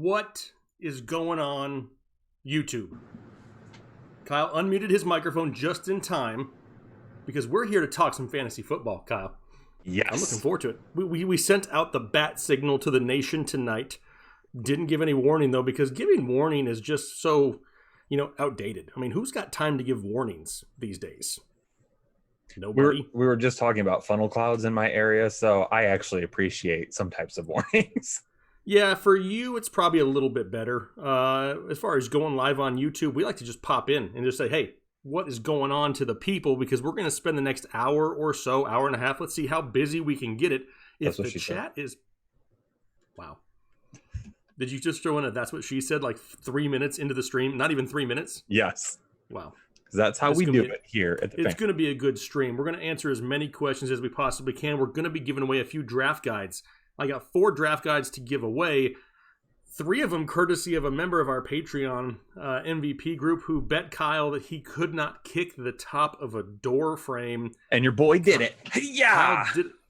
What is going on YouTube? Kyle unmuted his microphone just in time because we're here to talk some fantasy football, Kyle. Yes. I'm looking forward to it. We sent out the bat signal to the nation tonight. Didn't give any warning, though, because giving warning is just so, outdated. I mean, who's got time to give warnings these days? Nobody. We were just talking about funnel clouds in my area, so I actually appreciate some types of warnings. Yeah, for you, it's probably a little bit better. As far as going live on YouTube, we like to just pop in and just say, hey, what is going on to the people? Because we're going to spend the next hour or so, hour and a half. Let's see how busy we can get it. If the chat is... Wow. Did you just throw in a that's what she said, like 3 minutes into the stream? Not even 3 minutes? Yes. Wow. That's how we do it here at the It's going to be a good stream. We're going to answer as many questions as we possibly can. We're going to be giving away a few draft guides. I got 4 draft guides to give away. 3 of them courtesy of a member of our Patreon MVP group who bet Kyle that he could not kick the top of a door frame. And your boy did it. Yeah.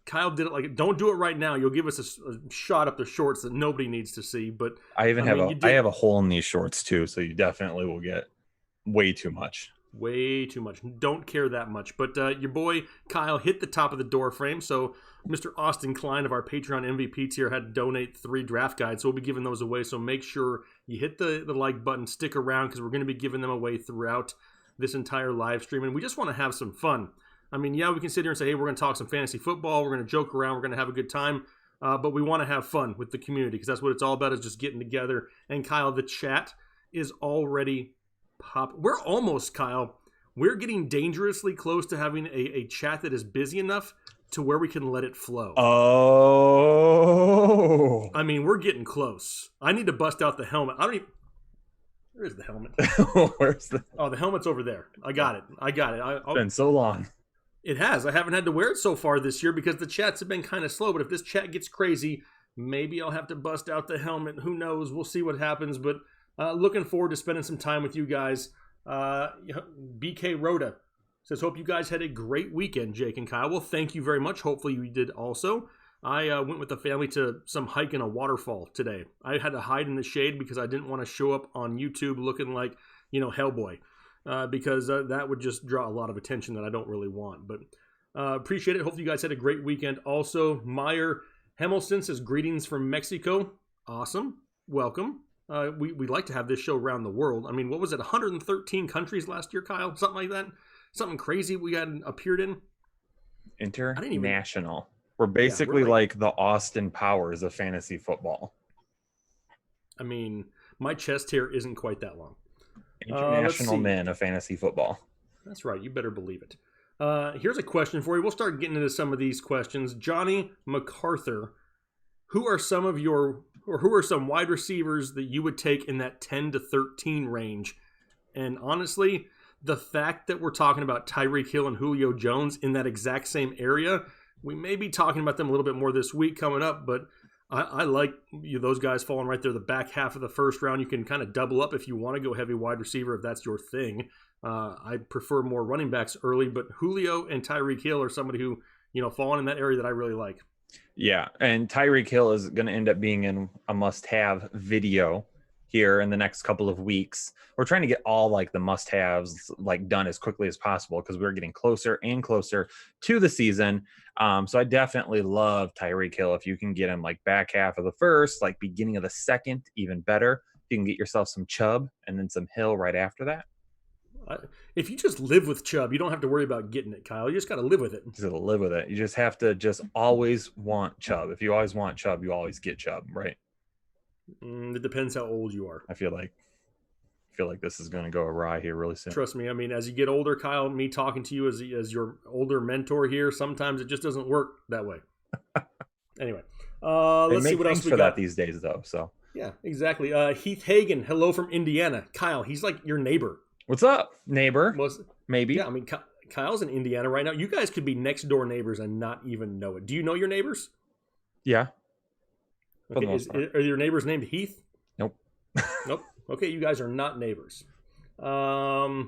Kyle did it like, don't do it right now. You'll give us a shot up the shorts that nobody needs to see. But I have a hole in these shorts too, so you definitely will get way too much. Way too much. Don't care that much. But your boy Kyle hit the top of the door frame. So Mr. Austin Klein of our Patreon MVP tier had to donate 3 draft guides. So we'll be giving those away. So make sure you hit the like button, stick around, because we're going to be giving them away throughout this entire live stream. And we just want to have some fun. I mean, yeah, we can sit here and say, hey, we're going to talk some fantasy football. We're going to joke around. We're going to have a good time. But we want to have fun with the community because that's what it's all about, is just getting together. And Kyle, the chat is already pop. We're almost, Kyle, we're getting dangerously close to having a chat that is busy enough to where we can let it flow. Oh. I mean, we're getting close. I need to bust out the helmet. Where's the helmet? Where's the... Oh, the helmet's over there. I got it. It's been so long. It has. I haven't had to wear it so far this year because the chats have been kind of slow. But if this chat gets crazy, maybe I'll have to bust out the helmet. Who knows? We'll see what happens. But looking forward to spending some time with you guys. BK Rhoda says, hope you guys had a great weekend, Jake and Kyle. Well, thank you very much. Hopefully you did also. I went with the family to some hike in a waterfall today. I had to hide in the shade because I didn't want to show up on YouTube looking like, Hellboy. Because that would just draw a lot of attention that I don't really want. But appreciate it. Hopefully you guys had a great weekend. Also, Meyer Hemmelston says, greetings from Mexico. Awesome. Welcome. We like to have this show around the world. I mean, what was it? 113 countries last year, Kyle? Something like that? Something crazy we got appeared in? International. We're basically like the Austin Powers of fantasy football. I mean, my chest hair isn't quite that long. International men of fantasy football. That's right. You better believe it. Here's a question for you. We'll start getting into some of these questions. Johnny MacArthur, who are some wide receivers that you would take in that 10 to 13 range? And honestly, the fact that we're talking about Tyreek Hill and Julio Jones in that exact same area, we may be talking about them a little bit more this week coming up, but I like those guys falling right there the back half of the first round. You can kind of double up if you want to go heavy wide receiver if that's your thing. I prefer more running backs early, but Julio and Tyreek Hill are somebody who, falling in that area that I really like. Yeah, and Tyreek Hill is going to end up being in a must-have video here in the next couple of weeks. We're trying to get all the must-haves done as quickly as possible because we're getting closer and closer to the season. So I definitely love Tyreek Hill. If you can get him back half of the first, beginning of the second, even better. You can get yourself some Chubb and then some Hill right after that. If you just live with Chubb, you don't have to worry about getting it, Kyle. You just got to live with it. You just got to live with it. You just have to always want Chubb. If you always want Chubb, you always get Chubb, right? It depends how old you are. I feel like this is going to go awry here really soon. Trust me. I mean, as you get older, Kyle, me talking to you as your older mentor here, sometimes it just doesn't work that way. Anyway, let's see what else we got. That these days, though. So yeah, exactly. Heath Hagen, hello from Indiana. Kyle, he's like your neighbor. What's up, neighbor? Maybe. Yeah, I mean, Kyle's in Indiana right now. You guys could be next door neighbors and not even know it. Do you know your neighbors? Yeah. Okay, are your neighbors named Heath? Nope. Nope. Okay, you guys are not neighbors. How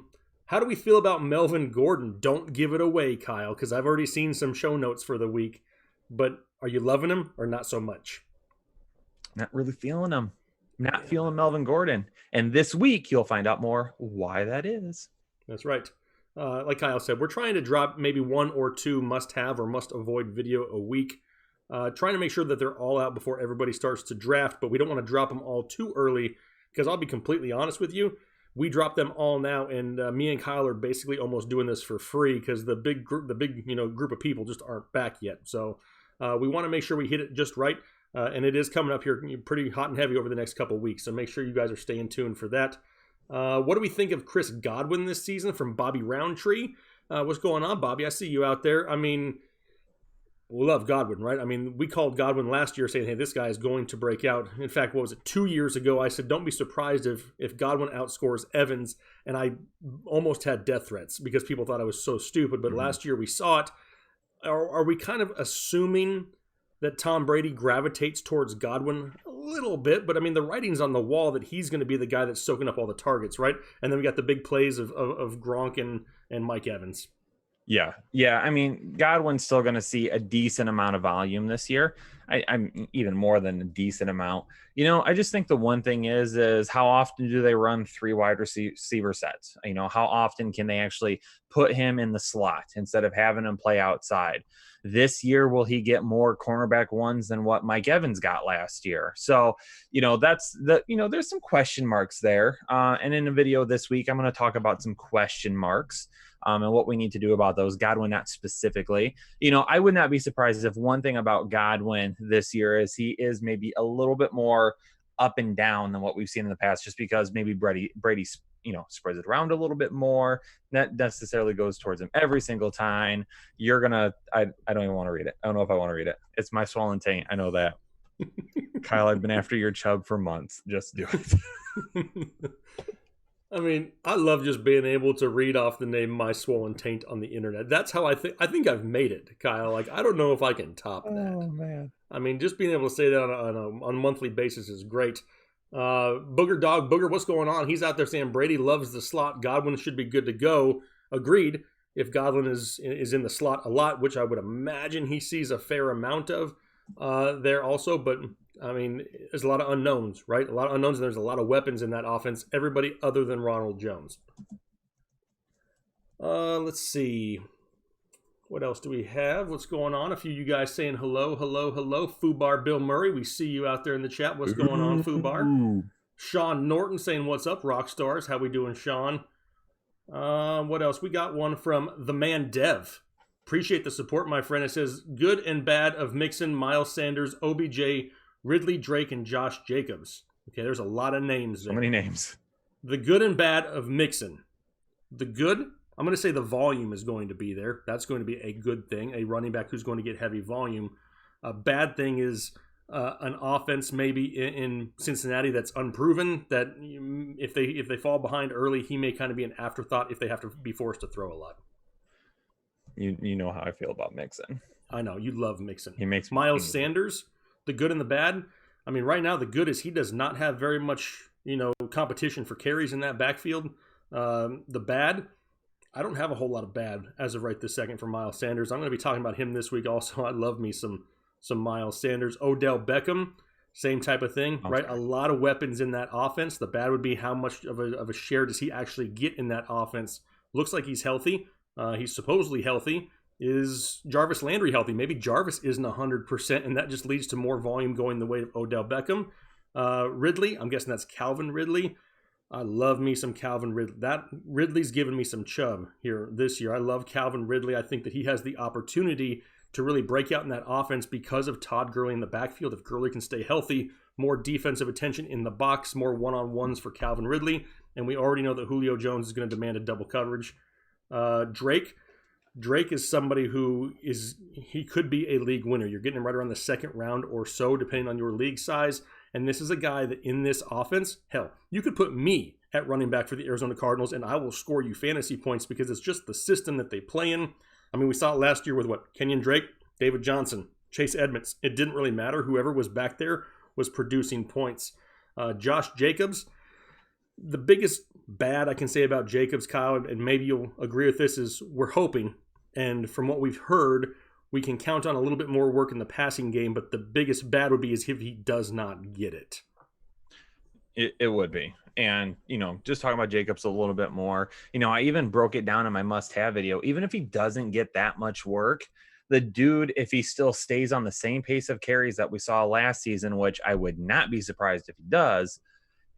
do we feel about Melvin Gordon? Don't give it away, Kyle, because I've already seen some show notes for the week. But are you loving him or not so much? Not really feeling him. Not feeling Melvin Gordon. And this week, you'll find out more why that is. That's right. Like Kyle said, we're trying to drop maybe 1 or 2 must-have or must-avoid video a week. Trying to make sure that they're all out before everybody starts to draft, but we don't want to drop them all too early because I'll be completely honest with you. We drop them all now, and me and Kyle are basically almost doing this for free because the big group of people just aren't back yet. So we want to make sure we hit it just right, and it is coming up here pretty hot and heavy over the next couple weeks. So make sure you guys are staying tuned for that. What do we think of Chris Godwin this season from Bobby Roundtree? What's going on, Bobby? I see you out there. I mean, we love Godwin, right? I mean, we called Godwin last year saying, hey, this guy is going to break out. In fact, what was it, 2 years ago, I said, don't be surprised if Godwin outscores Evans, and I almost had death threats because people thought I was so stupid, but last year we saw it. Are we kind of assuming that Tom Brady gravitates towards Godwin a little bit? But I mean, the writing's on the wall that he's going to be the guy that's soaking up all the targets, right? And then we got the big plays of Gronk and Mike Evans. Yeah. I mean, Godwin's still going to see a decent amount of volume this year. I'm even more than a decent amount. I just think the one thing is how often do they run 3 wide receiver sets? How often can they actually put him in the slot instead of having him play outside? This year, will he get more cornerback ones than what Mike Evans got last year? So, that's there's some question marks there. And in a video this week, I'm going to talk about some question marks. And what we need to do about those. Godwin, not specifically. I would not be surprised if one thing about Godwin this year is he is maybe a little bit more up and down than what we've seen in the past, just because maybe Brady spreads it around a little bit more. That necessarily goes towards him every single time. I don't even want to read it. I don't know if I want to read it. It's my swollen taint. I know that. Kyle, I've been after your chub for months. Just do it. I mean, I love just being able to read off the name My Swollen Taint on the internet. That's how I think I've made it, Kyle. Like, I don't know if I can top that. Oh, man. I mean, just being able to say that on a monthly basis is great. Booger, what's going on? He's out there saying Brady loves the slot. Godwin should be good to go. Agreed. If Godwin is in the slot a lot, which I would imagine he sees a fair amount of there also, but I mean, there's a lot of unknowns, right? A lot of unknowns, and there's a lot of weapons in that offense. Everybody other than Ronald Jones. Let's see. What else do we have? What's going on? A few of you guys saying hello. Fubar Bill Murray, we see you out there in the chat. What's going on, Fubar? Sean Norton saying, what's up, rock stars? How we doing, Sean? What else? We got one from the man Dev. Appreciate the support, my friend. It says, good and bad of Mixon, Miles Sanders, OBJ, Ridley, Drake, and Josh Jacobs. Okay, there's a lot of names there. So many names. The good and bad of Mixon. The good, I'm going to say the volume is going to be there. That's going to be a good thing, a running back who's going to get heavy volume. A bad thing is an offense maybe in Cincinnati that's unproven, that if they fall behind early, he may kind of be an afterthought if they have to be forced to throw a lot. You know how I feel about Mixon. I know, you love Mixon. He makes Miles Sanders, the good and the bad. I mean, right now the good is he does not have very much, competition for carries in that backfield. The bad, I don't have a whole lot of bad as of right this second for Miles Sanders. I'm going to be talking about him this week also. I love me some Miles Sanders. Odell Beckham, same type of thing, right? A lot of weapons in that offense. The bad would be how much of a share does he actually get in that offense. Looks like he's healthy. He's supposedly healthy. Is Jarvis Landry healthy? Maybe Jarvis isn't 100%, and that just leads to more volume going the way of Odell Beckham. Ridley, I'm guessing that's Calvin Ridley. I love me some Calvin Ridley. That Ridley's given me some chub here this year. I love Calvin Ridley. I think that he has the opportunity to really break out in that offense because of Todd Gurley in the backfield. If Gurley can stay healthy, more defensive attention in the box, more one-on-ones for Calvin Ridley. And we already know that Julio Jones is going to demand a double coverage. Drake is somebody he could be a league winner. You're getting him right around the second round or so, depending on your league size. And this is a guy that in this offense, hell, you could put me at running back for the Arizona Cardinals and I will score you fantasy points because it's just the system that they play in. I mean, we saw it last year with Kenyon Drake, David Johnson, Chase Edmonds. It didn't really matter. Whoever was back there was producing points. Josh Jacobs, the biggest bad I can say about Jacobs, Kyle, and maybe you'll agree with this, is we're hoping, and from what we've heard, we can count on a little bit more work in the passing game, but the biggest bad would be is if he does not get it. It would be. And, just talking about Jacobs a little bit more, I even broke it down in my must-have video. Even if he doesn't get that much work, the dude, if he still stays on the same pace of carries that we saw last season, which I would not be surprised if he does,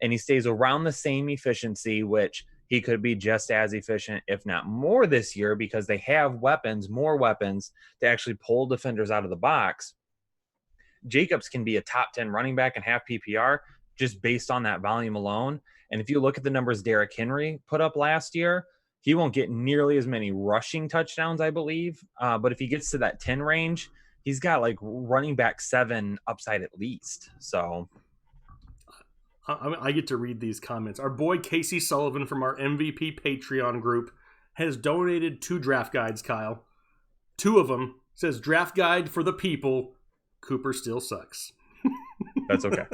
and he stays around the same efficiency, which he could be just as efficient, if not more this year, because they have more weapons to actually pull defenders out of the box. Jacobs can be a top 10 running back in half PPR just based on that volume alone. And if you look at the numbers Derrick Henry put up last year, he won't get nearly as many rushing touchdowns, I believe. But if he gets to that 10 range, he's got like running back 7 upside at least. So I get to read these comments. Our boy Casey Sullivan from our MVP Patreon group has donated 2 draft guides, Kyle. 2 of them says draft guide for the people. Cooper still sucks. That's okay.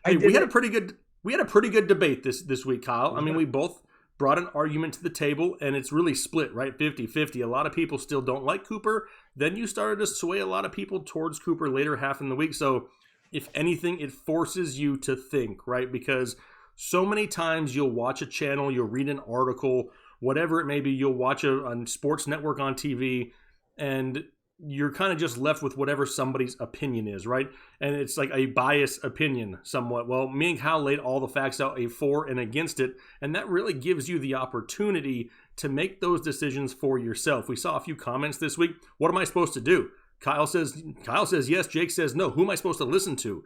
Hey, we had a pretty good debate this week, Kyle. I mean, we both brought an argument to the table, and it's really split, right? 50-50. A lot of people still don't like Cooper. Then you started to sway a lot of people towards Cooper later half in the week. So if anything, it forces you to think, right? Because so many times you'll watch a channel, you'll read an article, whatever it may be, you'll watch a sports network on TV, and you're kind of just left with whatever somebody's opinion is, right? And it's like a biased opinion somewhat. Well, me and Kyle laid all the facts out, a for and against it, and that really gives you the opportunity to make those decisions for yourself. We saw a few comments this week. What am I supposed to do? Kyle says yes, Jake says no. Who am I supposed to listen to?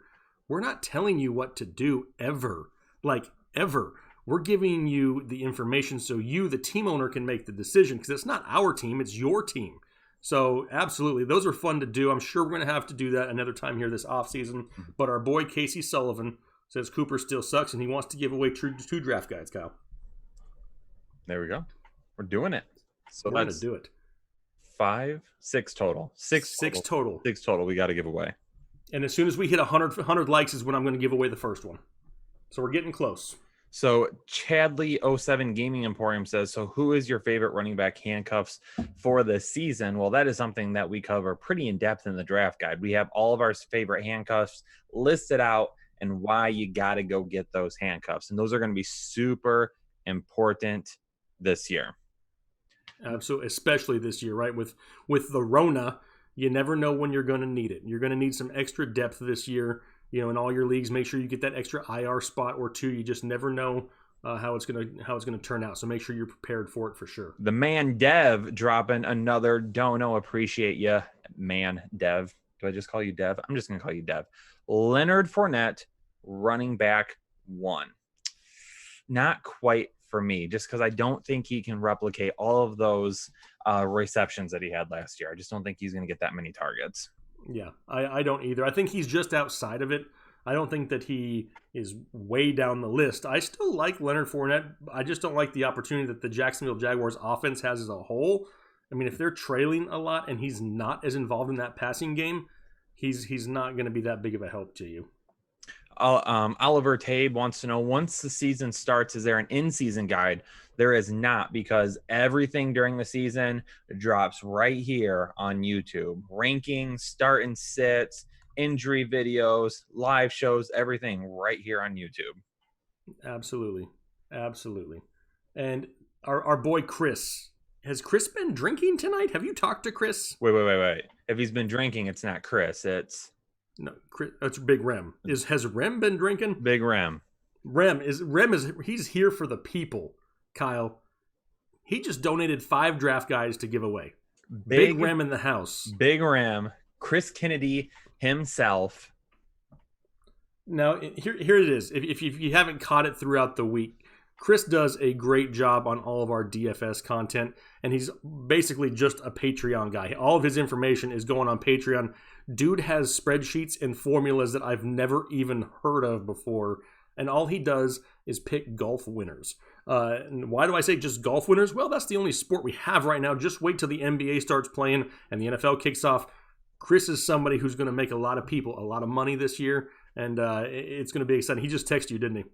We're not telling you what to do ever. Like, ever. We're giving you the information so you, the team owner, can make the decision, because it's not our team, it's your team. So absolutely, those are fun to do. I'm sure we're going to have to do that another time here this offseason. But our boy Casey Sullivan says Cooper still sucks, and he wants to give away 2 draft guides, Kyle. There we go. We're doing it. So we're going to do it. 6 total. 6 total. 6 total we got to give away. And as soon as we hit 100 likes is when I'm going to give away the first one. So we're getting close. So Chadley07 Gaming Emporium says, so who is your favorite running back handcuffs for the season? Well, that is something that we cover pretty in depth in the draft guide. We have all of our favorite handcuffs listed out and why you got to go get those handcuffs. And those are going to be super important this year. Absolutely, especially this year, right? With the Rona, you never know when you're going to need it. You're going to need some extra depth this year. In all your leagues, make sure you get that extra IR spot or 2. You just never know how it's gonna turn out. So make sure you're prepared for it for sure. The man Dev dropping another dono. Appreciate you, man Dev. Do I just call you Dev? I'm just gonna call you Dev. Leonard Fournette, running back 1. Not quite for me, just because I don't think he can replicate all of those receptions that he had last year. I just don't think he's gonna get that many targets. Yeah, I don't either. I think he's just outside of it. I don't think that he is way down the list. I still like Leonard Fournette. I just don't like the opportunity that the Jacksonville Jaguars offense has as a whole. I mean, if they're trailing a lot and he's not as involved in that passing game, he's not going to be that big of a help to you. Oliver Tabe wants to know, once the season starts, is there an in-season guide? There is not, because everything during the season drops right here on YouTube. Rankings, start and sits, injury videos, live shows, everything right here on YouTube. Absolutely. And our boy Chris. Has Chris been drinking tonight? Have you talked to Chris? Wait. If he's been drinking, it's not Chris. No, Chris, it's Big Rem. Has Rem been drinking? Big Rem. He's here for the people, Kyle. He just donated 5 draft guides to give away. Big Rem in the house. Big Rem. Chris Kennedy himself. Now, here it is. If you haven't caught it throughout the week, Chris does a great job on all of our DFS content, and he's basically just a Patreon guy. All of his information is going on Patreon. Dude has spreadsheets and formulas that I've never even heard of before, and all he does is pick golf winners. And why do I say just golf winners? Well, that's the only sport we have right now. Just wait till the NBA starts playing and the NFL kicks off. Chris is somebody who's going to make a lot of people a lot of money this year, and it's going to be exciting. He just texted you, didn't he?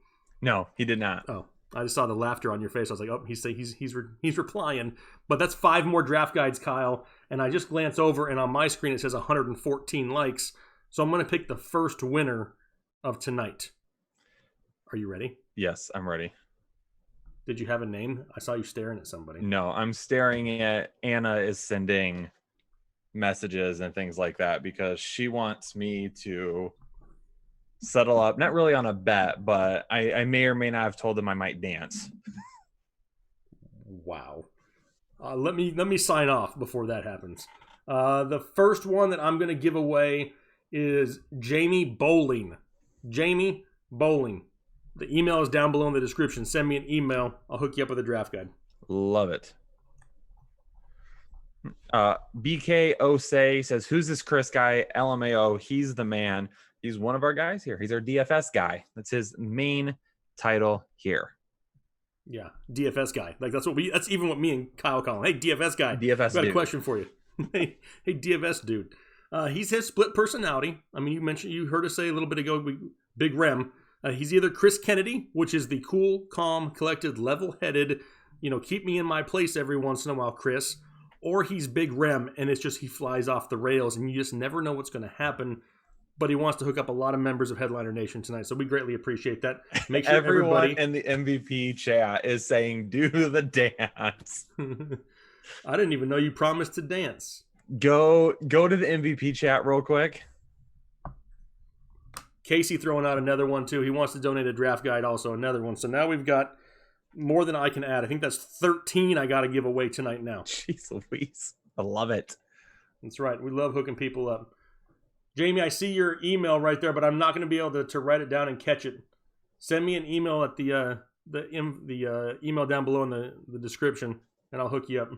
No, he did not. Oh, I just saw the laughter on your face. I was like, oh, he's replying. But that's 5 more draft guides, Kyle. And I just glance over, and on my screen it says 114 likes. So I'm going to pick the first winner of tonight. Are you ready? Yes, I'm ready. Did you have a name? I saw you staring at somebody. No, I'm staring at Anna is sending messages and things like that because she wants me to settle up, not really on a bet, but I may or may not have told them I might dance. Wow. Let me sign off before that happens. The first one that I'm going to give away is Jamie Bowling. Jamie Bowling. The email is down below in the description. Send me an email. I'll hook you up with a draft guide. Love it. BK Osei says, who's this Chris guy? LMAO, he's the man. He's one of our guys here. He's our DFS guy. That's his main title here. Yeah, DFS guy. Like that's even what me and Kyle call him. Hey, DFS guy. DFS I've got dude. a question for you. hey, DFS dude. He's his split personality. I mean, you heard us say a little bit ago, Big Rem. He's either Chris Kennedy, which is the cool, calm, collected, level-headed, keep me in my place every once in a while, Chris, or he's Big Rem, and it's just he flies off the rails, and you just never know what's going to happen. But he wants to hook up a lot of members of Headliner Nation tonight, so we greatly appreciate that. Make sure everyone in the MVP chat is saying, do the dance. I didn't even know you promised to dance. Go to the MVP chat real quick. Casey throwing out another one, too. He wants to donate a draft guide, also another one. So now we've got more than I can add. I think that's 13 I got to give away tonight now. Jeez Louise. I love it. That's right. We love hooking people up. Jamie, I see your email right there, but I'm not going to be able to write it down and catch it. Send me an email at the email down below in the description, and I'll hook you up.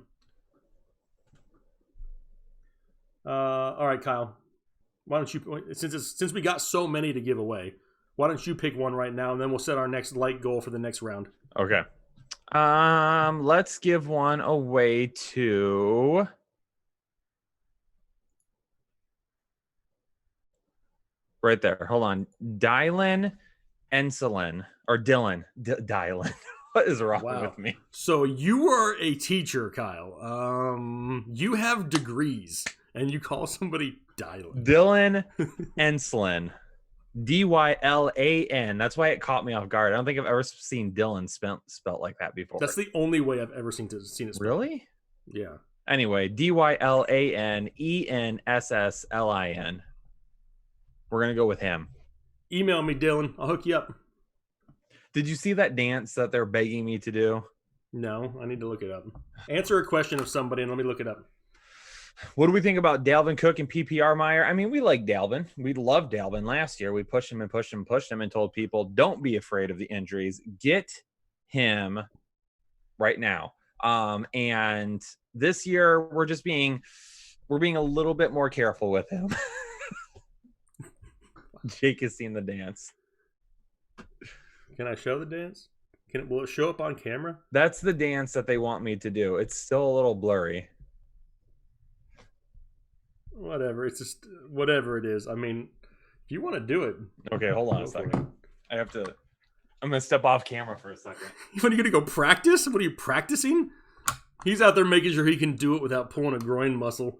All right, Kyle. Why don't you, since we got so many to give away, why don't you pick one right now, and then we'll set our next light goal for the next round. Okay. Let's give one away to right there. Hold on. Dylan Enselin or Dylan. Dylan. What is wrong with me? So you are a teacher, Kyle. You have degrees, and you call somebody Dylan. Dylan Enselin. Dylan. That's why it caught me off guard. I don't think I've ever seen Dylan spelt like that before. That's the only way I've ever seen it spelled. Really? Yeah. Anyway, DylanEnSSLin. We're going to go with him. Email me, Dylan. I'll hook you up. Did you see that dance that they're begging me to do? No, I need to look it up. Answer a question of somebody and let me look it up. What do we think about Dalvin Cook and PPR Meyer? I mean, we like Dalvin. We loved Dalvin last year. We pushed him and told people, don't be afraid of the injuries. Get him right now. And this year, we're being a little bit more careful with him. Jake has seen the dance. Can I show the dance? Will it show up on camera? That's the dance that they want me to do. It's still a little blurry. Whatever. It's just whatever it is. I mean, if you want to do it. Okay, hold on a second. I'm going to step off camera for a second. When are you going to go practice? What are you practicing? He's out there making sure he can do it without pulling a groin muscle.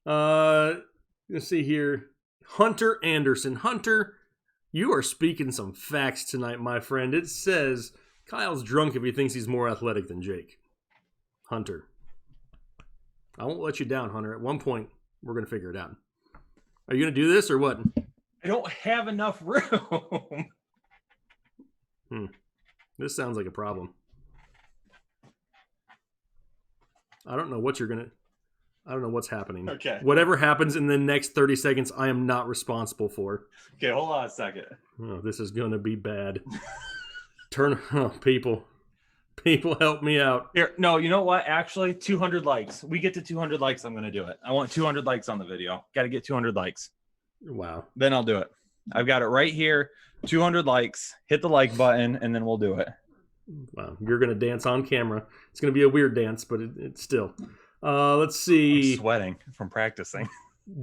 Let's see here. Hunter Anderson. Hunter, you are speaking some facts tonight, my friend. It says Kyle's drunk if he thinks he's more athletic than Jake. Hunter. I won't let you down, Hunter. At one point, we're going to figure it out. Are you going to do this or what? I don't have enough room. This sounds like a problem. I don't know what's happening. Okay. Whatever happens in the next 30 seconds, I am not responsible for. Okay, hold on a second. Oh, this is going to be bad. People help me out. Here, no, you know what? Actually, 200 likes. We get to 200 likes, I'm going to do it. I want 200 likes on the video. Got to get 200 likes. Wow. Then I'll do it. I've got it right here. 200 likes. Hit the like button, and then we'll do it. Wow. You're going to dance on camera. It's going to be a weird dance, but it's still. Let's see. I'm sweating from practicing.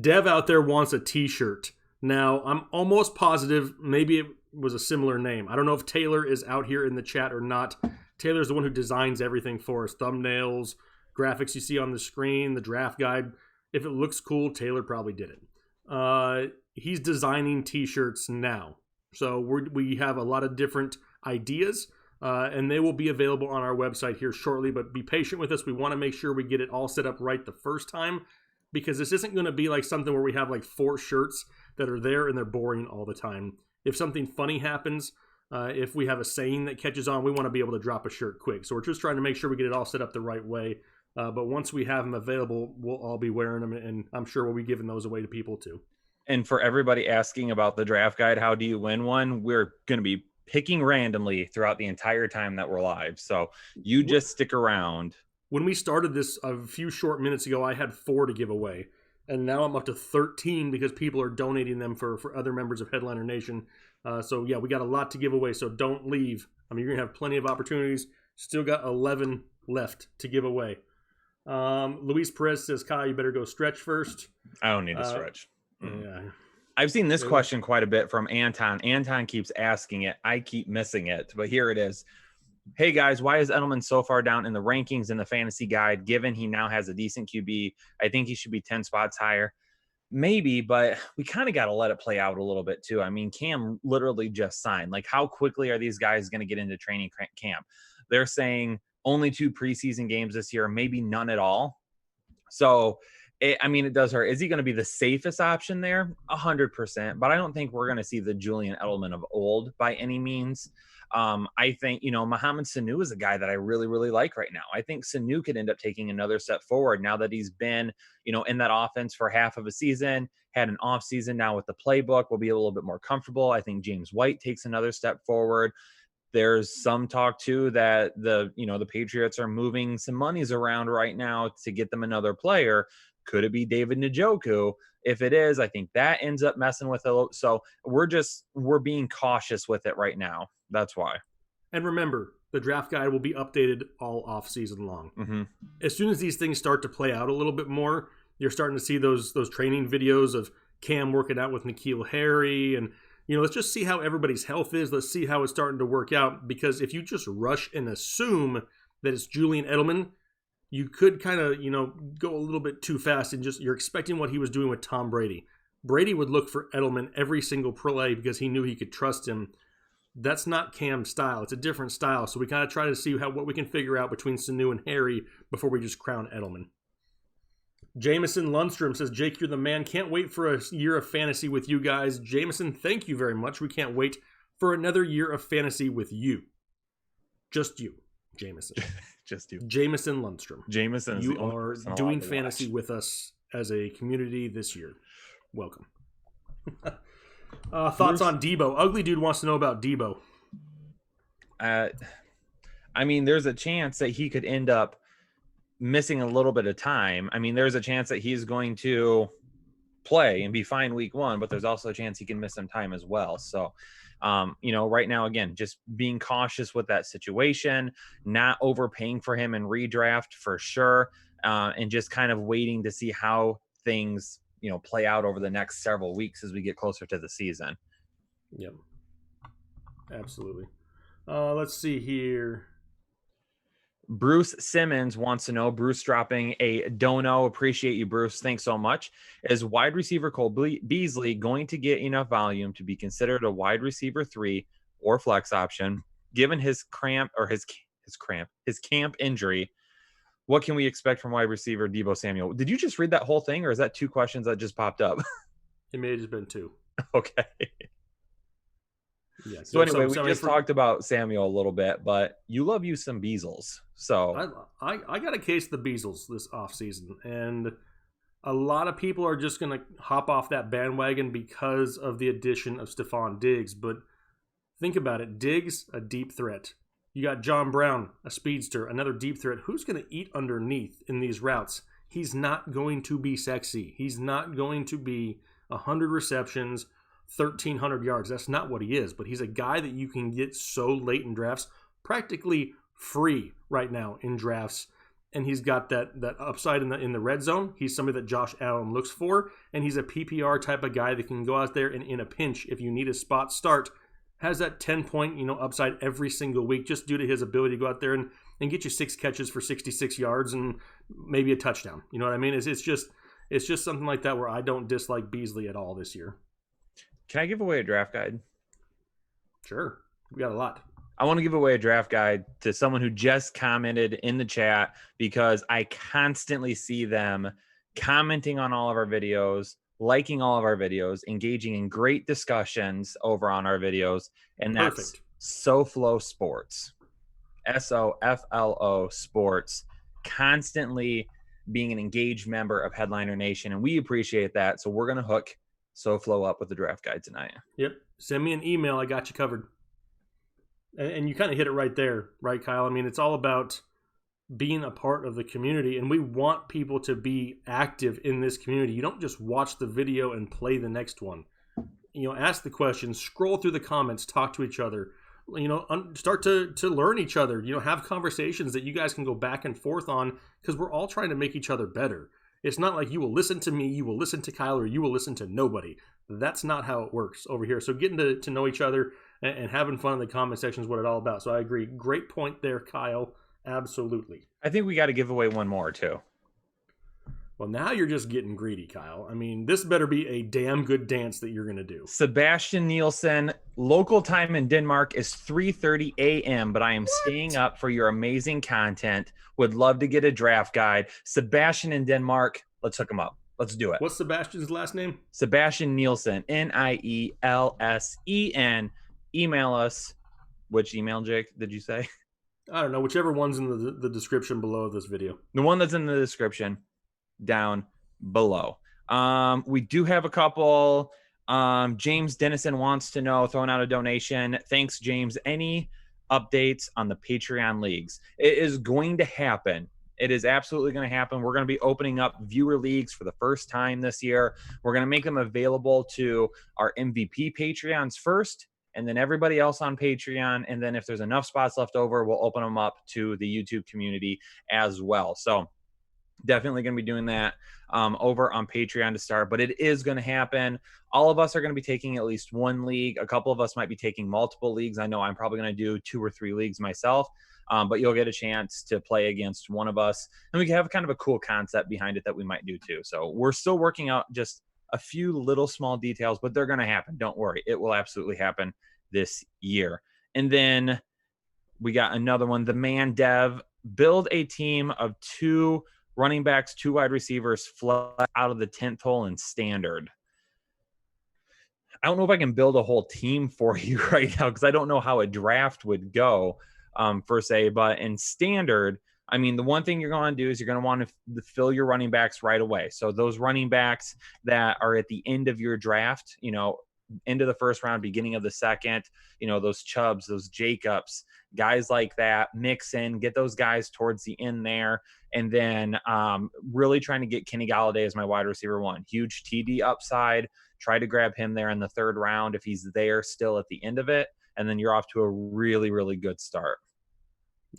Dev out there wants a t-shirt. Now, I'm almost positive maybe it was a similar name. I don't know if Taylor is out here in the chat or not. Taylor's the one who designs everything for us. Thumbnails, graphics you see on the screen, the draft guide. If it looks cool, Taylor probably did it. He's designing t-shirts now. So we have a lot of different ideas, and they will be available on our website here shortly. But be patient with us. We want to make sure we get it all set up right the first time, because this isn't going to be like something where we have like 4 shirts that are there and they're boring all the time. If something funny happens, if we have a saying that catches on, we want to be able to drop a shirt quick. So we're just trying to make sure we get it all set up the right way. But once we have them available, we'll all be wearing them, and I'm sure we'll be giving those away to people too. And for everybody asking about the draft guide, how do you win one? We're going to be picking randomly throughout the entire time that we're live. So you just stick around. When we started this a few short minutes ago, I had 4 to give away. And now I'm up to 13 because people are donating them for other members of Headliner Nation. So yeah, we got a lot to give away. So don't leave. I mean, you're going to have plenty of opportunities. Still got 11 left to give away. Luis Perez says, Kyle, you better go stretch first. I don't need to stretch. Yeah. I've seen this question quite a bit from Anton. Anton keeps asking it. I keep missing it, but here it is. Hey guys, why is Edelman so far down in the rankings in the fantasy guide? Given he now has a decent QB, I think he should be 10 spots higher. Maybe, but we kind of got to let it play out a little bit too. I mean, Cam literally just signed. Like, how quickly are these guys going to get into training camp? They're saying only 2 preseason games this year, maybe none at all. So, it does hurt. Is he going to be the safest option there? 100%. But I don't think we're going to see the Julian Edelman of old by any means. I think, Mohamed Sanu is a guy that I really, really like right now. I think Sanu could end up taking another step forward now that he's been, in that offense for half of a season, had an off season now with the playbook, will be a little bit more comfortable. I think James White takes another step forward. There's some talk too that the Patriots are moving some monies around right now to get them another player. Could it be David Njoku? If it is, I think that ends up messing with it. So we're being cautious with it right now. That's why. And remember, the draft guide will be updated all off season long. Mm-hmm. As soon as these things start to play out a little bit more, you're starting to see those training videos of Cam working out with N'Keal Harry, and let's just see how everybody's health is. Let's see how it's starting to work out. Because if you just rush and assume that it's Julian Edelman, you could kind of, go a little bit too fast and you're expecting what he was doing with Tom Brady. Brady would look for Edelman every single play because he knew he could trust him. That's not Cam's style. It's a different style. So we kind of try to see what we can figure out between Sanu and Harry before we just crown Edelman. Jameson Lundstrom says, Jake, you're the man. Can't wait for a year of fantasy with you guys. Jameson, thank you very much. We can't wait for another year of fantasy with you. Just you, Jameson. Just you. Jameson Lundstrom. Jameson is you are doing fantasy with us as a community this year. Welcome. Thoughts on Debo? Ugly Dude wants to know about Debo. There's a chance that he could end up missing a little bit of time. There's a chance that he's going to play and be fine week 1, but there's also a chance he can miss some time as well. So, right now, again, just being cautious with that situation, not overpaying for him in redraft for sure, and just kind of waiting to see how things, play out over the next several weeks as we get closer to the season. Yep. Absolutely. Let's see here. Bruce Simmons wants to know, Bruce dropping a dono. Appreciate you, Bruce. Thanks so much. Is wide receiver Cole Beasley going to get enough volume to be considered a wide receiver 3 or flex option, given his camp injury? What can we expect from wide receiver Deebo Samuel? Did you just read that whole thing, or is that 2 questions that just popped up? It may have just been 2. Okay. Yeah, so anyway, we just talked about Samuel a little bit, but you love you some Beasles. So I got a case of the Beasles this offseason, and a lot of people are just going to hop off that bandwagon because of the addition of Stephon Diggs. But think about it. Diggs, a deep threat. You got John Brown, a speedster, another deep threat. Who's going to eat underneath in these routes? He's not going to be sexy. He's not going to be 100 receptions, 1,300 yards. That's not what he is, but he's a guy that you can get so late in drafts, practically free right now in drafts, and he's got that upside in the red zone. He's somebody that Josh Allen looks for, and he's a PPR type of guy that can go out there and in a pinch, if you need a spot start, has that 10-point upside every single week just due to his ability to go out there and get you 6 catches for 66 yards and maybe a touchdown. You know what I mean? It's just something like that where I don't dislike Beasley at all this year. Can I give away a draft guide? Sure. We got a lot. I want to give away a draft guide to someone who just commented in the chat because I constantly see them commenting on all of our videos, liking all of our videos, engaging in great discussions over on our videos, and that's Perfect. SoFlo Sports. SOFLO Sports, constantly being an engaged member of Headliner Nation, and we appreciate that. So we're going to hook SoFlo up with the draft guide tonight. Yep. Send me an email. I got you covered. And you kind of hit it right there, right, Kyle? I mean, it's all about being a part of the community, and we want people to be active in this community. You don't just watch the video and play the next one. Ask the questions, scroll through the comments, talk to each other. Start to learn each other. Have conversations that you guys can go back and forth on, because we're all trying to make each other better. It's not like you will listen to me, you will listen to Kyle, or you will listen to nobody. That's not how it works over here. So getting to know each other and having fun in the comment section is what it's all about. So I agree. Great point there, Kyle. Absolutely. I think we got to give away one more too. Well, now you're just getting greedy, Kyle. I mean, this better be a damn good dance that you're going to do. Sebastian Nielsen, local time in Denmark is 3:30 a.m., but I am staying up for your amazing content. Would love to get a draft guide. Sebastian in Denmark, let's hook him up. Let's do it. What's Sebastian's last name? Sebastian Nielsen, Nielsen. Email us. Which email, Jake, did you say? I don't know. Whichever one's in the description below this video. The one that's in the description down below. We do have a couple. James Dennison wants to know, throwing out a donation. Thanks, James. Any updates on the Patreon leagues? It is going to happen. It is absolutely going to happen. We're going to be opening up viewer leagues for the first time this year. We're going to make them available to our MVP Patreons first, and then everybody else on Patreon. And then if there's enough spots left over, we'll open them up to the YouTube community as well. So definitely going to be doing that over on Patreon to start, but it is going to happen. All of us are going to be taking at least one league. A couple of us might be taking multiple leagues. I know I'm probably going to do 2 or 3 leagues myself, but you'll get a chance to play against one of us, and we can have kind of a cool concept behind it that we might do too. So we're still working out just a few little small details, but they're going to happen. Don't worry. It will absolutely happen this year. And then we got another one, the man dev, build a team of 2 running backs, 2 wide receivers, flat out of the 10th hole in standard. I don't know if I can build a whole team for you right now, because I don't know how a draft would go per se, but in standard, I mean, the one thing you're going to do is you're going to want to fill your running backs right away. So those running backs that are at the end of your draft, end of the first round, beginning of the second, those Chubbs, those Jacobs, guys like that, mix in, get those guys towards the end there. And then really trying to get Kenny Galladay as my wide receiver 1. Huge TD upside. Try to grab him there in the 3rd round if he's there still at the end of it. And then you're off to a really, really good start.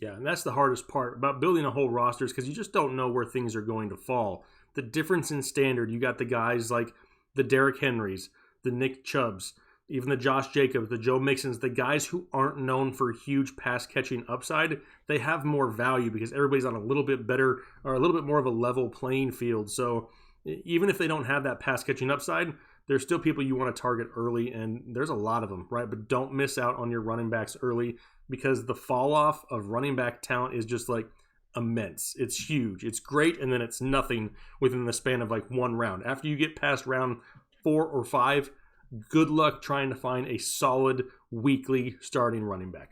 Yeah, and that's the hardest part about building a whole roster, is because you just don't know where things are going to fall. The difference in standard, you got the guys like the Derrick Henrys, the Nick Chubbs, even the Josh Jacobs, the Joe Mixons, the guys who aren't known for huge pass catching upside, they have more value because everybody's on a little bit better or a little bit more of a level playing field. So even if they don't have that pass catching upside, there's still people you want to target early, and there's a lot of them, right? But don't miss out on your running backs early, because the fall off of running back talent is just like immense. It's huge. It's great, and then it's nothing within the span of like 1 round. After you get past round 4 or 5, good luck trying to find a solid weekly starting running back.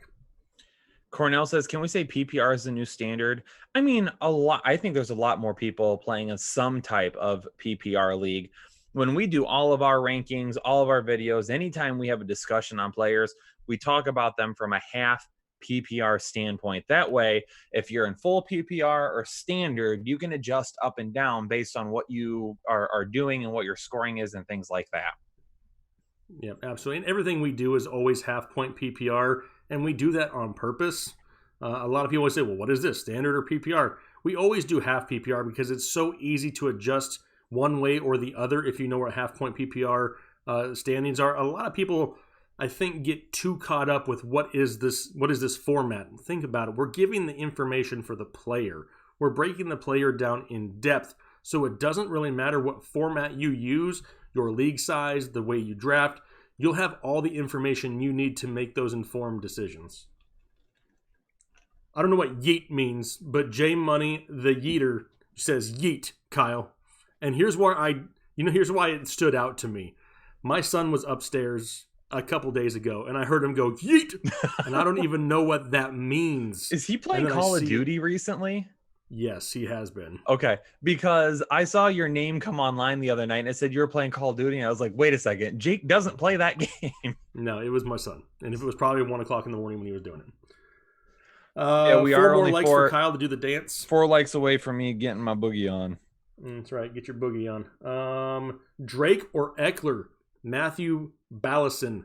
Cornell says, can we say PPR is the new standard? I mean, a lot. I think there's a lot more people playing in some type of PPR league. When we do all of our rankings, all of our videos, anytime we have a discussion on players, we talk about them from a half PPR standpoint. That way, if you're in full PPR or standard, you can adjust up and down based on what you are doing and what your scoring is and things like that. Yeah, absolutely. And everything we do is always half-point PPR, and we do that on purpose. A lot of people always say, well, what is this, standard or PPR? We always do half PPR because it's so easy to adjust one way or the other if you know what half-point PPR standings are. A lot of people, I think, get too caught up with what is this format. Think about it. We're giving the information for the player. We're breaking the player down in depth, so it doesn't really matter what format you use, your league size, the way you draft. you'll have all the information you need to make those informed decisions. I don't know what yeet means, but J Money, the yeeter, says yeet, Kyle. And here's why here's why it stood out to me. My son was upstairs a couple days ago, and I heard him go yeet, and I don't even know what that means. Is he playing Call of Duty recently? Yes, he has been. Okay, because I saw your name come online the other night, and it said you were playing Call of Duty, and I was like, wait a second, Jake doesn't play that game. No, it was my son, and it was probably 1 o'clock in the morning when he was doing it. Yeah, we are only likes for Kyle to do the dance. 4 likes away from me getting my boogie on. That's right. Get your boogie on. Drake or Eckler? Matthew Ballison.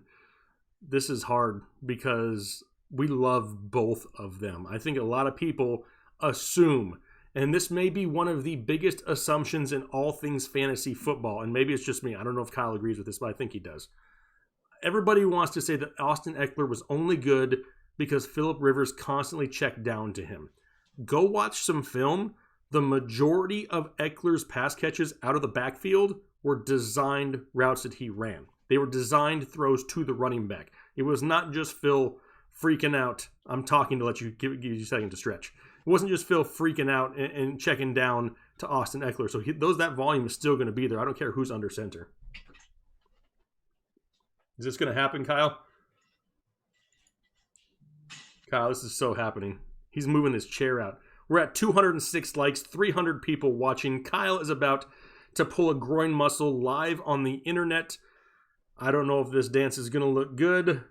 This is hard because we love both of them. I think a lot of people assume, and this may be one of the biggest assumptions in all things fantasy football, and maybe it's just me. I don't know if Kyle agrees with this, but I think he does. Everybody wants to say that Austin Eckler was only good because Phillip Rivers constantly checked down to him. Go watch some film. The majority of Eckler's pass catches out of the backfield were designed routes that he ran. They were designed throws to the running back. It was not just Phil freaking out. I'm talking to let you give you a second to stretch. It wasn't just Phil freaking out and checking down to Austin Eckler. So that volume is still going to be there. I don't care who's under center. Is this going to happen, Kyle? Kyle, this is so happening. He's moving his chair out. We're at 206 likes, 300 people watching. Kyle is about to pull a groin muscle live on the internet. I don't know if this dance is going to look good.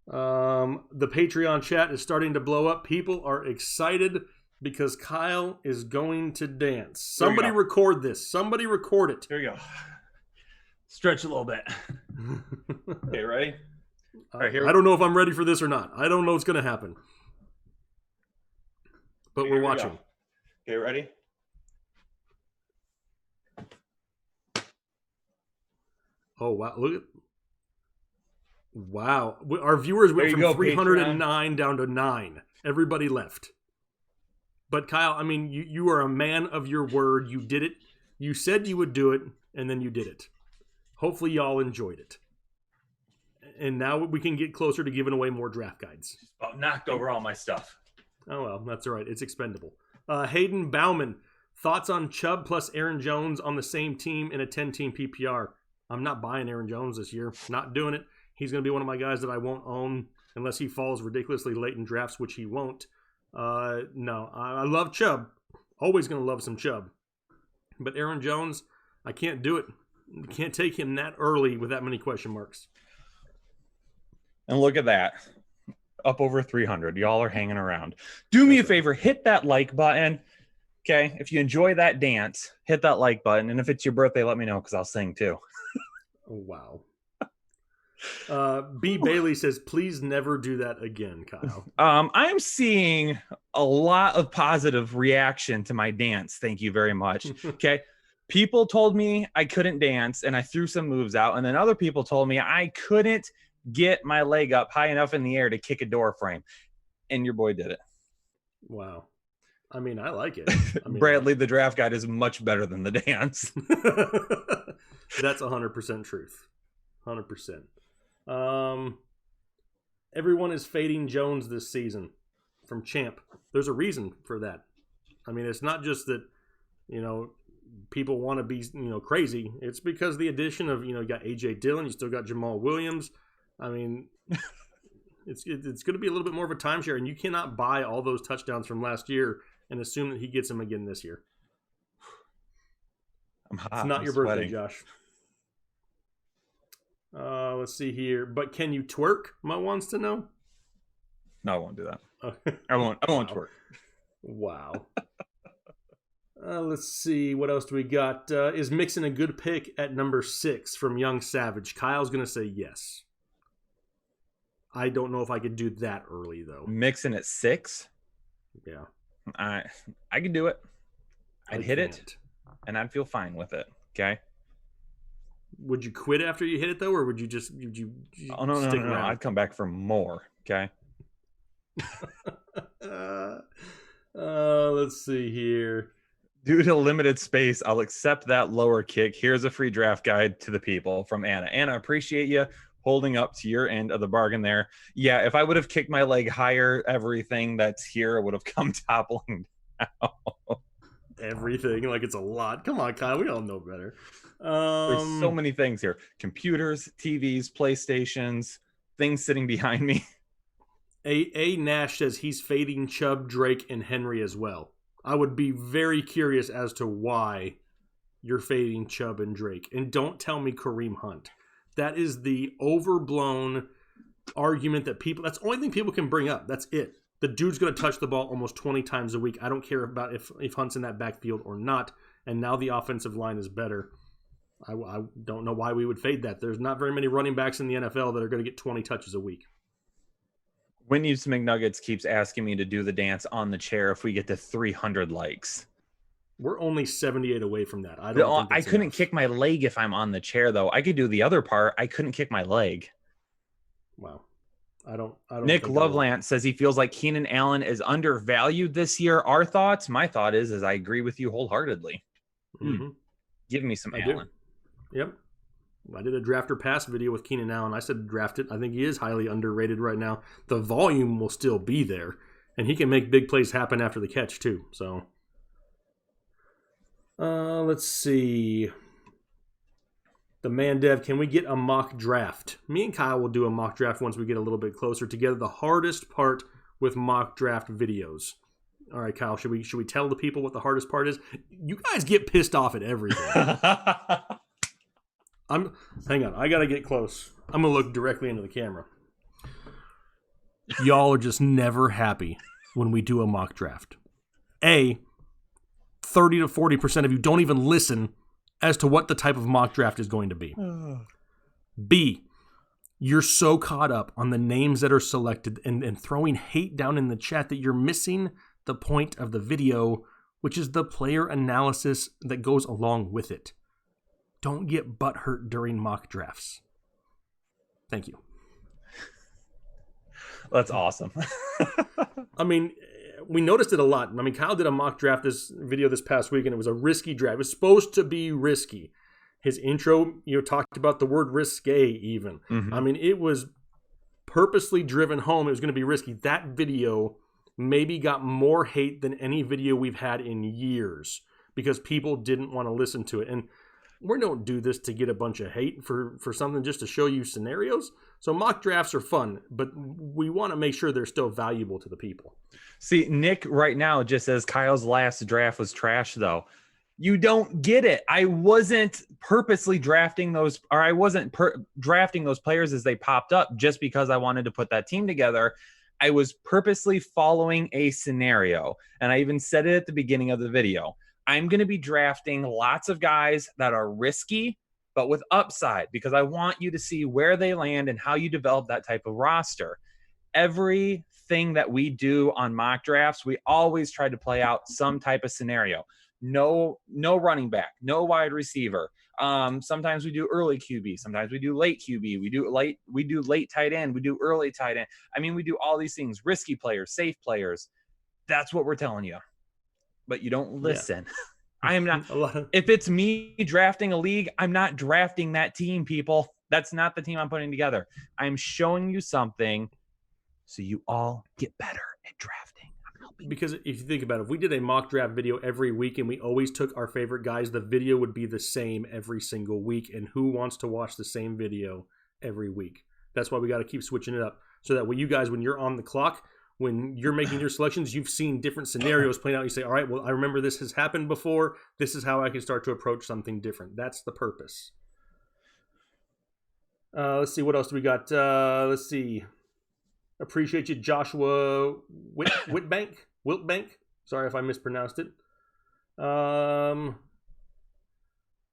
The Patreon chat is starting to blow up. People are excited because Kyle is going to dance. Somebody record this. Somebody record it. Here you go. Stretch a little bit. Okay, ready? All right, I don't know if I'm ready for this or not. I don't know what's going to happen. But we're watching. Okay, ready? Oh, wow. Look at... Wow. Our viewers went from 309 down to 9. Everybody left. But Kyle, I mean, you are a man of your word. You did it. You said you would do it, and then you did it. Hopefully y'all enjoyed it. And now we can get closer to giving away more draft guides. Oh, knocked over all my stuff. Oh, well, that's all right. It's expendable. Hayden Bauman, thoughts on Chubb plus Aaron Jones on the same team in a 10-team PPR? I'm not buying Aaron Jones this year. Not doing it. He's going to be one of my guys that I won't own unless he falls ridiculously late in drafts, which he won't. No, I love Chubb. Always going to love some Chubb. But Aaron Jones, I can't do it. Can't take him that early with that many question marks. And look at that. Up over 300. Y'all are hanging around. Do me a favor. Hit that like button. Okay? If you enjoy that dance, hit that like button. And if it's your birthday, let me know because I'll sing too. Oh, wow. B. Bailey says, please never do that again, Kyle. I'm seeing a lot of positive reaction to my dance. Thank you very much. Okay. People told me I couldn't dance and I threw some moves out. And then other people told me I couldn't get my leg up high enough in the air to kick a door frame. And your boy did it. Wow. I mean, I like it. Bradley, the draft guide is much better than the dance. That's 100% truth. 100%. Everyone is fading Jones this season from Champ. There's a reason for that. I mean, it's not just that, people want to be, crazy. It's because the addition of, you got A.J. Dillon, you still got Jamal Williams. I mean, it's going to be a little bit more of a timeshare, and you cannot buy all those touchdowns from last year and assume that he gets them again this year. I'm hot. It's not your birthday, Josh. Let's see here. But can you twerk? Mo wants to know. No, I won't do that. I won't twerk. Wow. Let's see. What else do we got? Is Mixon a good pick at number 6 from Young Savage? Kyle's going to say yes. I don't know if I could do that early, though. Mixon at 6? Yeah. I could do it. I'd hit it, and I'd feel fine with it. Okay. Would you quit after you hit it, though, or would you just Oh, no. I'd come back for more. Okay. Let's see here. Due to limited space, I'll accept that lower kick. Here's a free draft guide to the people from Anna. Anna, appreciate you holding up to your end of the bargain there. Yeah, if I would have kicked my leg higher, everything that's here would have come toppling down. Everything, like it's a lot. Come on, Kyle, we all know better. There's so many things here. Computers, TVs, PlayStations, things sitting behind me. A Nash says he's fading Chubb, Drake, and Henry as well. I would be very curious as to why you're fading Chubb and Drake. And don't tell me Kareem Hunt. That is the overblown argument that people, that's the only thing people can bring up. That's it. The dude's going to touch the ball almost 20 times a week. I don't care about if Hunt's in that backfield or not. And now the offensive line is better. I don't know why we would fade that. There's not very many running backs in the NFL that are going to get 20 touches a week. Whitney McNuggets keeps asking me to do the dance on the chair if we get to 300 likes. We're only 78 away from that. I couldn't kick my leg if I'm on the chair, though. I could do the other part. I couldn't kick my leg. Wow. I don't Nick Loveland says he feels like Keenan Allen is undervalued this year. Our thoughts? My thought is I agree with you wholeheartedly. Mm-hmm. Give me some Allen. Yep. I did a draft or pass video with Keenan Allen. I said draft it. I think he is highly underrated right now. The volume will still be there, and he can make big plays happen after the catch too. So, let's see. The man dev, can we get a mock draft? Me and Kyle will do a mock draft once we get a little bit closer together. The hardest part with mock draft videos. All right, Kyle, should we tell the people what the hardest part is? You guys get pissed off at everything. Hang on, I gotta get close. I'm gonna look directly into the camera. Y'all are just never happy when we do a mock draft. 30 to 40% of you don't even listen as to what the type of mock draft is going to be. B, you're so caught up on the names that are selected and throwing hate down in the chat that you're missing the point of the video, which is the player analysis that goes along with it. Don't get butthurt during mock drafts. Thank you. That's awesome. I mean, we noticed it a lot. I mean, Kyle did a mock draft this past week, and it was a risky draft. It was supposed to be risky. His intro, talked about the word risque even. Mm-hmm. I mean, it was purposely driven home. It was going to be risky. That video maybe got more hate than any video we've had in years because people didn't want to listen to it. And we don't do this to get a bunch of hate for something, just to show you scenarios. So mock drafts are fun, but we want to make sure they're still valuable to the people. See, Nick right now just says Kyle's last draft was trash, though. You don't get it. I wasn't purposely drafting those, or I wasn't drafting those players as they popped up just because I wanted to put that team together. I was purposely following a scenario, and I even said it at the beginning of the video. I'm going to be drafting lots of guys that are risky, but with upside, because I want you to see where they land and how you develop that type of roster. Everything that we do on mock drafts, we always try to play out some type of scenario. No running back, no wide receiver. Sometimes we do early QB. Sometimes we do late QB. We do late tight end. We do early tight end. I mean, we do all these things, risky players, safe players. That's what we're telling you. But you don't listen. Yeah. I am not. If it's me drafting a league, I'm not drafting that team, people. That's not the team I'm putting together. I'm showing you something so you all get better at drafting. I'm helping. Because if you think about it, if we did a mock draft video every week and we always took our favorite guys, the video would be the same every single week. And who wants to watch the same video every week? That's why we got to keep switching it up. So that when you guys, when you're on the clock, when you're making your selections, you've seen different scenarios playing out. You say, all right, well, I remember this has happened before. This is how I can start to approach something different. That's the purpose. Let's see. What else do we got? Let's see. Appreciate you, Joshua Wiltbank. Sorry if I mispronounced it.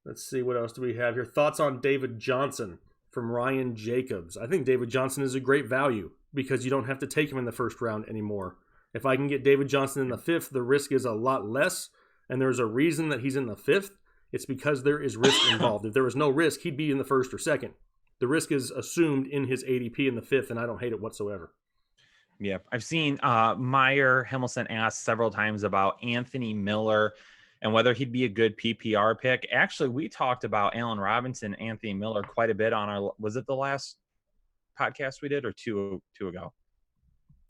Let's see. What else do we have here? Thoughts on David Johnson from Ryan Jacobs. I think David Johnson is a great value, because you don't have to take him in the first round anymore. If I can get David Johnson in the 5th, the risk is a lot less, and there's a reason that he's in the 5th. It's because there is risk involved. If there was no risk, he'd be in the 1st or 2nd. The risk is assumed in his ADP in the 5th, and I don't hate it whatsoever. Yeah, I've seen Meyer Himmelson asked several times about Anthony Miller and whether he'd be a good PPR pick. Actually, we talked about Allen Robinson, Anthony Miller quite a bit on our, was it the last podcast we did or two ago?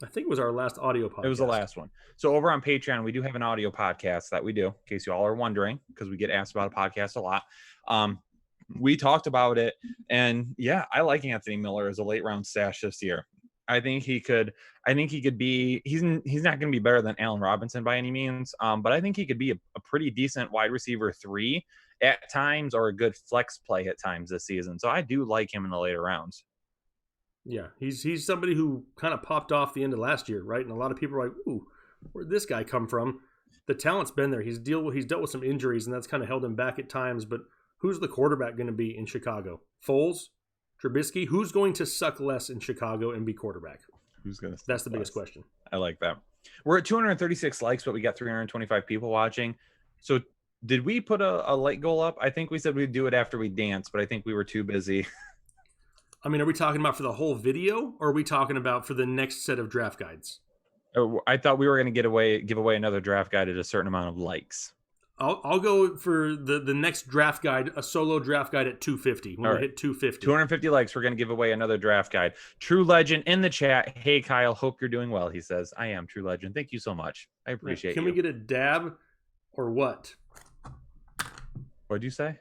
I think it was our last audio podcast. It was the last one. So over on Patreon, we do have an audio podcast that we do, in case you all are wondering, because we get asked about a podcast a lot. We talked about it, and yeah, I like Anthony Miller as a late round stash this year. I think he could be, he's not going to be better than Allen Robinson by any means, but I think he could be a pretty decent wide receiver 3 at times, or a good flex play at times this season. So I do like him in the later rounds. Yeah, he's somebody who kind of popped off the end of last year, right? And a lot of people are like, ooh, where'd this guy come from? The talent's been there. He's dealt with some injuries, and that's kind of held him back at times. But who's the quarterback going to be in Chicago? Foles? Trubisky? Who's going to suck less in Chicago and be quarterback? Who's going to? That's the biggest question. I like that. We're at 236 likes, but we got 325 people watching. So did we put a like goal up? I think we said we'd do it after we danced, but I think we were too busy. I mean, are we talking about for the whole video, or are we talking about for the next set of draft guides? I thought we were going to give away another draft guide at a certain amount of likes. I'll go for the next draft guide, a solo draft guide at 250. When we hit 250. 250 likes, we're going to give away another draft guide. True Legend in the chat. Hey, Kyle, hope you're doing well. He says, I am True Legend. Thank you so much. I appreciate it. Can we get a dab or what? What'd you say?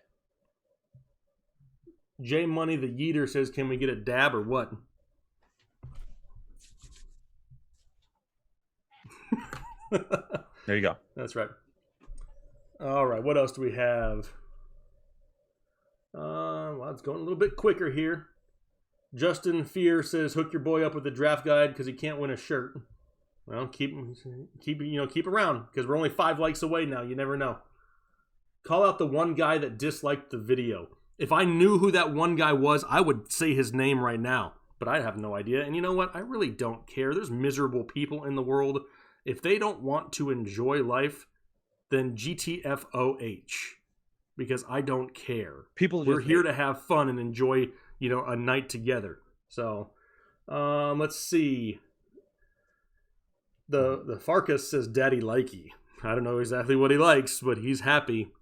J Money the Yeeter says, can we get a dab or what? There you go. That's right. All right, what else do we have? Well, it's going a little bit quicker here. Justin Fear says, hook your boy up with the draft guide because he can't win a shirt. Well, keep around because we're only 5 likes away now. You never know. Call out the one guy that disliked the video. If I knew who that one guy was, I would say his name right now. But I have no idea. And you know what? I really don't care. There's miserable people in the world. If they don't want to enjoy life, then GTFOH. Because I don't care. We're here to have fun and enjoy, a night together. So, let's see. The Farkas says Daddy Likey. I don't know exactly what he likes, but he's happy.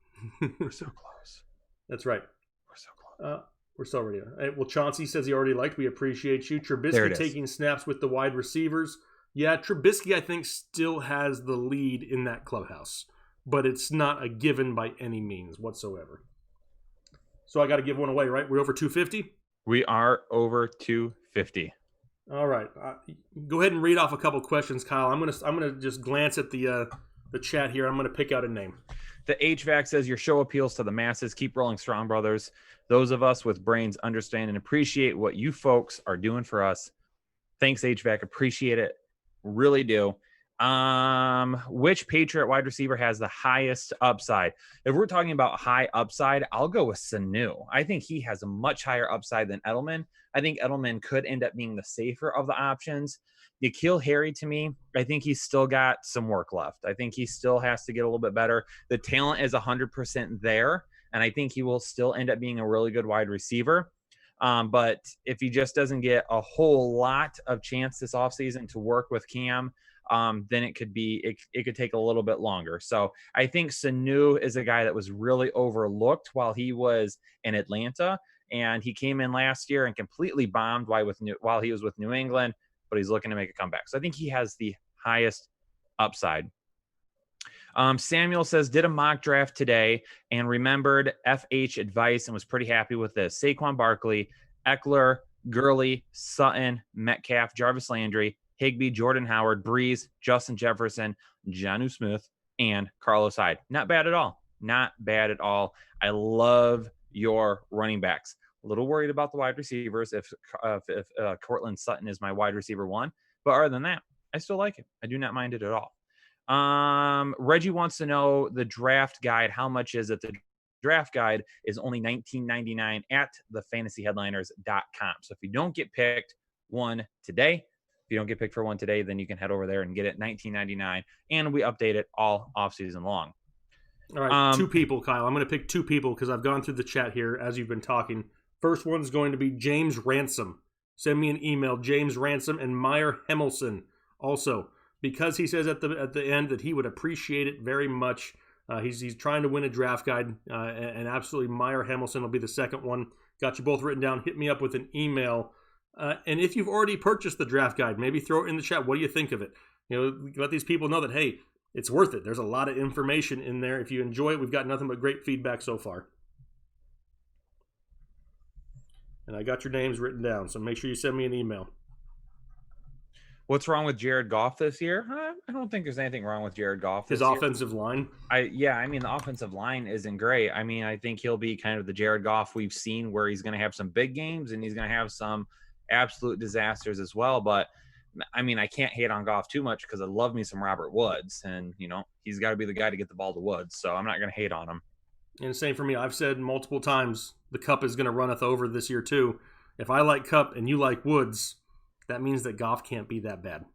We're so close. That's right. We're so close. We're so ready. Well, Chauncey says he already liked. We appreciate you. Trubisky taking snaps with the wide receivers. Yeah, Trubisky, I think, still has the lead in that clubhouse. But it's not a given by any means whatsoever. So I got to give one away, right? We're over 250? We are over 250. All right. Go ahead and read off a couple questions, Kyle. I'm gonna just glance at the chat here. I'm gonna pick out a name. The HVAC says your show appeals to the masses. Keep rolling strong, brothers. Those of us with brains understand and appreciate what you folks are doing for us. Thanks, HVAC. Appreciate it. Really do. Which Patriot wide receiver has the highest upside? If we're talking about high upside, I'll go with Sanu. I think he has a much higher upside than Edelman. I think Edelman could end up being the safer of the options. N'Keal Harry, to me, I think he's still got some work left. I think he still has to get a little bit better. The talent is 100% there, and I think he will still end up being a really good wide receiver. But if he just doesn't get a whole lot of chance this offseason to work with Cam, then it could take a little bit longer. So I think Sanu is a guy that was really overlooked while he was in Atlanta, and he came in last year and completely bombed while he was with New England, but he's looking to make a comeback. So I think he has the highest upside. Samuel says, did a mock draft today and remembered FH advice and was pretty happy with this. Saquon Barkley, Eckler, Gurley, Sutton, Metcalf, Jarvis Landry, Higbee, Jordan Howard, Breeze, Justin Jefferson, Jonnu Smith, and Carlos Hyde. Not bad at all. Not bad at all. I love your running backs. A little worried about the wide receivers if Cortland Sutton is my wide receiver 1. But other than that, I still like it. I do not mind it at all. Reggie wants to know the draft guide. How much is it? The draft guide is only $19.99 at thefantasyheadliners.com. So if you don't get picked for one today, then you can head over there and get it $19.99. And we update it all off season long. All right, 2 people, Kyle. I'm going to pick 2 people because I've gone through the chat here as you've been talking. First one's going to be James Ransom. Send me an email, James Ransom, and Meyer Hemelson. Also, because he says at the end that he would appreciate it very much, He's trying to win a draft guide, and absolutely Meyer Hamilton will be the second one. Got you both written down. Hit me up with an email. And if you've already purchased the draft guide, maybe throw it in the chat. What do you think of it? Let these people know that, hey, it's worth it. There's a lot of information in there. If you enjoy it, we've got nothing but great feedback so far. And I got your names written down, so make sure you send me an email. What's wrong with Jared Goff this year? I don't think there's anything wrong with Jared Goff. His offensive line? The offensive line isn't great. I think he'll be kind of the Jared Goff we've seen, where he's going to have some big games and he's going to have some absolute disasters as well. But, I can't hate on Goff too much because I love me some Robert Woods. And, he's got to be the guy to get the ball to Woods. So I'm not going to hate on him. And same for me. I've said multiple times the Cup is going to runneth over this year too. If I like Cup and you like Woods, that means that Goff can't be that bad.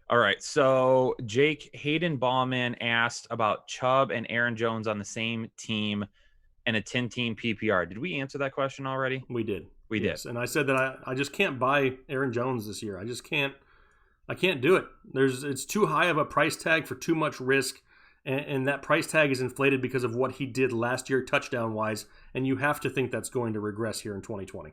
All right. So Jake Hayden Ballman asked about Chubb and Aaron Jones on the same team and a 10-team PPR. Did we answer that question already? We did. We did. did. And I said that I just can't buy Aaron Jones this year. I can't do it. It's too high of a price tag for too much risk. And that price tag is inflated because of what he did last year touchdown-wise. And you have to think that's going to regress here in 2020.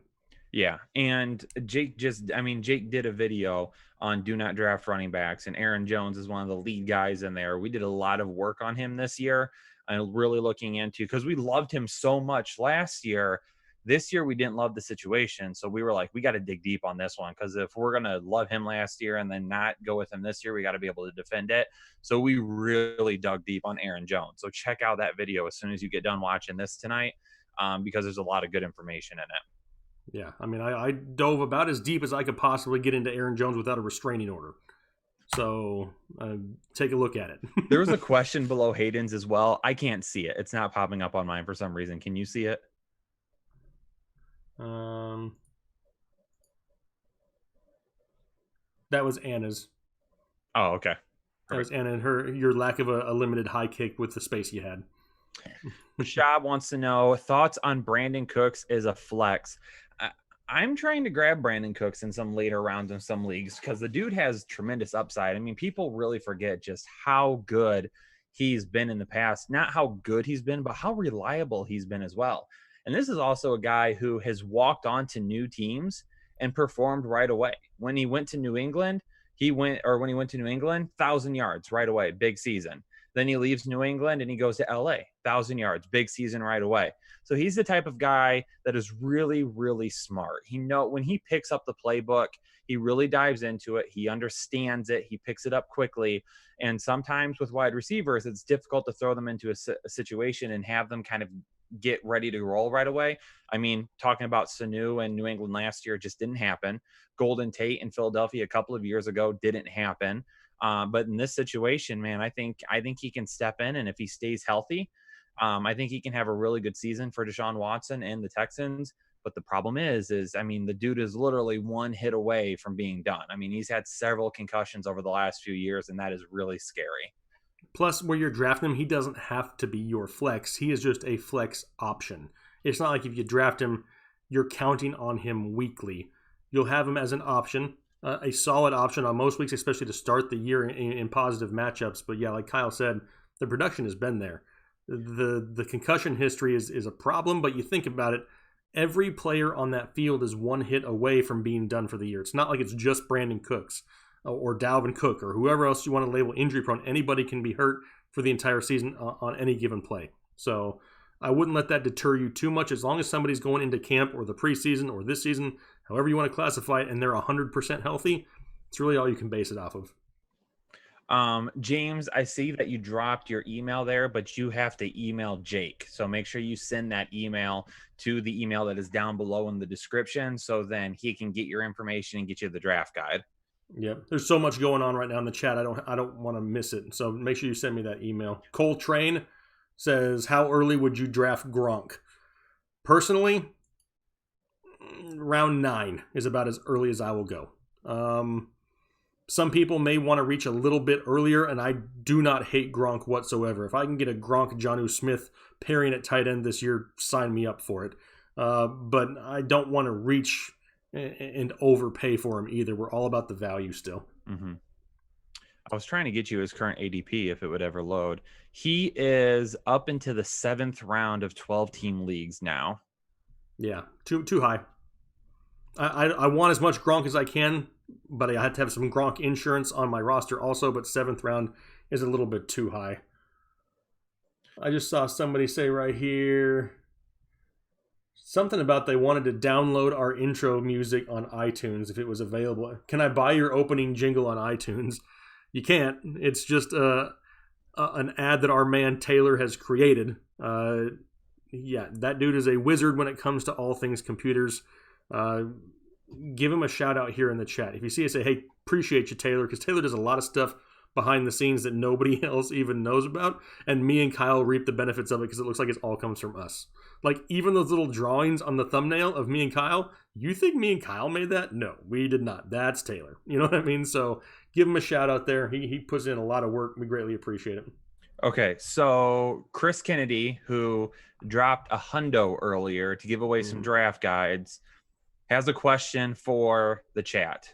Yeah, and Jake did a video on do not draft running backs, and Aaron Jones is one of the lead guys in there. We did a lot of work on him this year and really looking into, because we loved him so much last year. This year we didn't love the situation, so we were like, we got to dig deep on this one, because if we're going to love him last year and then not go with him this year, we got to be able to defend it. So we really dug deep on Aaron Jones. So check out that video as soon as you get done watching this tonight, because there's a lot of good information in it. Yeah, I dove about as deep as I could possibly get into Aaron Jones without a restraining order. So take a look at it. There was a question below Hayden's as well. I can't see it. It's not popping up on mine for some reason. Can you see it? That was Anna's. Oh, okay. That was Anna and your lack of a limited high kick with the space you had. Shab wants to know thoughts on Brandon Cooks as a flex. I'm trying to grab Brandon Cooks in some later rounds in some leagues because the dude has tremendous upside. People really forget just how good he's been in the past. Not how good he's been, but how reliable he's been as well. And this is also a guy who has walked on to new teams and performed right away. When he went to New England, 1,000 yards right away, big season. Then he leaves New England and he goes to LA, 1,000 yards, big season right away. So he's the type of guy that is really, really smart. When he picks up the playbook, he really dives into it. He understands it. He picks it up quickly. And sometimes with wide receivers, it's difficult to throw them into a situation and have them kind of get ready to roll right away. Talking about Sanu and New England last year just didn't happen. Golden Tate in Philadelphia a couple of years ago didn't happen. But in this situation, man, I think he can step in, and if he stays healthy, I think he can have a really good season for Deshaun Watson and the Texans. But the problem is the dude is literally one hit away from being done. He's had several concussions over the last few years, and that is really scary. Plus, where you're drafting him, he doesn't have to be your flex. He is just a flex option. It's not like if you draft him, you're counting on him weekly. You'll have him as an option. A solid option on most weeks, especially to start the year in positive matchups. But yeah, like Kyle said, the production has been there. The concussion history is a problem, but you think about it, every player on that field is one hit away from being done for the year. It's not like it's just Brandon Cooks or Dalvin Cook or whoever else you want to label injury prone. Anybody can be hurt for the entire season on any given play. So I wouldn't let that deter you too much. As long as somebody's going into camp or the preseason or this season, however you want to classify it, and they're 100% healthy, it's really all you can base it off of. James, I see that you dropped your email there, but you have to email Jake. So make sure you send that email to the email that is down below in the description, so then he can get your information and get you the draft guide. Yeah, there's so much going on right now in the chat. I don't want to miss it. So make sure you send me that email. Cole Train says, how early would you draft Gronk? Personally, round 9 is about as early as I will go. Some people may want to reach a little bit earlier, and I do not hate Gronk whatsoever. If I can get a Gronk Jonnu Smith pairing at tight end this year, sign me up for it. But I don't want to reach and overpay for him either. We're all about the value still. Mm-hmm. I was trying to get you his current ADP if it would ever load. He is up into the 7th round of 12-team leagues now. Yeah, too high. I want as much Gronk as I can, but I had to have some Gronk insurance on my roster also, but 7th round is a little bit too high. I just saw somebody say right here something about they wanted to download our intro music on iTunes if it was available. Can I buy your opening jingle on iTunes? You can't. It's just an ad that our man Taylor has created. Yeah, that dude is a wizard when it comes to all things computers. Give him a shout out here in the chat. If you see it, say, hey, appreciate you, Taylor, because Taylor does a lot of stuff behind the scenes that nobody else even knows about, and me and Kyle reap the benefits of it because it looks like it all comes from us. Like, even those little drawings on the thumbnail of me and Kyle, you think me and Kyle made that? No, we did not. That's Taylor. You know what I mean? So give him a shout out there. He puts in a lot of work. We greatly appreciate it. Okay, so Chris Kennedy, who dropped a hundo earlier to give away some draft guides, has a question for the chat.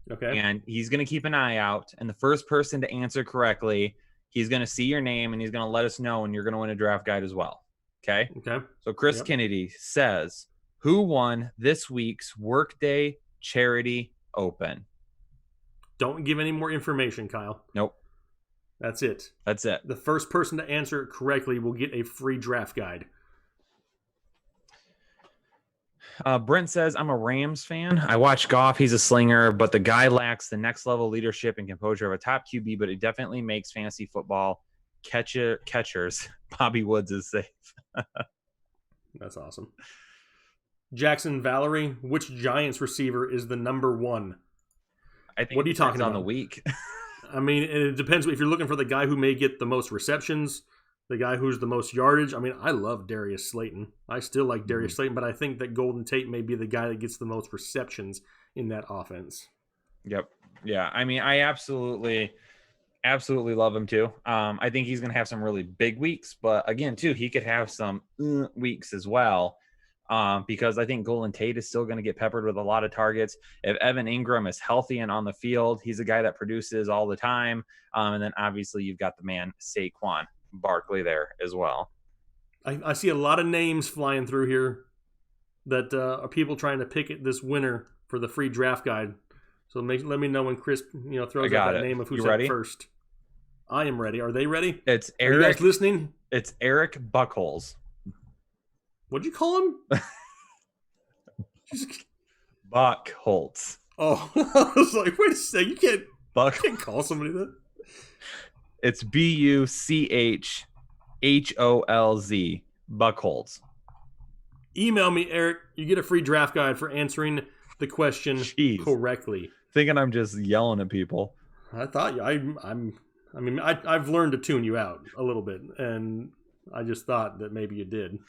Okay. And he's going to keep an eye out. And the first person to answer correctly, he's going to see your name and he's going to let us know, and you're going to win a draft guide as well. Okay? Okay. So Chris Kennedy says, who won this week's Workday Charity Open? Don't give any more information, Kyle. Nope. That's it. That's it. The first person to answer it correctly will get a free draft guide. Brent says, I'm a Rams fan. I watch Goff. He's a slinger, but the guy lacks the next level leadership and composure of a top QB, but it definitely makes fantasy football catchers. Bobby Woods is safe. That's awesome. Jackson Valerie, which Giants receiver is the number one? I think what are you talking about? On the week. I mean, it depends. If you're looking for the guy who may get the most receptions, the guy who's the most yardage. I mean, I love Darius Slayton. I still like Darius Slayton, but I think that Golden Tate may be the guy that gets the most receptions in that offense. Yep. Yeah. I mean, I absolutely love him too. I think he's going to have some really big weeks, but again, too, he could have some weeks as well. Because I think Golden Tate is still going to get peppered with a lot of targets. If Evan Ingram is healthy and on the field, he's a guy that produces all the time. And then obviously you've got the man Saquon Barkley there as well. I see a lot of names flying through here that are people trying to pick this winner for the free draft guide. So let me know when Chris throws out that name of who's up first. I am ready. Are they ready? It's Eric. Are you guys listening? It's Eric Buckholes. What'd you call him? Buckholz. Oh, I was like, wait a second. You can't call somebody that. It's Buchholz. Buckholz. Email me, Eric. You get a free draft guide for answering the question correctly. Thinking I'm just yelling at people. I thought I've learned to tune you out a little bit, and I just thought that maybe you did.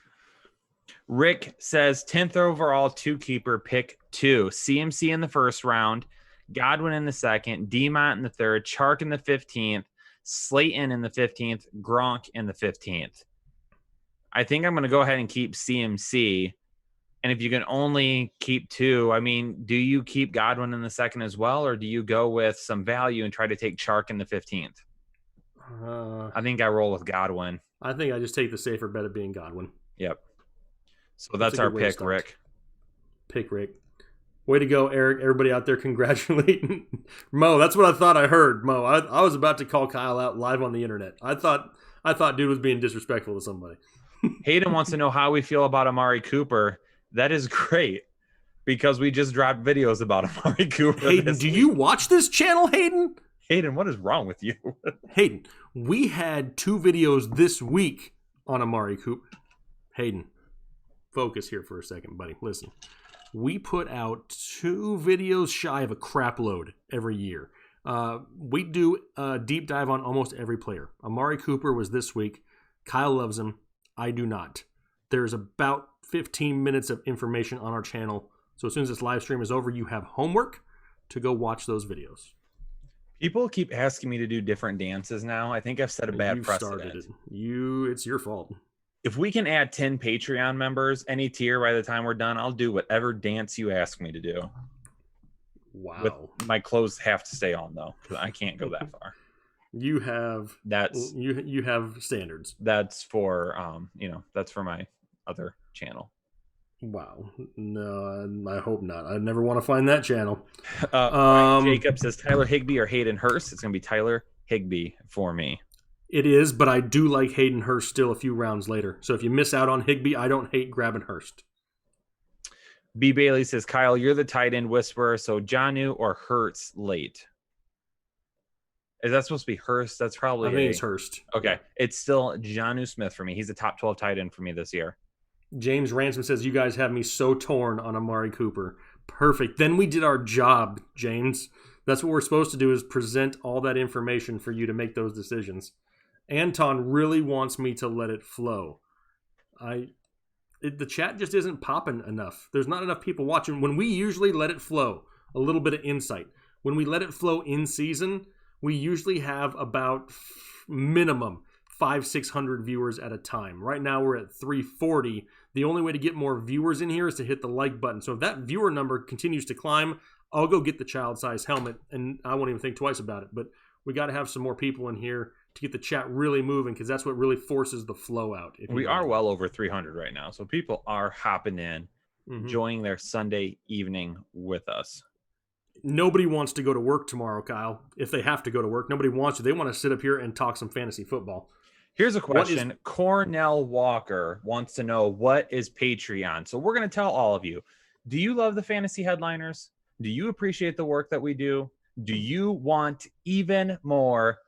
Rick says 10th overall 2-keeper, pick 2. CMC in the first round, Godwin in the second, Demont in the third, Chark in the 15th, Slayton in the 15th, Gronk in the 15th. I think I'm going to go ahead and keep CMC. And if you can only keep 2, I mean, do you keep Godwin in the second as well, or do you go with some value and try to take Chark in the 15th? I think I roll with Godwin. I think I just take the safer bet of being Godwin. Yep. So that's our pick, Rick. Pick Rick. Way to go, Eric. Everybody out there congratulating Mo. That's what I thought I heard, Mo. I was about to call Kyle out live on the internet. I thought dude was being disrespectful to somebody. Hayden wants to know how we feel about Amari Cooper. That is great because we just dropped videos about Amari Cooper. Hayden, do you watch this channel, Hayden? Hayden, what is wrong with you? Hayden, we had 2 videos this week on Amari Cooper. Hayden, focus here for a second, buddy. Listen, we put out 2 videos shy of a crap load every year. We do a deep dive on almost every player. Amari Cooper was this week. Kyle loves him. I do not. There's about 15 minutes of information on our channel. So as soon as this live stream is over, you have homework to go watch those videos. People keep asking me to do different dances now. I think I've set a bad precedent. Started it. It's your fault. If we can add 10 Patreon members, any tier by the time we're done, I'll do whatever dance you ask me to do. Wow. My clothes have to stay on, though, because I can't go that far. You have That's you have standards. that's for that's for my other channel. Wow. No, I hope not. I never want to find that channel. Ryan Jacob says Tyler Higbee or Hayden Hurst. It's gonna be Tyler Higbee for me. It is, but I do like Hayden Hurst still a few rounds later. So if you miss out on Higbee, I don't hate grabbing Hurst. B. Bailey says, Kyle, you're the tight end whisperer, so Jonnu or Hurts late. Is that supposed to be Hurst? That's probably I think it's Hurst. Okay. It's still Jonnu Smith for me. He's a top 12 tight end for me this year. James Ransom says, you guys have me so torn on Amari Cooper. Perfect. Then we did our job, James. That's what we're supposed to do, is present all that information for you to make those decisions. Anton really wants me to let it flow. The chat just isn't popping enough. There's not enough people watching. When we usually let it flow, a little bit of insight. When we let it flow in season, we usually have about minimum 500-600 viewers at a time. Right now we're at 340. The only way to get more viewers in here is to hit the like button. So if that viewer number continues to climb, I'll go get the child-size helmet, and I won't even think twice about it. But we got to have some more people in here to get the chat really moving, because that's what really forces the flow out. We are well over 300 right now, so people are hopping in, enjoying their Sunday evening with us. Nobody wants to go to work tomorrow, Kyle. If they have to go to work, nobody wants to. They want to sit up here and talk some fantasy football. Here's a question. Cornell Walker wants to know, what is Patreon? So we're going to tell all of you. Do you love the fantasy headliners? Do you appreciate the work that we do? Do you want even more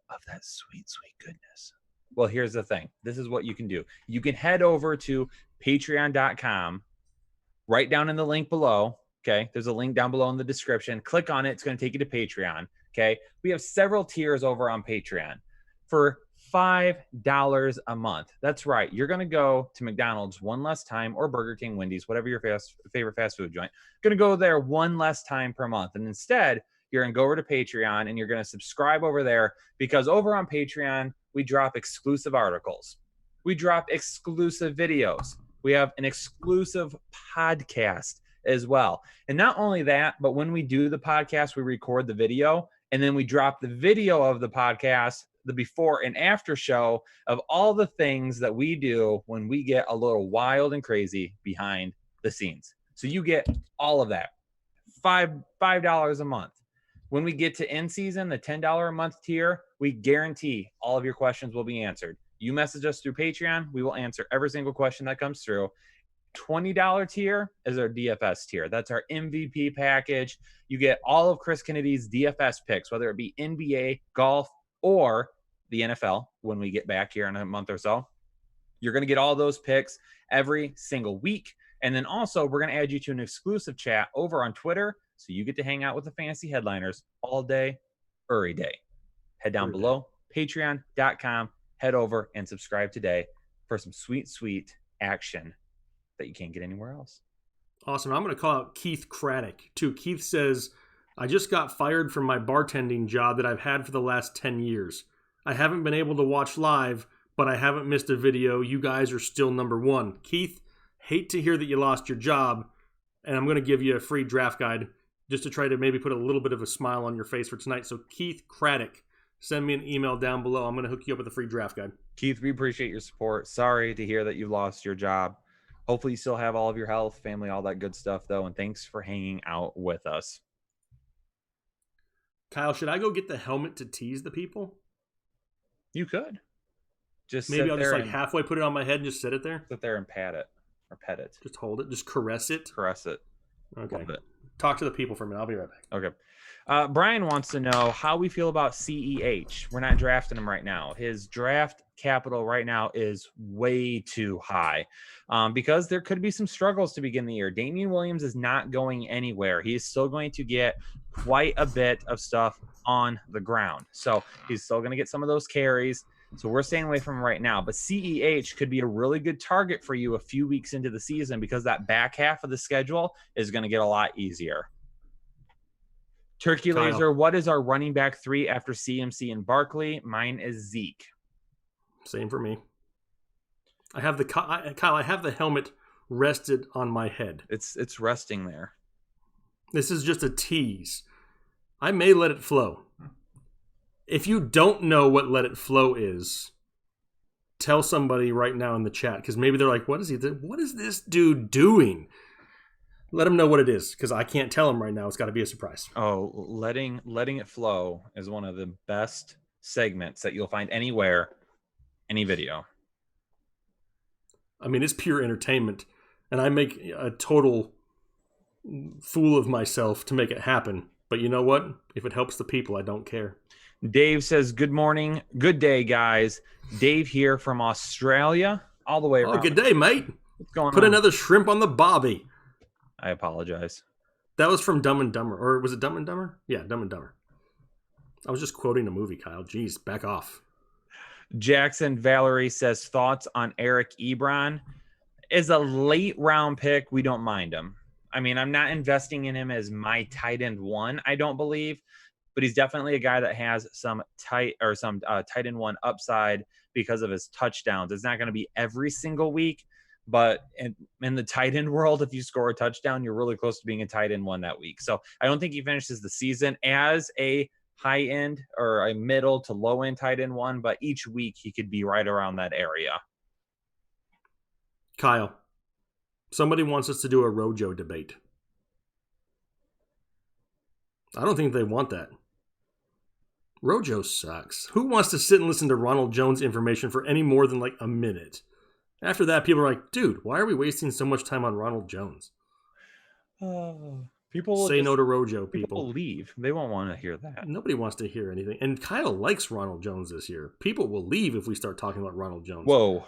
of that sweet, sweet goodness? Well, here's the thing. This is what you can do. You can head over to patreon.com, right down in the link below. Okay, there's a link down below in the description. Click on it. It's going to take you to Patreon. Okay, we have several tiers over on Patreon for $5 a month. That's right. You're going to go to McDonald's one less time, or Burger King, Wendy's, whatever your favorite fast food joint. Going to go there one less time per month. And instead, you're going to go over to Patreon and you're going to subscribe over there, because over on Patreon, we drop exclusive articles. We drop exclusive videos. We have an exclusive podcast as well. And not only that, but when we do the podcast, we record the video, and then we drop the video of the podcast, the before and after show of all the things that we do when we get a little wild and crazy behind the scenes. So you get all of that. $5 a month. When we get to end season, the $10 a month tier, we guarantee all of your questions will be answered. You message us through Patreon, we will answer every single question that comes through. $20 tier is our DFS tier. That's our MVP package. You get all of Chris Kennedy's DFS picks, whether it be NBA, golf, or the NFL when we get back here in a month or so. You're going to get all those picks every single week. And then also, we're going to add you to an exclusive chat over on Twitter, so you get to hang out with the fantasy headliners all day, every day. Head down below, patreon.com, head over and subscribe today for some sweet, sweet action that you can't get anywhere else. Awesome. I'm going to call out Keith Craddock, too. Keith says, I just got fired from my bartending job that I've had for the last 10 years. I haven't been able to watch live, but I haven't missed a video. You guys are still number one. Keith, hate to hear that you lost your job, and I'm going to give you a free draft guide just to try to maybe put a little bit of a smile on your face for tonight. So Keith Craddock, send me an email down below. I'm going to hook you up with a free draft guide. Keith, we appreciate your support. Sorry to hear that you lost your job. Hopefully you still have all of your health, family, all that good stuff, though. And thanks for hanging out with us. Kyle, should I go get the helmet to tease the people? You could. Just maybe I'll just like halfway put it on my head and just sit it there? Sit there and pat it. Or pet it. Just hold it. Just caress it. Caress it. Okay. Love it. Talk to the people for a minute. I'll be right back. Okay. Brian wants to know how we feel about CEH. We're not drafting him right now. His draft capital right now is way too high because there could be some struggles to begin the year. Damian Williams is not going anywhere. He is still going to get quite a bit of stuff on the ground. So he's still going to get some of those carries. So we're staying away from him right now. But CEH could be a really good target for you a few weeks into the season, because that back half of the schedule is going to get a lot easier. Turkey Kyle. Laser, what is our running back 3 after CMC and Barkley? Mine is Zeke. Same for me. I have the Kyle. I have the helmet rested on my head. It's resting there. This is just a tease. I may let it flow. If you don't know what Let It Flow is, tell somebody right now in the chat, because maybe they're like, what is this dude doing? Let them know what it is, because I can't tell them right now. It's got to be a surprise. Oh, letting it flow is one of the best segments that you'll find anywhere, any video. I mean, it's pure entertainment, and I make a total fool of myself to make it happen. But you know what? If it helps the people, I don't care. Dave says, good morning. Good day, guys. Dave here from Australia, all the way around. Oh, good day, mate. What's going Put on? another shrimp on the bobby. I apologize. That was from Dumb and Dumber. Or was it Dumb and Dumber? Yeah, Dumb and Dumber. I was just quoting a movie, Kyle. Jeez, back off. Jackson Valerie says, thoughts on Eric Ebron. Is a late round pick. We don't mind him. I mean, I'm not investing in him as my tight end one, I don't believe. But he's definitely a guy that has some tight end one upside because of his touchdowns. It's not going to be every single week, but in the tight end world, if you score a touchdown, you're really close to being a tight end one that week. So I don't think he finishes the season as a high end or a middle to low end tight end one, but each week he could be right around that area. Kyle, somebody wants us to do a Rojo debate. I don't think they want that. Rojo sucks. Who wants to sit and listen to Ronald Jones information for any more than like a minute? After that, people are like, dude, why are we wasting so much time on Ronald Jones? People say no to Rojo, people will leave. They won't want to hear that. Nobody wants to hear anything. And Kyle likes Ronald Jones this year. People will leave if we start talking about Ronald Jones. Whoa.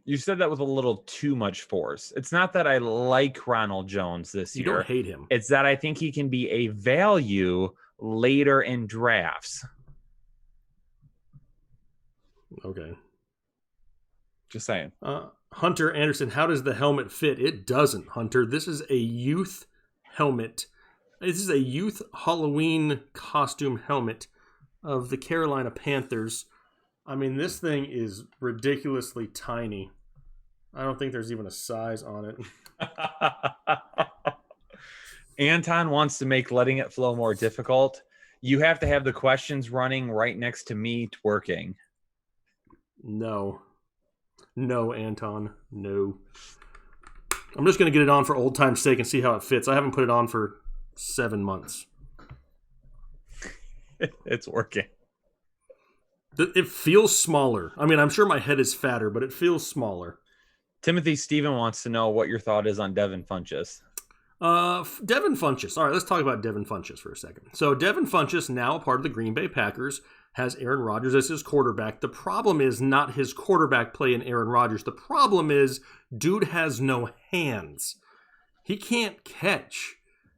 You said that with a little too much force. It's not that I like Ronald Jones this year. You don't hate him. It's that I think he can be a value later in drafts. Okay. Just saying. Hunter Anderson, how does the helmet fit? It doesn't, Hunter. This is a youth helmet. This is a youth Halloween costume helmet of the Carolina Panthers. I mean, this thing is ridiculously tiny. I don't think there's even a size on it. Anton wants to make letting it flow more difficult. You have to have the questions running right next to me working. No, Anton. No. I'm just going to get it on for old time's sake and see how it fits. I haven't put it on for 7 months. It's working. It feels smaller. I mean, I'm sure my head is fatter, but it feels smaller. Timothy Steven wants to know what your thought is on Devin Funchess. Devin Funchess. All right, let's talk about Devin Funchess for a second. So Devin Funchess, now a part of the Green Bay Packers, has Aaron Rodgers as his quarterback. The problem is not his quarterback play in Aaron Rodgers. The problem is dude has no hands. He can't catch.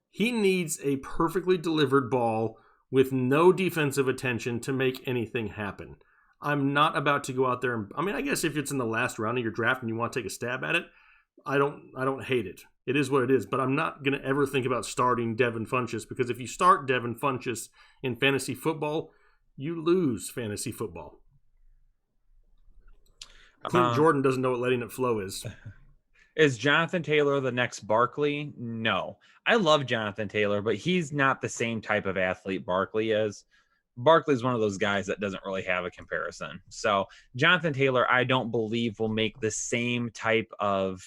He needs a perfectly delivered ball with no defensive attention to make anything happen. I'm not about to go out there and, I mean, I guess if it's in the last round of your draft and you want to take a stab at it, I don't hate it. It is what it is, but I'm not going to ever think about starting Devin Funchess, because if you start Devin Funchess in fantasy football, you lose fantasy football. Clint Jordan doesn't know what letting it flow is. Is Jonathan Taylor the next Barkley? No. I love Jonathan Taylor, but he's not the same type of athlete Barkley is. Barkley's one of those guys that doesn't really have a comparison. So Jonathan Taylor, I don't believe will make the same type of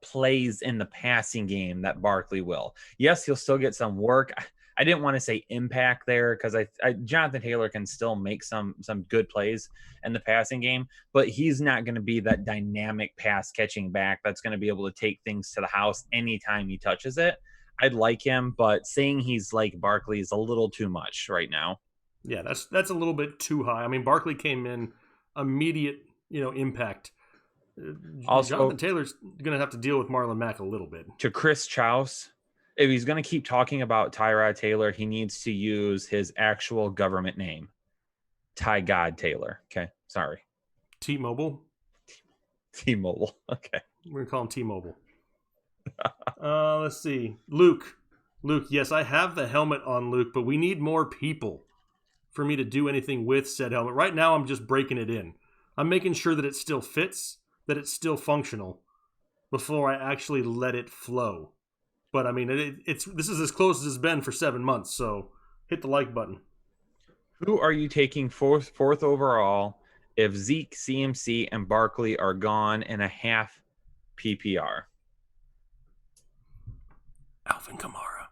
plays in the passing game that Barkley will. Yes, he'll still get some work. I didn't want to say impact there, because Jonathan Taylor can still make some good plays in the passing game, but he's not going to be that dynamic pass catching back that's going to be able to take things to the house anytime he touches it. I'd like him, but saying he's like Barkley is a little too much right now. Yeah, that's a little bit too high. I mean, Barkley came in immediate, impact. Also, Jonathan Taylor's going to have to deal with Marlon Mack a little bit. To Chris Chouse, if he's going to keep talking about Tyrod Taylor, he needs to use his actual government name. Ty God Taylor. Okay, sorry. T-Mobile? T-Mobile. Okay. We're going to call him T-Mobile. Let's see. Luke, yes, I have the helmet on, Luke, but we need more people for me to do anything with said helmet. Right now, I'm just breaking it in. I'm making sure that it still fits, that it's still functional, before I actually let it flow. But I mean, this is as close as it's been for 7 months. So hit the like button. Who are you taking fourth overall if Zeke, CMC, and Barkley are gone in a half PPR? Alvin Kamara.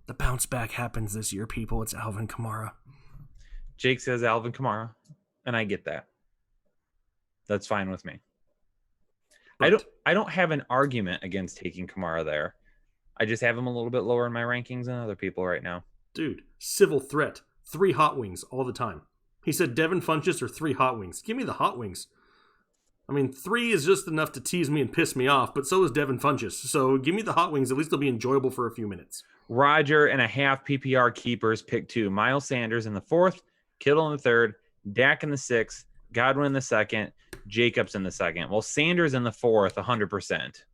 The bounce back happens this year, people. It's Alvin Kamara. Jake says Alvin Kamara, and I get that. That's fine with me. But I don't have an argument against taking Kamara there. I just have him a little bit lower in my rankings than other people right now. dude, civil threat. 3 hot wings all the time. He said Devin Funchess or 3 hot wings. Give me the hot wings. I mean, 3 is just enough to tease me and piss me off, but so is Devin Funchess. So give me the hot wings. At least they'll be enjoyable for a few minutes. Roger and a half PPR keepers pick 2. Miles Sanders in the 4th, Kittle in the 3rd, Dak in the 6th, Godwin in the 2nd, Jacobs in the 2nd. Well, Sanders in the 4th, 100%.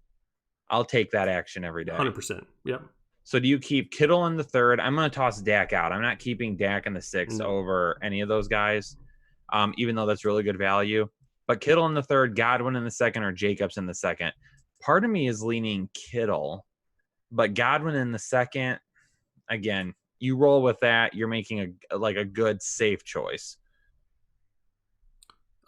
I'll take that action every day. 100%. Yep. So do you keep Kittle in the 3rd? I'm going to toss Dak out. I'm not keeping Dak in the 6th over any of those guys, even though that's really good value. But Kittle in the 3rd, Godwin in the 2nd, or Jacobs in the 2nd. Part of me is leaning Kittle, but Godwin in the 2nd, again, you roll with that. You're making a good, safe choice.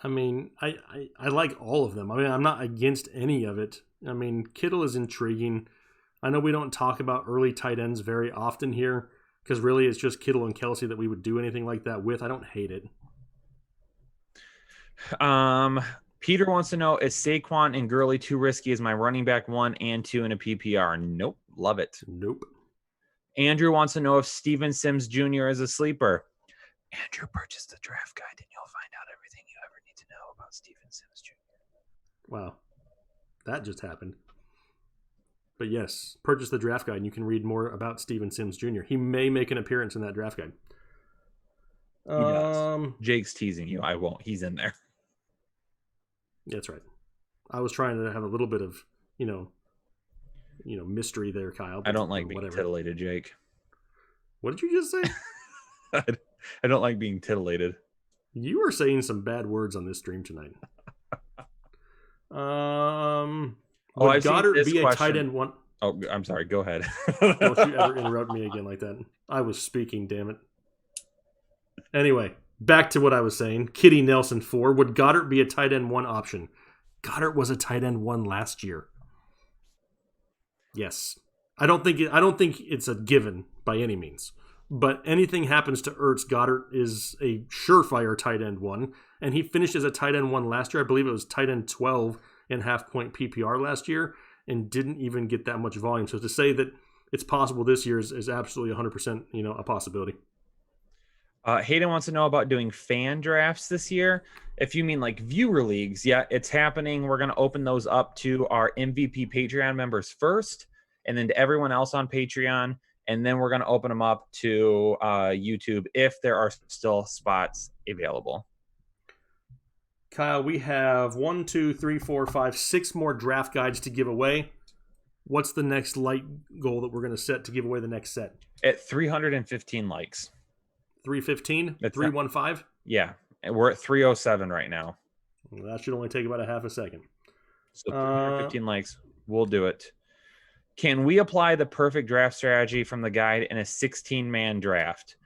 I mean, I like all of them. I mean, I'm not against any of it. I mean, Kittle is intriguing. I know we don't talk about early tight ends very often here because really it's just Kittle and Kelsey that we would do anything like that with. I don't hate it. Peter wants to know, is Saquon and Gurley too risky as my running back 1 and 2 in a PPR? Nope. Love it. Nope. Andrew wants to know if Steven Sims Jr. is a sleeper. Andrew, purchase the draft guide and you'll find out everything you ever need to know about Steven Sims Jr. Wow. That just happened. But yes, purchase the draft guide and you can read more about Steven Sims Jr. He may make an appearance in that draft guide. He does. Jake's teasing you. I won't. He's in there. That's right. I was trying to have a little bit of, mystery there, Kyle. I don't like being titillated, Jake. What did you just say? I don't like being titillated. You are saying some bad words on this stream tonight. Would Goddard be a tight end 1? Oh, I'm sorry. Go ahead. Don't you ever interrupt me again like that. I was speaking, damn it. Anyway, back to what I was saying. Kitty Nelson 4. Would Goddard be a tight end 1 option? Goddard was a tight end 1 last year. Yes. I don't think it's a given by any means. But anything happens to Ertz, Goddard is a surefire tight end 1. And he finished as a tight end 1 last year. I believe it was tight end 12 in half-point PPR last year and didn't even get that much volume. So to say that it's possible this year is absolutely 100%, a possibility. Hayden wants to know about doing fan drafts this year. If you mean like viewer leagues, yeah, it's happening. We're going to open those up to our MVP Patreon members first, and then to everyone else on Patreon. And then we're going to open them up to YouTube if there are still spots available. Kyle, we have 1, 2, 3, 4, 5, 6 more draft guides to give away. What's the next light goal that we're going to set to give away the next set? At 315 likes. 315? 315? Yeah. And we're at 307 right now. Well, that should only take about a half a second. So 315 likes. We'll do it. Can we apply the perfect draft strategy from the guide in a 16-man draft?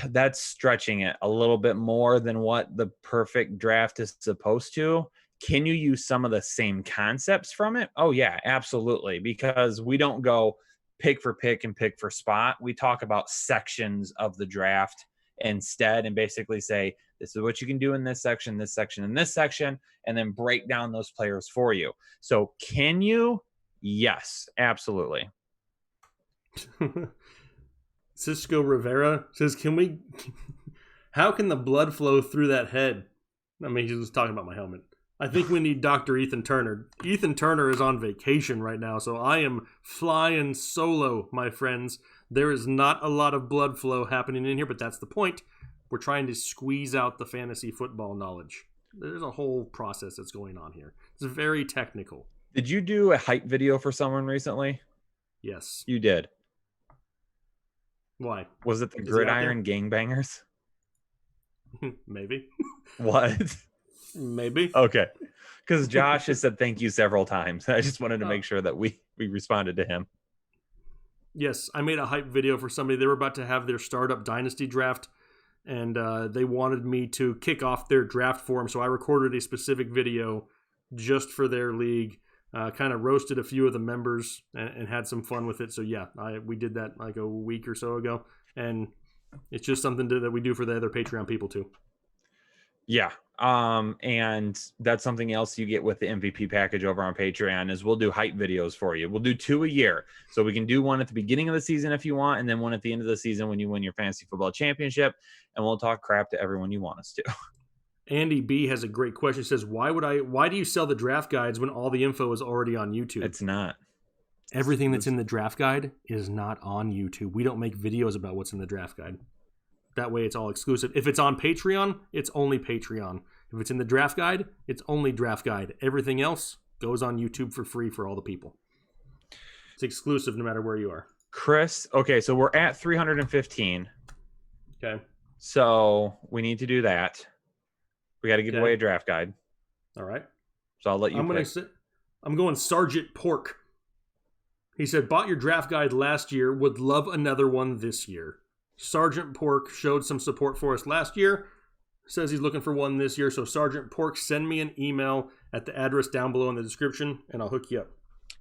That's stretching it a little bit more than what the perfect draft is supposed to. Can you use some of the same concepts from it? Oh, yeah, absolutely. Because we don't go pick for pick and pick for spot. We talk about sections of the draft instead and basically say, this is what you can do in this section, this section, and this section, and then break down those players for you. So can you? Yes, absolutely. Cisco Rivera says, how can the blood flow through that head? I mean, he was talking about my helmet. I think we need Dr. Ethan Turner. Ethan Turner is on vacation right now, so I am flying solo, my friends. There is not a lot of blood flow happening in here, but that's the point. We're trying to squeeze out the fantasy football knowledge. There's a whole process that's going on here. It's very technical. Did you do a hype video for someone recently? Yes. You did. Why? Was it the Gridiron Gangbangers? Maybe. What? Maybe. Okay. Because Josh has said thank you several times. I just wanted to make sure that we we responded to him. Yes, I made a hype video for somebody. They were about to have their startup dynasty draft, and they wanted me to kick off their draft for them. So I recorded a specific video just for their league, kind of roasted a few of the members and had some fun with it. So yeah, we did that like a week or so ago, and it's just something that we do for the other Patreon people too. Yeah. And that's something else you get with the MVP package over on Patreon is we'll do hype videos for you. We'll do 2 a year. So we can do one at the beginning of the season if you want, and then one at the end of the season when you win your fantasy football championship. And we'll talk crap to everyone you want us to. Andy B has a great question. He says, why do you sell the draft guides when all the info is already on YouTube? It's not. Everything that's in the draft guide is not on YouTube. We don't make videos about what's in the draft guide. That way it's all exclusive. If it's on Patreon, it's only Patreon. If it's in the draft guide, it's only draft guide. Everything else goes on YouTube for free for all the people. It's exclusive no matter where you are. Chris, okay, so we're at 315. Okay. So we need to do that. We got to give away a draft guide. All right. So I'll let you I'm going Sergeant Pork. He said, bought your draft guide last year, would love another one this year. Sergeant Pork showed some support for us last year. Says he's looking for one this year. So Sergeant Pork, send me an email at the address down below in the description, and I'll hook you up.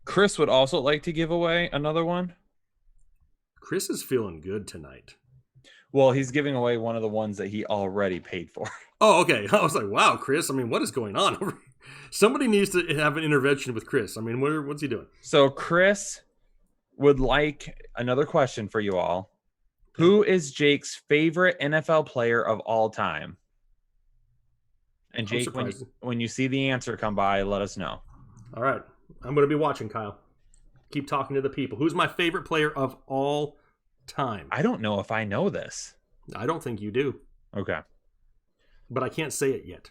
Chris would also like to give away another one. Chris is feeling good tonight. Well, he's giving away one of the ones that he already paid for. Oh, okay. I was like, wow, Chris. I mean, what is going on over here? Somebody needs to have an intervention with Chris. I mean, what's he doing? So Chris would like another question for you all. Who is Jake's favorite NFL player of all time? And Jake, when you see the answer come by, let us know. All right. I'm going to be watching, Kyle. Keep talking to the people. Who's my favorite player of all time? I don't know if I know this. I don't think you do. Okay. But I can't say it yet.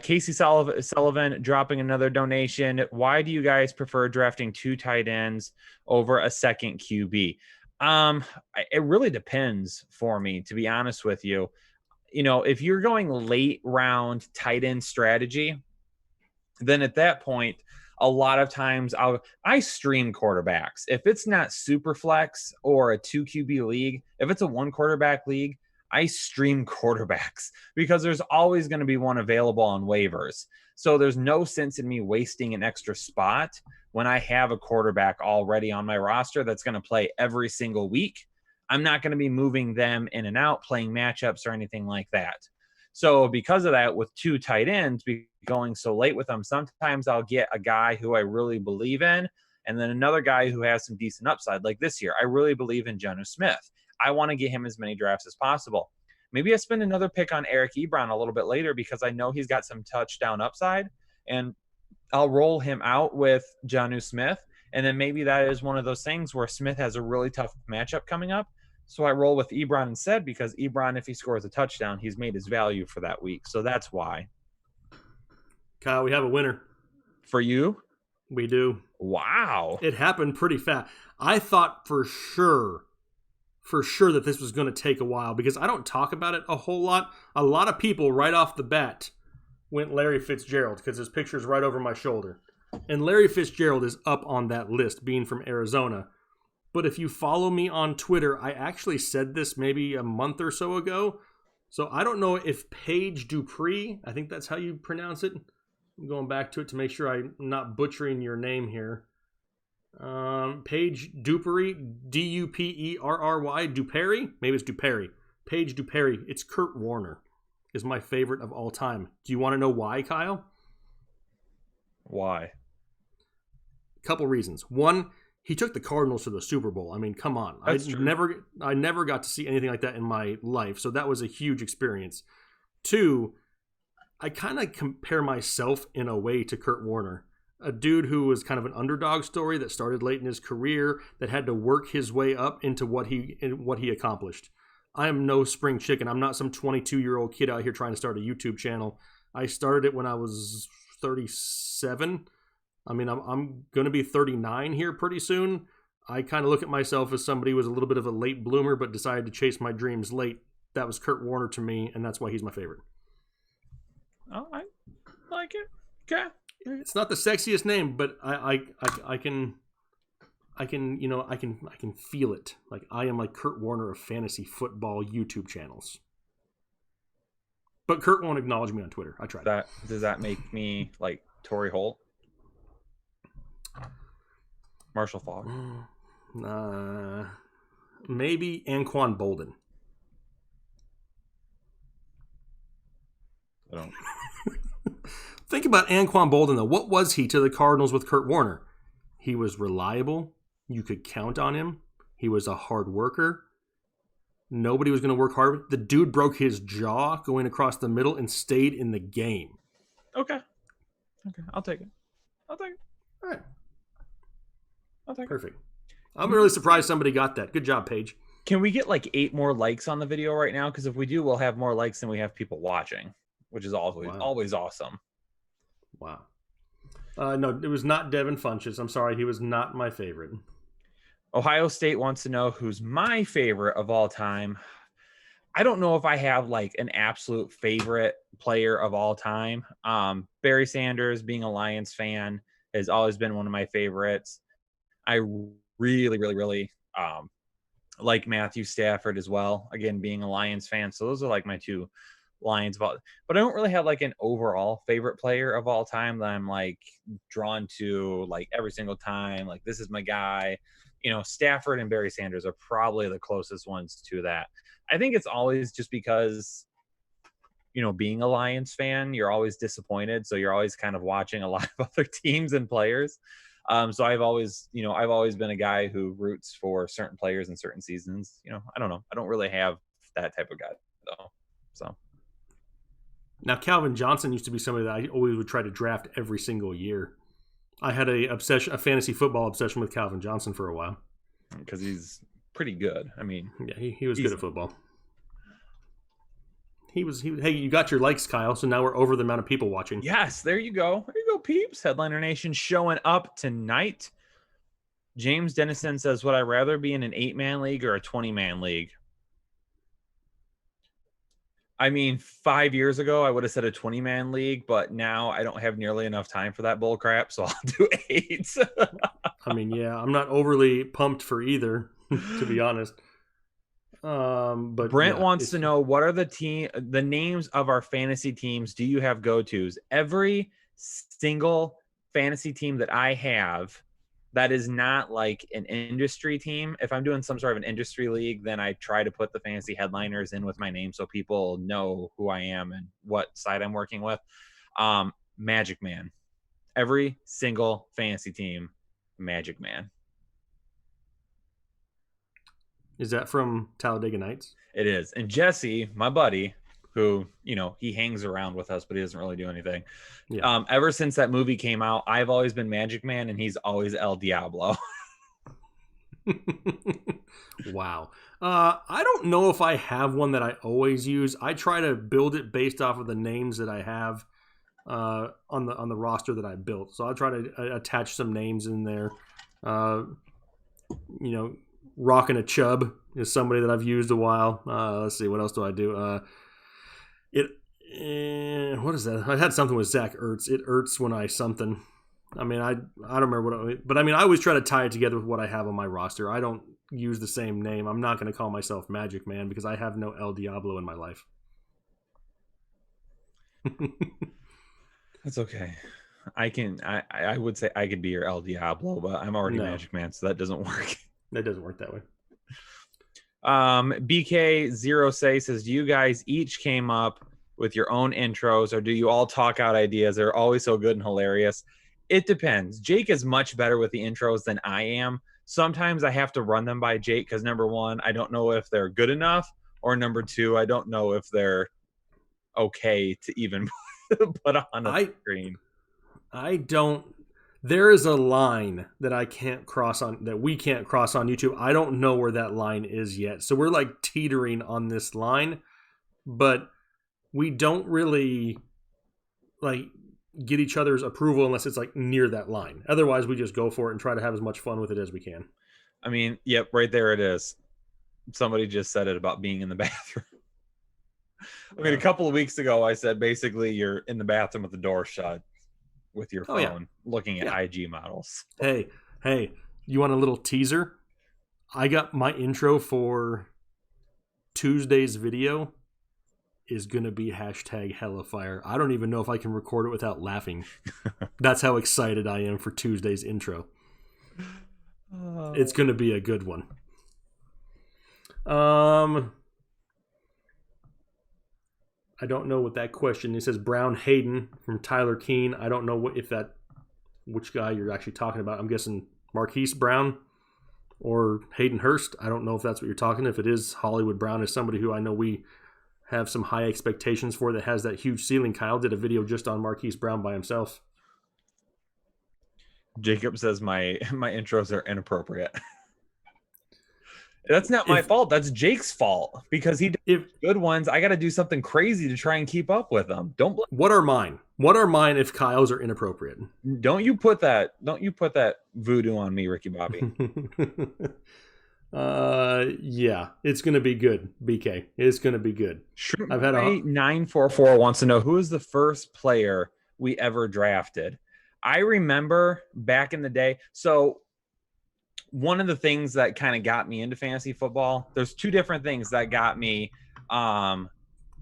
Casey Sullivan dropping another donation. Why do you guys prefer drafting 2 tight ends over a second QB? It really depends for me, to be honest with you. You know, if you're going late round tight end strategy, then at that point, a lot of times I stream quarterbacks. If it's not super flex or a 2 QB league, if it's a 1 quarterback league, I stream quarterbacks because there's always going to be one available on waivers. So there's no sense in me wasting an extra spot when I have a quarterback already on my roster that's going to play every single week. I'm not going to be moving them in and out, playing matchups or anything like that. So because of that, with 2 tight ends going so late with them, sometimes I'll get a guy who I really believe in, and then another guy who has some decent upside. Like this year, I really believe in Jonnu Smith. I want to get him as many drafts as possible. Maybe I spend another pick on Eric Ebron a little bit later because I know he's got some touchdown upside, and I'll roll him out with Jonnu Smith. And then maybe that is one of those things where Smith has a really tough matchup coming up. So I roll with Ebron instead because Ebron, if he scores a touchdown, he's made his value for that week. So that's why. Kyle, we have a winner. For you? We do. Wow. It happened pretty fast. I thought for sure that this was going to take a while because I don't talk about it a whole lot. A lot of people right off the bat went Larry Fitzgerald because his picture's right over my shoulder. And Larry Fitzgerald is up on that list, being from Arizona. But if you follow me on Twitter, I actually said this maybe a month or so ago. So I don't know if Paige Dupree, I think that's how you pronounce it. I'm going back to it to make sure I'm not butchering your name here. Paige Duperry, D-U-P-E-R-R-Y, Duperry? Maybe it's Duperry. Paige Duperry. It's Kurt Warner is my favorite of all time. Do you want to know why, Kyle? Why? A couple reasons. One, he took the Cardinals to the Super Bowl. I mean, come on. That's true. I never got to see anything like that in my life, so that was a huge experience. Two, I kind of compare myself in a way to Kurt Warner. A dude who was kind of an underdog story that started late in his career, that had to work his way up into what he accomplished. I am no spring chicken. I'm not some 22-year-old kid out here trying to start a YouTube channel. I started it when I was 37. I mean, I'm going to be 39 here pretty soon. I kind of look at myself as somebody who was a little bit of a late bloomer but decided to chase my dreams late. That was Kurt Warner to me, and that's why he's my favorite. Oh, I like it. Okay. It's not the sexiest name, but I can I can feel it. Like I am like Kurt Warner of fantasy football YouTube channels. But Kurt won't acknowledge me on Twitter. I tried. Does that make me like Torrey Holt? Marshall Faulk? Maybe Anquan Bolden. I don't. Think about Anquan Bolden, though. What was he to the Cardinals with Kurt Warner? He was reliable. You could count on him. He was a hard worker. Nobody was going to work hard. The dude broke his jaw going across the middle and stayed in the game. Okay. I'll take it. All right. I'll take it. Perfect. I'm really surprised somebody got that. Good job, Paige. Can we get like 8 more likes on the video right now? Because if we do, we'll have more likes than we have people watching, which is always awesome. Wow. No, it was not Devin Funches. I'm sorry. He was not my favorite. Ohio State wants to know who's my favorite of all time. I don't know if I have like an absolute favorite player of all time. Barry Sanders, being a Lions fan, has always been one of my favorites. I really, really, really like Matthew Stafford as well. Again, being a Lions fan. So those are like my 2 Lions. But I don't really have like an overall favorite player of all time that I'm like drawn to like every single time. Like this is my guy. Stafford and Barry Sanders are probably the closest ones to that. I think it's always just because, being a Lions fan, you're always disappointed. So you're always kind of watching a lot of other teams and players. So I've always been a guy who roots for certain players in certain seasons. I don't know. I don't really have that type of guy though. So. Now, Calvin Johnson used to be somebody that I always would try to draft every single year. I had a fantasy football obsession with Calvin Johnson for a while. Because he's pretty good. I mean, yeah, he was good at football. Hey, you got your likes, Kyle. So now we're over the amount of people watching. Yes, there you go. There you go, peeps. Headliner Nation showing up tonight. James Dennison says, would I rather be in an 8-man league or a 20-man league? I mean, 5 years ago, I would have said a 20-man league, but now I don't have nearly enough time for that bull crap, so I'll do 8. I mean, yeah, I'm not overly pumped for either, to be honest. But Brent wants to know, what are the names of our fantasy teams do you have go-tos? Every single fantasy team that I have that is not like an industry team. If I'm doing some sort of an industry league, then I try to put the fantasy headliners in with my name so people know who I am and what side I'm working with. Magic Man. Every single fantasy team, Magic Man. Is that from Talladega Nights? It is. And Jesse, my buddy, who, he hangs around with us, but he doesn't really do anything. Yeah. Ever since that movie came out, I've always been Magic Man, and he's always El Diablo. Wow. I don't know if I have one that I always use. I try to build it based off of the names that I have on the roster that I built. So I try to attach some names in there. Rockin' a Chubb is somebody that I've used a while. Let's see, what else do I do? What is that? I had something with Zach Ertz. It Ertz when I something. I mean, I don't remember but I mean, I always try to tie it together with what I have on my roster. I don't use the same name. I'm not going to call myself Magic Man because I have no El Diablo in my life. That's okay. I would say I could be your El Diablo, but I'm already Magic Man, so that doesn't work. That doesn't work that way. BK0say says, do you guys each came up with your own intros, or do you all talk out ideas? They're always so good and hilarious. It depends. Jake is much better with the intros than I am. Sometimes I have to run them by Jake because, number one, I don't know if they're good enough, or number two, I don't know if they're okay to even put on a screen. I don't. There is a line that I can't cross on, that we can't cross on YouTube. I don't know where that line is yet. So we're like teetering on this line, but we don't really like get each other's approval unless it's like near that line. Otherwise, we just go for it and try to have as much fun with it as we can. I mean, yep, right there it is. Somebody just said it about being in the bathroom. I mean, a couple of weeks ago, I said basically you're in the bathroom with the door shut with your phone looking at IG models. Hey, You want a little teaser? I got my intro for Tuesday's video is going to be #HellaFire. I don't even know if I can record it without laughing. That's how excited I am for Tuesday's intro. It's going to be a good one. I don't know what that question. It says Brown Hayden from Tyler Keene. I don't know which guy you're actually talking about. I'm guessing Marquise Brown or Hayden Hurst. I don't know if that's what you're talking. If it is, Hollywood Brown is somebody who I know we have some high expectations for that has that huge ceiling. Kyle did a video just on Marquise Brown by himself. Jacob says my intros are inappropriate. That's not my fault. That's Jake's fault because he did good ones. I got to do something crazy to try and keep up with them. What are mine? What are mine if Kyle's are inappropriate? Don't you put that voodoo on me, Ricky Bobby. Yeah, it's gonna be good, BK. It's gonna be good. I've had 944 wants to know who is the first player we ever drafted. I remember back in the day. So one of the things that kind of got me into fantasy football, there's two different things that got me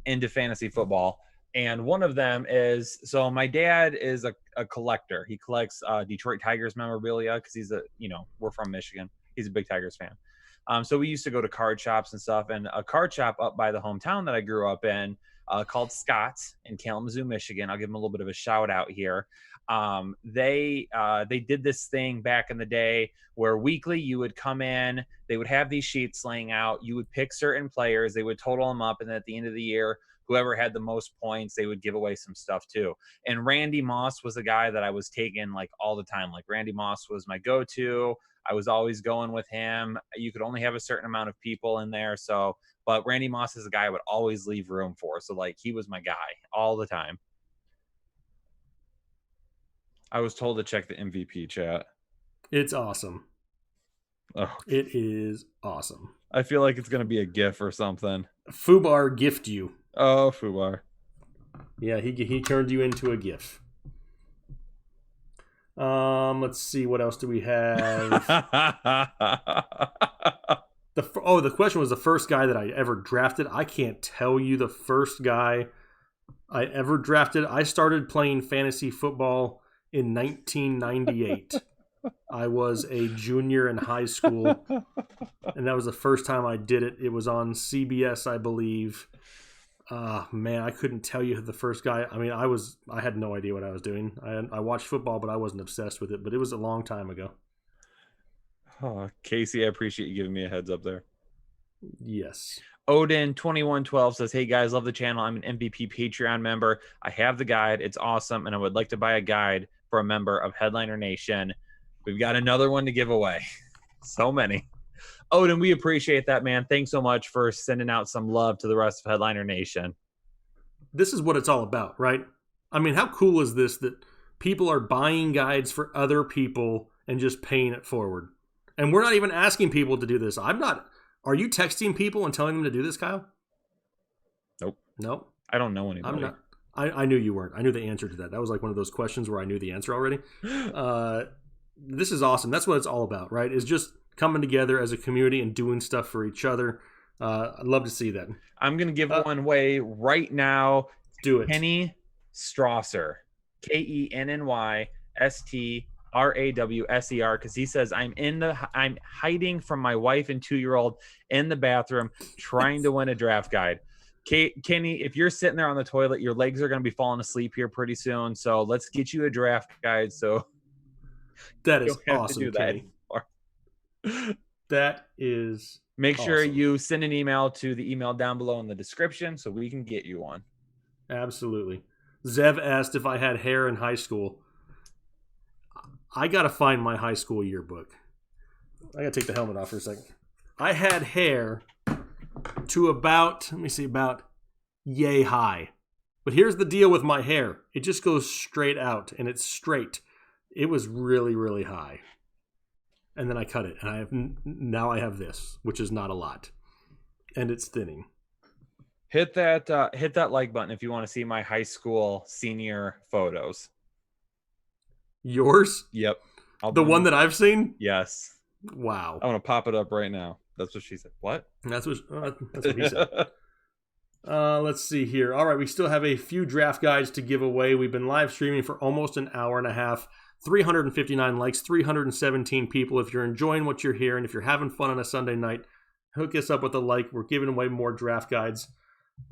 into fantasy football. And one of them is, so my dad is a collector. He collects Detroit Tigers memorabilia because we're from Michigan. He's a big Tigers fan. So we used to go to card shops and stuff, and a card shop up by the hometown that I grew up in called Scott's in Kalamazoo, Michigan. I'll give them a little bit of a shout out here. They did this thing back in the day where weekly you would come in, they would have these sheets laying out, you would pick certain players, they would total them up, and then at the end of the year, whoever had the most points, they would give away some stuff too. And Randy Moss was a guy that I was taking like all the time. Like Randy Moss was my go-to. I was always going with him. You could only have a certain amount of people in there. But Randy Moss is a guy I would always leave room for. So like he was my guy all the time. I was told to check the MVP chat. It's awesome. Oh, it is awesome. I feel like it's going to be a GIF or something. Fubar gift you. Oh, Fubar. Yeah, he turned you into a GIF. Let's see, what else do we have? The question was the first guy that I ever drafted. I can't tell you the first guy I ever drafted. I started playing fantasy football in 1998. I was a junior in high school, and that was the first time I did it. It was on CBS, I believe. Man, I couldn't tell you the first guy. I mean, I had no idea what I was doing. I watched football, but I wasn't obsessed with it. But it was a long time ago. Oh, Casey, I appreciate you giving me a heads up there. Yes. Odin 2112 says, "Hey guys, love the channel. I'm an MVP Patreon member. I have the guide. It's awesome, and I would like to buy a guide for a member of Headliner Nation. We've got another one to give away. So many." Odin, we appreciate that, man. Thanks so much for sending out some love to the rest of Headliner Nation. This is what it's all about, right? I mean, how cool is this that people are buying guides for other people and just paying it forward? And we're not even asking people to do this. Are you texting people and telling them to do this, Kyle? Nope. I don't know anybody. I'm not. I knew you weren't. I knew the answer to that. That was like one of those questions where I knew the answer already. This is awesome. That's what it's all about, right? Is just coming together as a community and doing stuff for each other. I'd love to see that. I'm going to give one away right now. Do it. Kenny Strasser. KENNYSTRAWSER, because he says, I'm hiding from my wife and 2-year-old in the bathroom trying to win a draft guide. Kenny, if you're sitting there on the toilet, your legs are going to be falling asleep here pretty soon. So let's get you a draft guide. So that is awesome, Kenny. That is Make sure you send an email to the email down below in the description so we can get you one. Absolutely. Zev asked if I had hair in high school. I got to find my high school yearbook. I got to take the helmet off for a second. I had hair to about yay high. But here's the deal with my hair. It just goes straight out, and it's straight. It was really, really high. And then I cut it, and now I have this, which is not a lot. And it's thinning. Hit that like button if you want to see my high school senior photos. Yours? Yep. The one that I've seen? Yes. Wow. I want to pop it up right now. That's what she said. What? That's what he said. Let's see here. All right, we still have a few draft guides to give away. We've been live streaming for almost an hour and a half. 359 likes, 317 people. If you're enjoying what you're hearing, if you're having fun on a Sunday night, hook us up with a like. We're giving away more draft guides.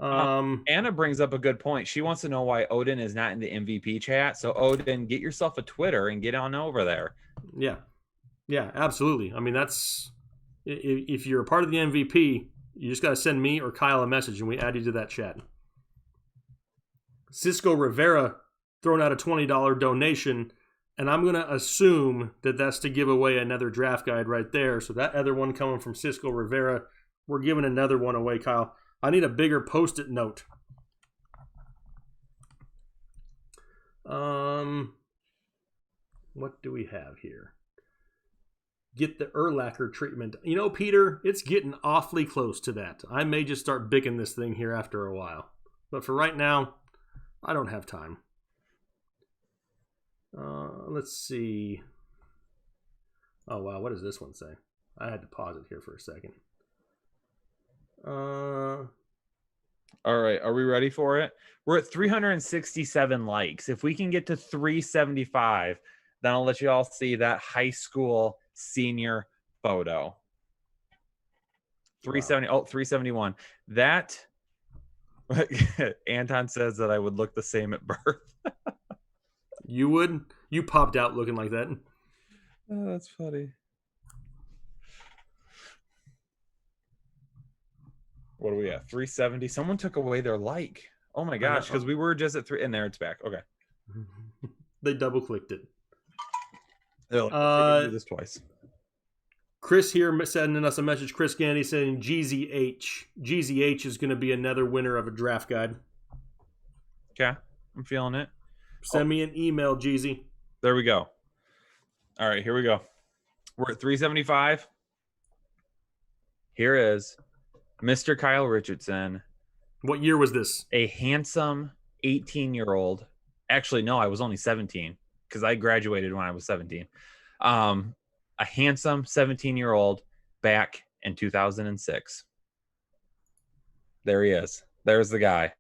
Anna brings up a good point. She wants to know why Odin is not in the MVP chat. So Odin, get yourself a Twitter and get on over there. Yeah, absolutely. I mean, that's if you're a part of the MVP, you just got to send me or Kyle a message, and we add you to that chat. Cisco Rivera throwing out a $20 donation, and I'm going to assume that that's to give away another draft guide right there. So that other one coming from Cisco Rivera, we're giving another one away, Kyle. I need a bigger Post-it note. What do we have here? Get the Urlacher treatment. You know, Peter, it's getting awfully close to that. I may just start bicking this thing here after a while. But for right now, I don't have time. Let's see. Oh, wow. What does this one say? I had to pause it here for a second. All right. Are we ready for it? We're at 367 likes. If we can get to 375, then I'll let you all see that high school senior photo. 370. Wow. Oh, 371. That Anton says that I would look the same at birth. You would? You popped out looking like that. Oh, that's funny. What are we at? 370. Someone took away their like. Oh my gosh, because we were just at 3, and there it's back. Okay. They double clicked it. They're like, do this twice. Chris here sending us a message. Chris Gandy saying GZH. GZH is going to be another winner of a draft guide. Okay, I'm feeling it. Send me an email, Jeezy. There we go. All right, here we go. We're at 375. Here is Mr. Kyle Richardson. What year was this? A handsome 18-year-old. Actually, no, I was only 17 because I graduated when I was 17. A handsome 17-year-old back in 2006. There he is. There's the guy.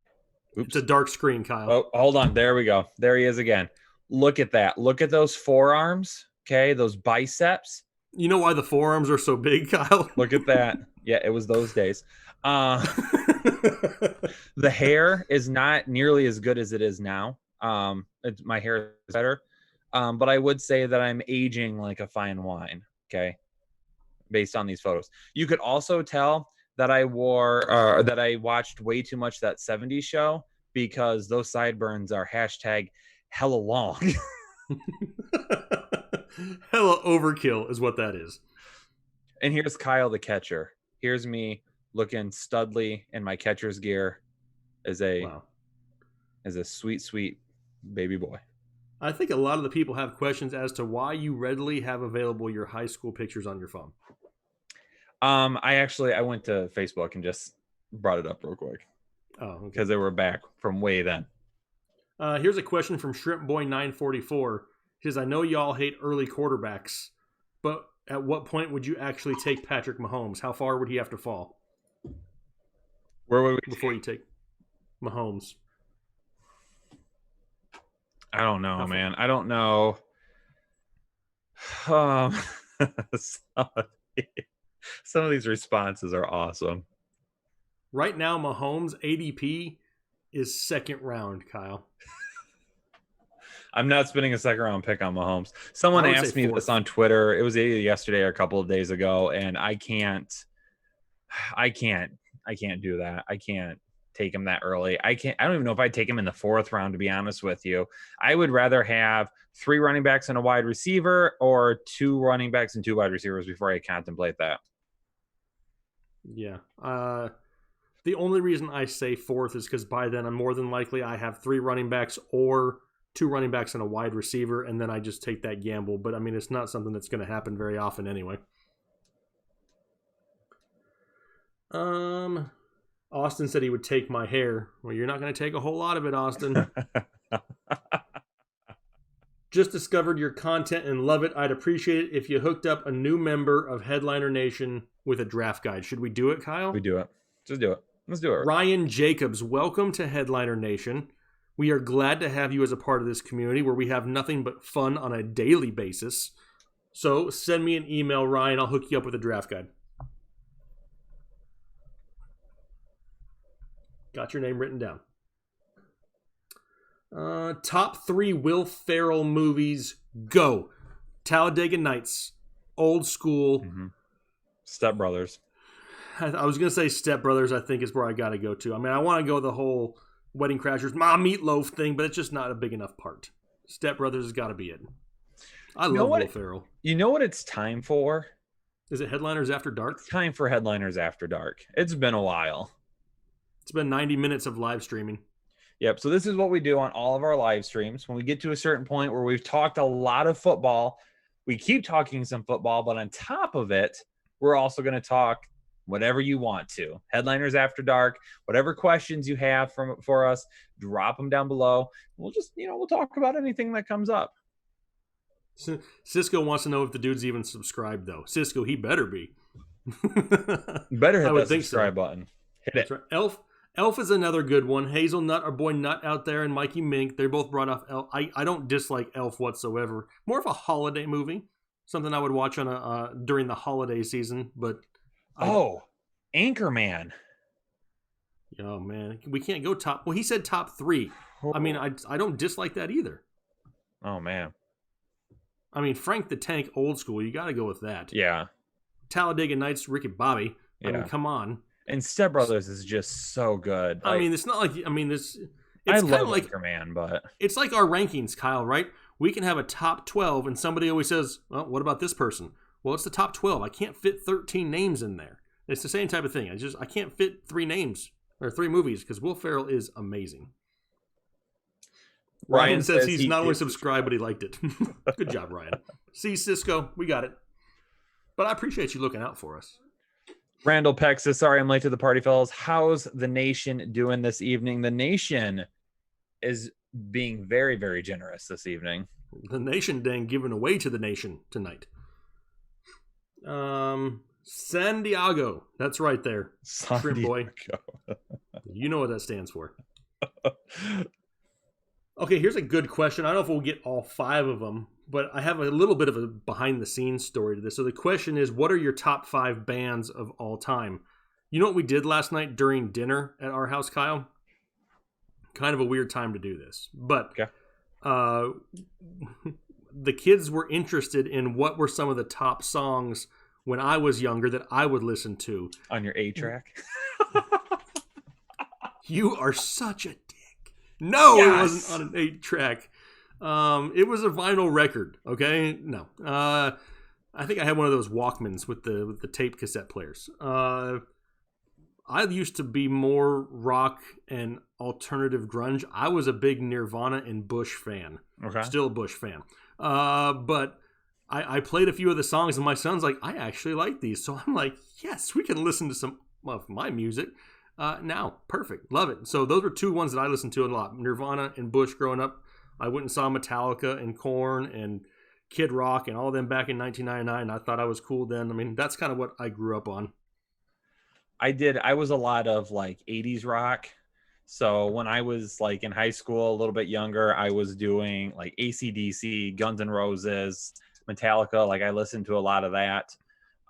Oops. It's a dark screen, Kyle. Oh, hold on. There we go. There he is again. Look at that. Look at those forearms. Okay, those biceps. You know why the forearms are so big, Kyle? Look at that. Yeah, it was those days. The hair is not nearly as good as it is now. My hair is better. But I would say that I'm aging like a fine wine, okay, based on these photos. You could also tell that I watched way too much that 70s show because those sideburns are hashtag hella long. Hella overkill is what that is. And here's Kyle the catcher. Here's me looking studly in my catcher's gear as a sweet, sweet baby boy. I think a lot of the people have questions as to why you readily have available your high school pictures on your phone. I went to Facebook and just brought it up real quick. Oh, okay. Because they were back from way then. Here's a question from Shrimp Boy 944. He says, I know y'all hate early quarterbacks, but at what point would you actually take Patrick Mahomes? How far would he have to fall? Where would we before you take Mahomes? I don't know, man. I don't know. Some of these responses are awesome. Right now, Mahomes' ADP is second round, Kyle. I'm not spending a second round pick on Mahomes. Someone asked me this on Twitter. It was either yesterday or a couple of days ago, and I can't do that. I can't take him that early. I don't even know if I'd take him in the 4th round, to be honest with you. I would rather have 3 running backs and a wide receiver or 2 running backs and 2 wide receivers before I contemplate that. Yeah. The only reason I say 4th is because by then I'm more than likely I have 3 running backs or 2 running backs and a wide receiver, and then I just take that gamble. But I mean, it's not something that's going to happen very often anyway. Austin said he would take my hair. Well, you're not going to take a whole lot of it, Austin. Just discovered your content and love it. I'd appreciate it if you hooked up a new member of Headliner Nation with a draft guide. Should we do it, Kyle? We do it. Just do it. Let's do it. Ryan Jacobs, welcome to Headliner Nation. We are glad to have you as a part of this community where we have nothing but fun on a daily basis. So send me an email, Ryan. I'll hook you up with a draft guide. Got your name written down. Top 3 Will Ferrell movies. Go. Talladega Nights. Old School. Step Brothers. I was going to say Step Brothers, I think, is where I got to go to. I mean, I want to go the whole Wedding Crashers, Meatloaf thing, but it's just not a big enough part. Step Brothers has got to be it. I love Will Ferrell. You know what it's time for? Is it Headliners After Dark? It's time for Headliners After Dark. It's been a while. It's been 90 minutes of live streaming. Yep. So this is what we do on all of our live streams. When we get to a certain point where we've talked a lot of football, we keep talking some football, but on top of it, we're also going to talk whatever you want to. Headliners After Dark, whatever questions you have for us, drop them down below. We'll just, we'll talk about anything that comes up. Cisco wants to know if the dude's even subscribed, though. Cisco, he better be. Better hit that subscribe button. Hit it. That's right. Elf is another good one. Hazelnut, our boy Nut out there, and Mikey Mink, they both brought off Elf. I don't dislike Elf whatsoever. More of a holiday movie. Something I would watch on during the holiday season, but... Anchorman. Oh, man. We can't go top... Well, he said top 3. I mean, I don't dislike that either. Oh, man. I mean, Frank the Tank, Old School. You got to go with that. Yeah. Talladega Nights, Ricky Bobby. I mean, come on. And Step Brothers is just so good. I mean, it's not like... I mean, it's I love like Anchorman, but... It's like our rankings, Kyle, right? We can have a top 12, and somebody always says, well, what about this person? Well, it's the top 12. I can't fit 13 names in there. It's the same type of thing. I can't fit 3 names or 3 movies because Will Ferrell is amazing. Ryan says he's not only subscribed, but he liked it. Good job, Ryan. See, Cisco, we got it. But I appreciate you looking out for us. Randall Peck says, sorry, I'm late to the party, fellas. How's the nation doing this evening? The nation is being very, very generous this evening. The nation dang giving away to the nation tonight. San Diego. That's right there. Shrimp boy. You know what that stands for. Okay, here's a good question. I don't know if we'll get all 5 of them, but I have a little bit of a behind-the-scenes story to this. So the question is, what are your top 5 bands of all time? You know what we did last night during dinner at our house, Kyle? Kind of a weird time to do this. But the kids were interested in what were some of the top songs when I was younger that I would listen to. On your 8-track? You are such a dick. No, yes! It wasn't on an 8-track. It was a vinyl record, okay? No. I think I had one of those Walkmans with the tape cassette players. I used to be more rock and alternative grunge. I was a big Nirvana and Bush fan. Okay. Still a Bush fan. But I played a few of the songs, and my son's like, I actually like these. So I'm like, yes, we can listen to some of my music now. Perfect. Love it. So those were 2 ones that I listened to a lot. Nirvana and Bush growing up. I went and saw Metallica and Korn and Kid Rock and all of them back in 1999. I thought I was cool then. I mean, that's kind of what I grew up on. I was a lot of like 80s rock. So when I was like in high school, a little bit younger, I was doing like AC/DC, Guns N' Roses, Metallica. Like I listened to a lot of that.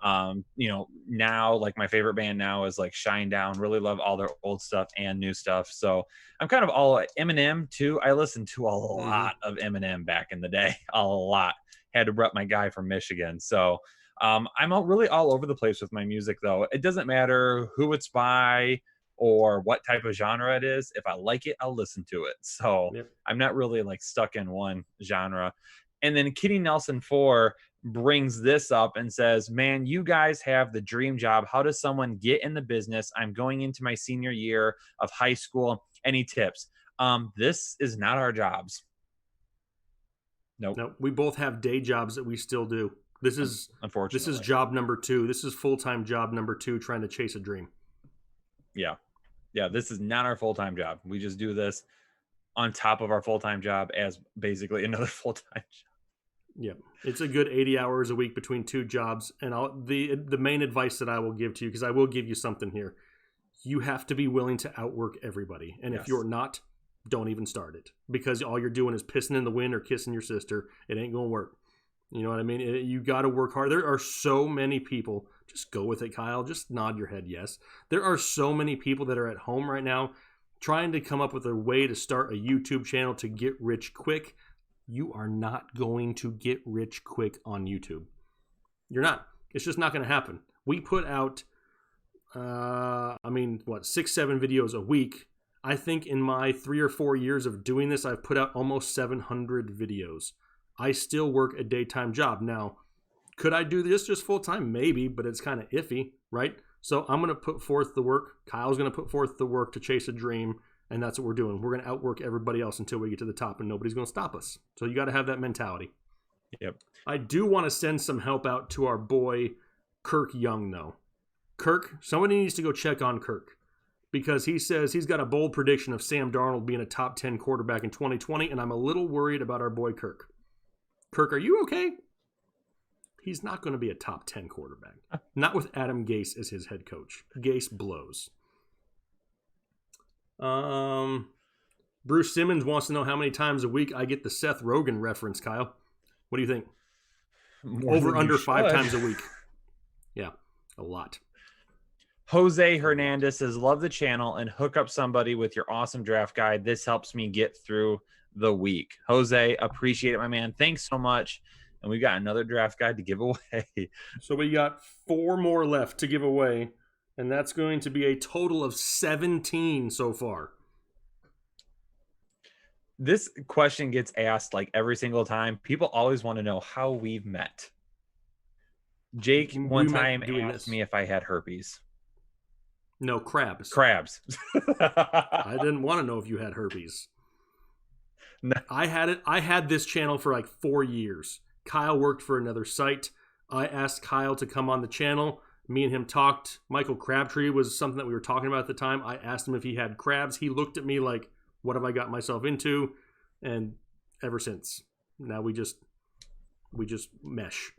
Now like my favorite band now is like Shinedown. Really love all their old stuff and new stuff. So I'm kind of all Eminem too. I listened to a lot of Eminem back in the day. A lot. Had to rep my guy from Michigan. So I'm really all over the place with my music though. It doesn't matter who it's by or what type of genre it is. If I like it, I'll listen to it. So I'm not really like stuck in one genre. And then Kitty Nelson 4 brings this up and says, man, you guys have the dream job. How does someone get in the business? I'm going into my senior year of high school. Any tips? This is not our jobs. Nope. No, we both have day jobs that we still do. This is unfortunately. This is job number 2. This is full-time job number 2, trying to chase a dream. Yeah. This is not our full-time job. We just do this on top of our full-time job as basically another full-time job. Yeah, it's a good 80 hours a week between two jobs. And the main advice that I will give to you, because I will give you something here, you have to be willing to outwork everybody. And if Yes. you're not, don't even start it, because all you're doing is pissing in the wind or kissing your sister. It ain't gonna work. You know what I mean? You got to work hard. There are so many people. Just go with it, Kyle. Just nod your head yes. There are so many people that are at home right now trying to come up with a way to start a YouTube channel to get rich quick. You are not going to get rich quick on YouTube. You're not. It's just not going to happen. We put out, 6, 7 videos a week. I think in my 3 or 4 years of doing this, I've put out almost 700 videos. I still work a daytime job. Now, could I do this just full time? Maybe, but it's kind of iffy, right? So I'm going to put forth the work. Kyle's going to put forth the work to chase a dream. And that's what we're doing. We're going to outwork everybody else until we get to the top, and nobody's going to stop us. So you got to have that mentality. Yep. I do want to send some help out to our boy, Kirk Young, though. Kirk, somebody needs to go check on Kirk, because he says he's got a bold prediction of Sam Darnold being a top 10 quarterback in 2020, and I'm a little worried about our boy Kirk. Kirk, are you okay? He's not going to be a top 10 quarterback. Not with Adam Gase as his head coach. Gase blows. Bruce Simmons wants to know how many times a week I get the Seth Rogen reference, Kyle. What do you think? More Over than under you 5 should. times a week. Yeah, a lot. Jose Hernandez says, love the channel and hook up somebody with your awesome draft guide. This helps me get through the week. Jose, appreciate it, my man. Thanks so much. And we got another draft guide to give away. So we got 4 more left to give away, and that's going to be a total of 17 so far. This question gets asked like every single time. People always want to know how we've met. Jake We one met time doing asked this. me if I had herpes. No, crabs. Crabs. I didn't want to know if you had herpes. No. I had it. I had this channel for like 4 years. Kyle worked for another site. I asked Kyle to come on the channel. Me and him talked. Michael Crabtree was something that we were talking about at the time. I asked him if he had crabs. He looked at me like, what have I got myself into? And ever since, now we just mesh.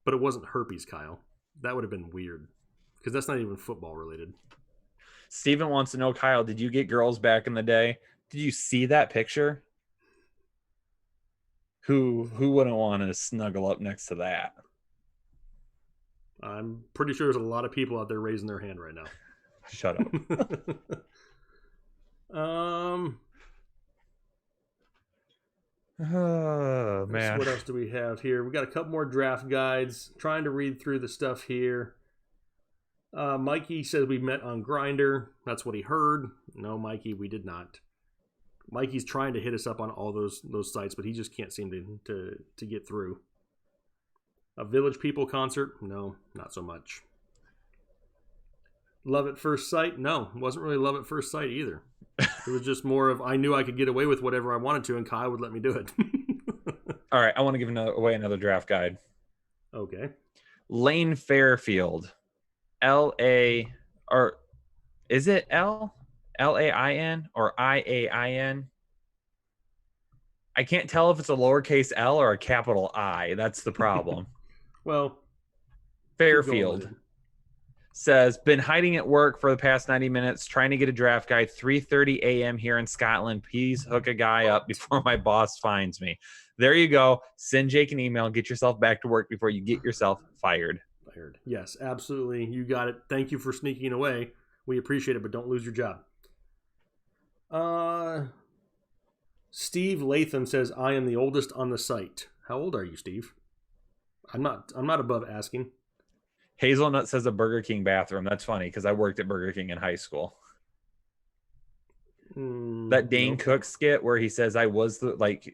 But it wasn't herpes, Kyle. That would have been weird, because that's not even football related. Steven wants to know, Kyle, did you get girls back in the day? Did you see that picture? Who wouldn't want to snuggle up next to that? I'm pretty sure there's a lot of people out there raising their hand right now. Shut up. Oh, man. What else do we have here? We got a couple more draft guides. Trying to read through the stuff here. Mikey says we met on Grindr. That's what he heard. No, Mikey, we did not. Mikey's trying to hit us up on all those sites, but he just can't seem to get through. A Village People concert? No, not so much. Love at First Sight? No, it wasn't really love at first sight either. It was just more of, I knew I could get away with whatever I wanted to, and Kyle would let me do it. All right, I want to give away another draft guide. Okay. Lane Fairfield. L-A, or is it L-A-I-N or I-A-I-N? I can't tell if it's a lowercase L or a capital I. That's the problem. Well, Fairfield says, been hiding at work for the past 90 minutes, trying to get a draft guide, 3:30 a.m. here in Scotland. Please hook a guy up before my boss finds me. There you go. Send Jake an email. Get yourself back to work before you get yourself fired. Yes, absolutely. You got it. Thank you for sneaking away. We appreciate it, but don't lose your job. Steve Latham says, I am the oldest on the site. How old are you, Steve? I'm not above asking. Hazelnut says a Burger King bathroom. That's funny because I worked at Burger King in high school. That Dane Cook skit where he says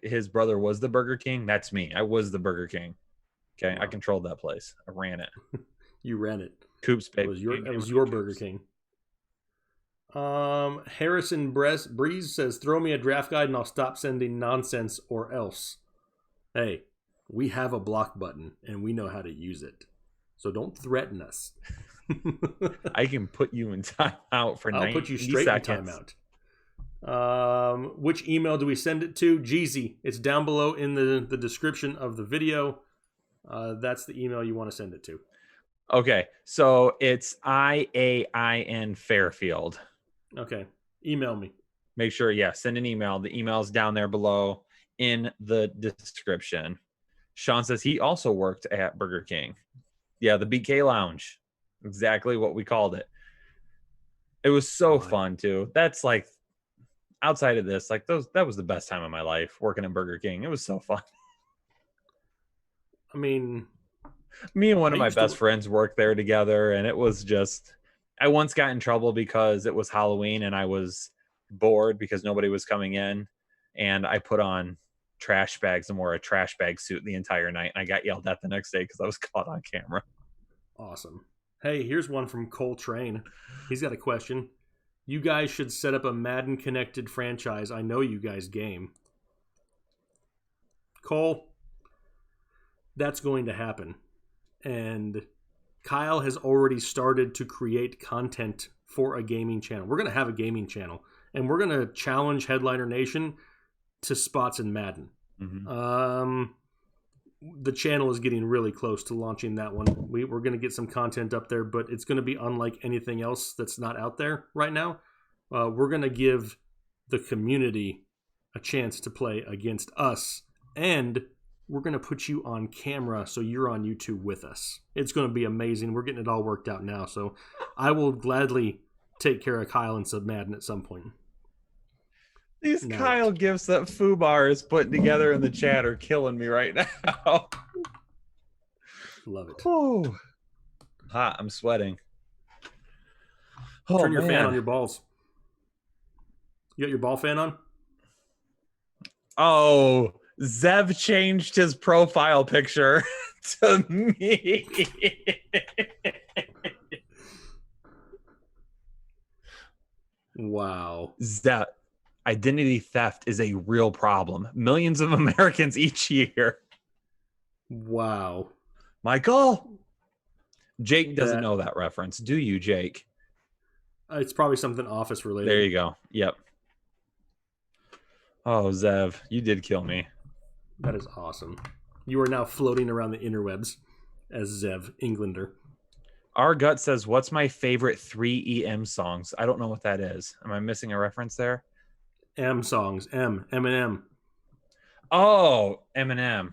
his brother was the Burger King. That's me. I was the Burger King. Okay, wow. I controlled that place. I ran it. You ran it. Coops, baby. It was your Burger King. Harrison Breeze says, throw me a draft guide and I'll stop sending nonsense or else. Hey, we have a block button and we know how to use it. So don't threaten us. I can put you in timeout for 90 seconds. I'll put you straight in timeout. Which email do we send it to? Jeezy. It's down below in the description of the video. That's the email you want to send it to. Okay, so it's IAIN Fairfield. Okay, email me. Make sure, send an email. The email's down there below in the description. Sean says he also worked at Burger King. Yeah, the BK Lounge. Exactly what we called it. It was so fun too. That's like, outside of this, like that was the best time of my life working at Burger King. It was so fun. I mean, me and one of my best friends worked there together, and it was just, I once got in trouble because it was Halloween and I was bored because nobody was coming in, and I put on trash bags and wore a trash bag suit the entire night, and I got yelled at the next day because I was caught on camera. Awesome. Hey, here's one from Cole Train. He's got a question. You guys should set up a Madden connected franchise. I know you guys game. Cole, that's going to happen. And Kyle has already started to create content for a gaming channel. We're going to have a gaming channel, and we're going to challenge Headliner Nation to spots in Madden. Mm-hmm. The channel is getting really close to launching that one. We're going to get some content up there, but it's going to be unlike anything else that's not out there right now. We're going to give the community a chance to play against us, and we're going to put you on camera so you're on YouTube with us. It's going to be amazing. We're getting it all worked out now, so I will gladly take care of Kyle and Sub Madden at some point. These Kyle gifts that Fubar is putting together in the chat are killing me right now. Love it. Oh, hot. I'm sweating. Turn your fan on your balls. You got your ball fan on? Oh, Zev changed his profile picture to me. Wow. Zev. Identity theft is a real problem. Millions of Americans each year. Wow. Michael? Jake doesn't know that reference. Do you, Jake? It's probably something Office related. There you go. Yep. Oh, Zev, you did kill me. That is awesome. You are now floating around the interwebs as Zev Englander. Our Gut says, what's my favorite 3EM songs? I don't know what that is. Am I missing a reference there? M songs. Eminem. Oh, Eminem.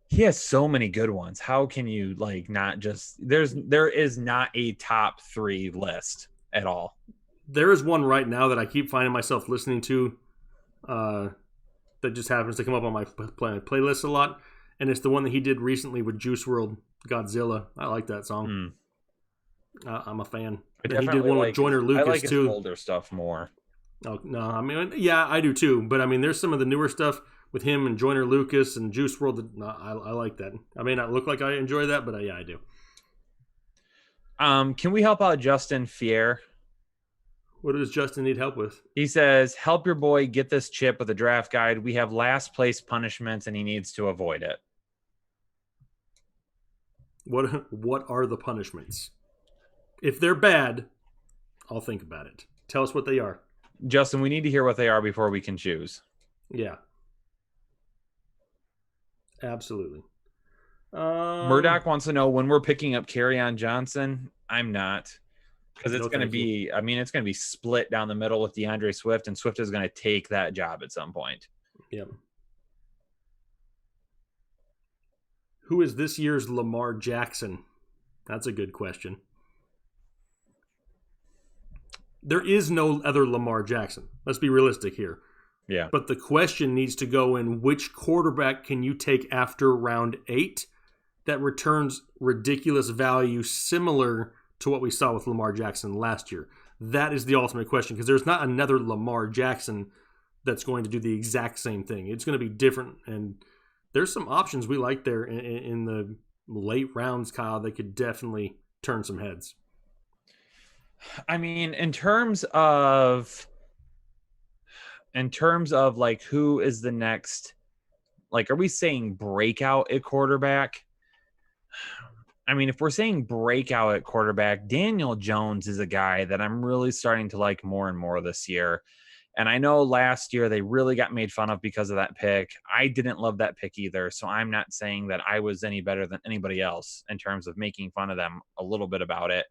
He has so many good ones. How can you not just there is not a top 3 list at all. There is one right now that I keep finding myself listening to that just happens to come up on my playlist a lot, and it's the one that he did recently with Juice WRLD, Godzilla. I like that song. I'm a fan. And he did one with Joyner Lucas, I like his too. Older stuff more. Oh, no, I mean, yeah, I do too. But I mean, there's some of the newer stuff with him and Joyner Lucas and Juice WRLD. I like that. I may not look like I enjoy that, but yeah, I do. Can we help out Justin Fier? What does Justin need help with? He says, help your boy get this chip with a draft guide. We have last place punishments and he needs to avoid it. What are the punishments? If they're bad, I'll think about it. Tell us what they are. Justin, we need to hear what they are before we can choose. Yeah. Absolutely. Murdoch wants to know when we're picking up Kerryon Johnson. I'm not. Because it's going to be, it's going to be split down the middle with DeAndre Swift, and Swift is going to take that job at some point. Yep. Who is this year's Lamar Jackson? That's a good question. There is no other Lamar Jackson. Let's be realistic here. Yeah. But the question needs to go in, which quarterback can you take after round 8 that returns ridiculous value similar to what we saw with Lamar Jackson last year? That is the ultimate question, because there's not another Lamar Jackson that's going to do the exact same thing. It's going to be different, and there's some options we like there in the late rounds, Kyle, that could definitely turn some heads. I mean, in terms of like who is the next, like, are we saying breakout at quarterback? I mean, if we're saying breakout at quarterback, Daniel Jones is a guy that I'm really starting to like more and more this year. And I know last year they really got made fun of because of that pick. I didn't love that pick either. So I'm not saying that I was any better than anybody else in terms of making fun of them a little bit about it.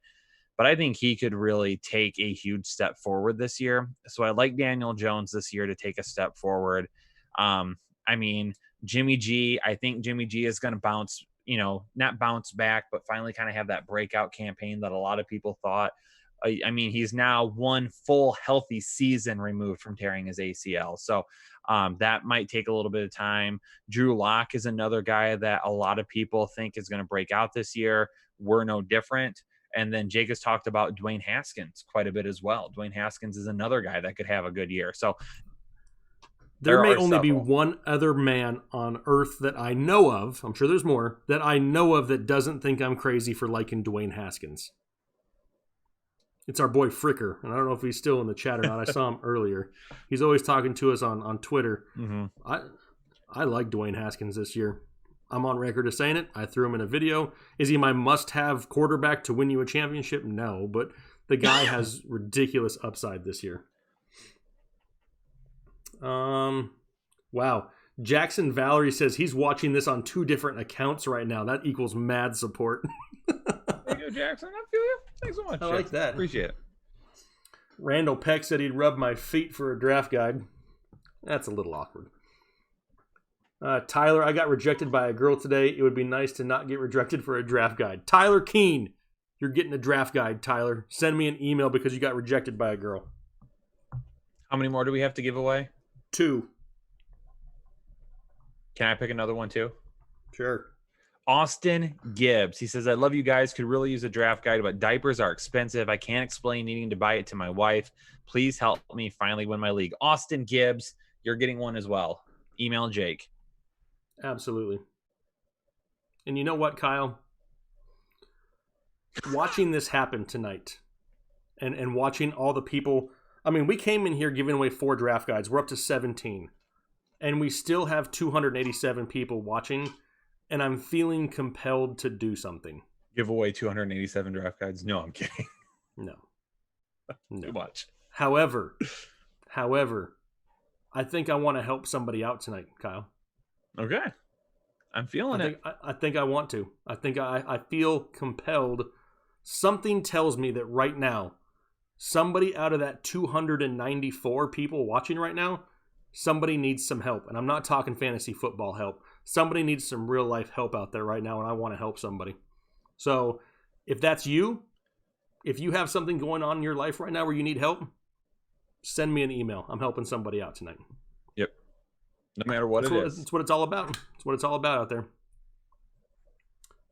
But I think he could really take a huge step forward this year. So I like Daniel Jones this year to take a step forward. I mean, Jimmy G, I think Jimmy G is going to bounce, not bounce back, but finally kind of have that breakout campaign that a lot of people thought. I mean, he's now one full healthy season removed from tearing his ACL. So that might take a little bit of time. Drew Lock is another guy that a lot of people think is going to break out this year. We're no different. And then Jake has talked about Dwayne Haskins quite a bit as well. Dwayne Haskins is another guy that could have a good year. So there may only be one other man on earth that I know of, I'm sure there's more, that I know of that doesn't think I'm crazy for liking Dwayne Haskins. It's our boy Fricker, and I don't know if he's still in the chat or not. I saw him earlier. He's always talking to us on Twitter. Mm-hmm. I like Dwayne Haskins this year. I'm on record as saying it. I threw him in a video. Is he my must-have quarterback to win you a championship? No, but the guy has ridiculous upside this year. Wow. Jackson Valerie says he's watching this on 2 different accounts right now. That equals mad support. There you go, Jackson. I feel you. Thanks so much. I like that. Appreciate it. Randall Peck said he'd rub my feet for a draft guide. That's a little awkward. Tyler, I got rejected by a girl today. It would be nice to not get rejected for a draft guide. Tyler Keene, you're getting a draft guide, Tyler. Send me an email because you got rejected by a girl. How many more do we have to give away? 2. Can I pick another one too? Sure. Austin Gibbs. He says, I love you guys. Could really use a draft guide, but diapers are expensive. I can't explain needing to buy it to my wife. Please help me finally win my league. Austin Gibbs, you're getting one as well. Email Jake. Absolutely. And you know what, Kyle? Watching this happen tonight and watching all the people. I mean, we came in here giving away 4 draft guides. We're up to 17. And we still have 287 people watching. And I'm feeling compelled to do something. Give away 287 draft guides? No, I'm kidding. No. Too much. However, I think I want to help somebody out tonight, Kyle. Okay. I'm feeling it. I think I want to. I feel compelled. Something tells me that right now, somebody out of that 294 people watching right now, somebody needs some help. And I'm not talking fantasy football help. Somebody needs some real life help out there right now, and I want to help somebody. So if that's you, if you have something going on in your life right now where you need help, send me an email. I'm helping somebody out tonight. Yep. No matter what That's what it's all about. It's what it's all about out there.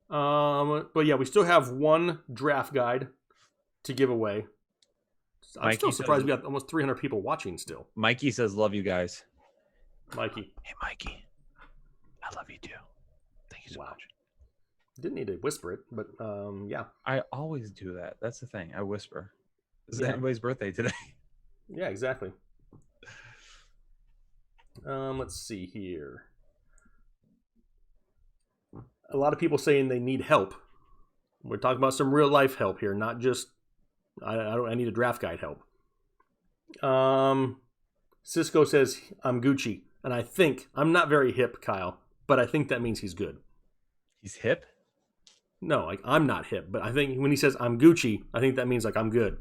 But yeah, we still have 1 draft guide to give away. I'm still surprised we got almost 300 people watching still. Mikey says, love you guys. Mikey. Hey, Mikey. I love you too. Thank you so much. Didn't need to whisper it, but yeah. I always do that. That's the thing. I whisper. This is anybody's birthday today. Yeah, exactly. Let's see here. A lot of people saying they need help. We're talking about some real life help here, not just I need a draft guide help. Cisco says I'm Gucci, and I think I'm not very hip, Kyle, but I think that means he's good. He's hip? No, like I'm not hip, but I think when he says I'm Gucci, I think that means like I'm good.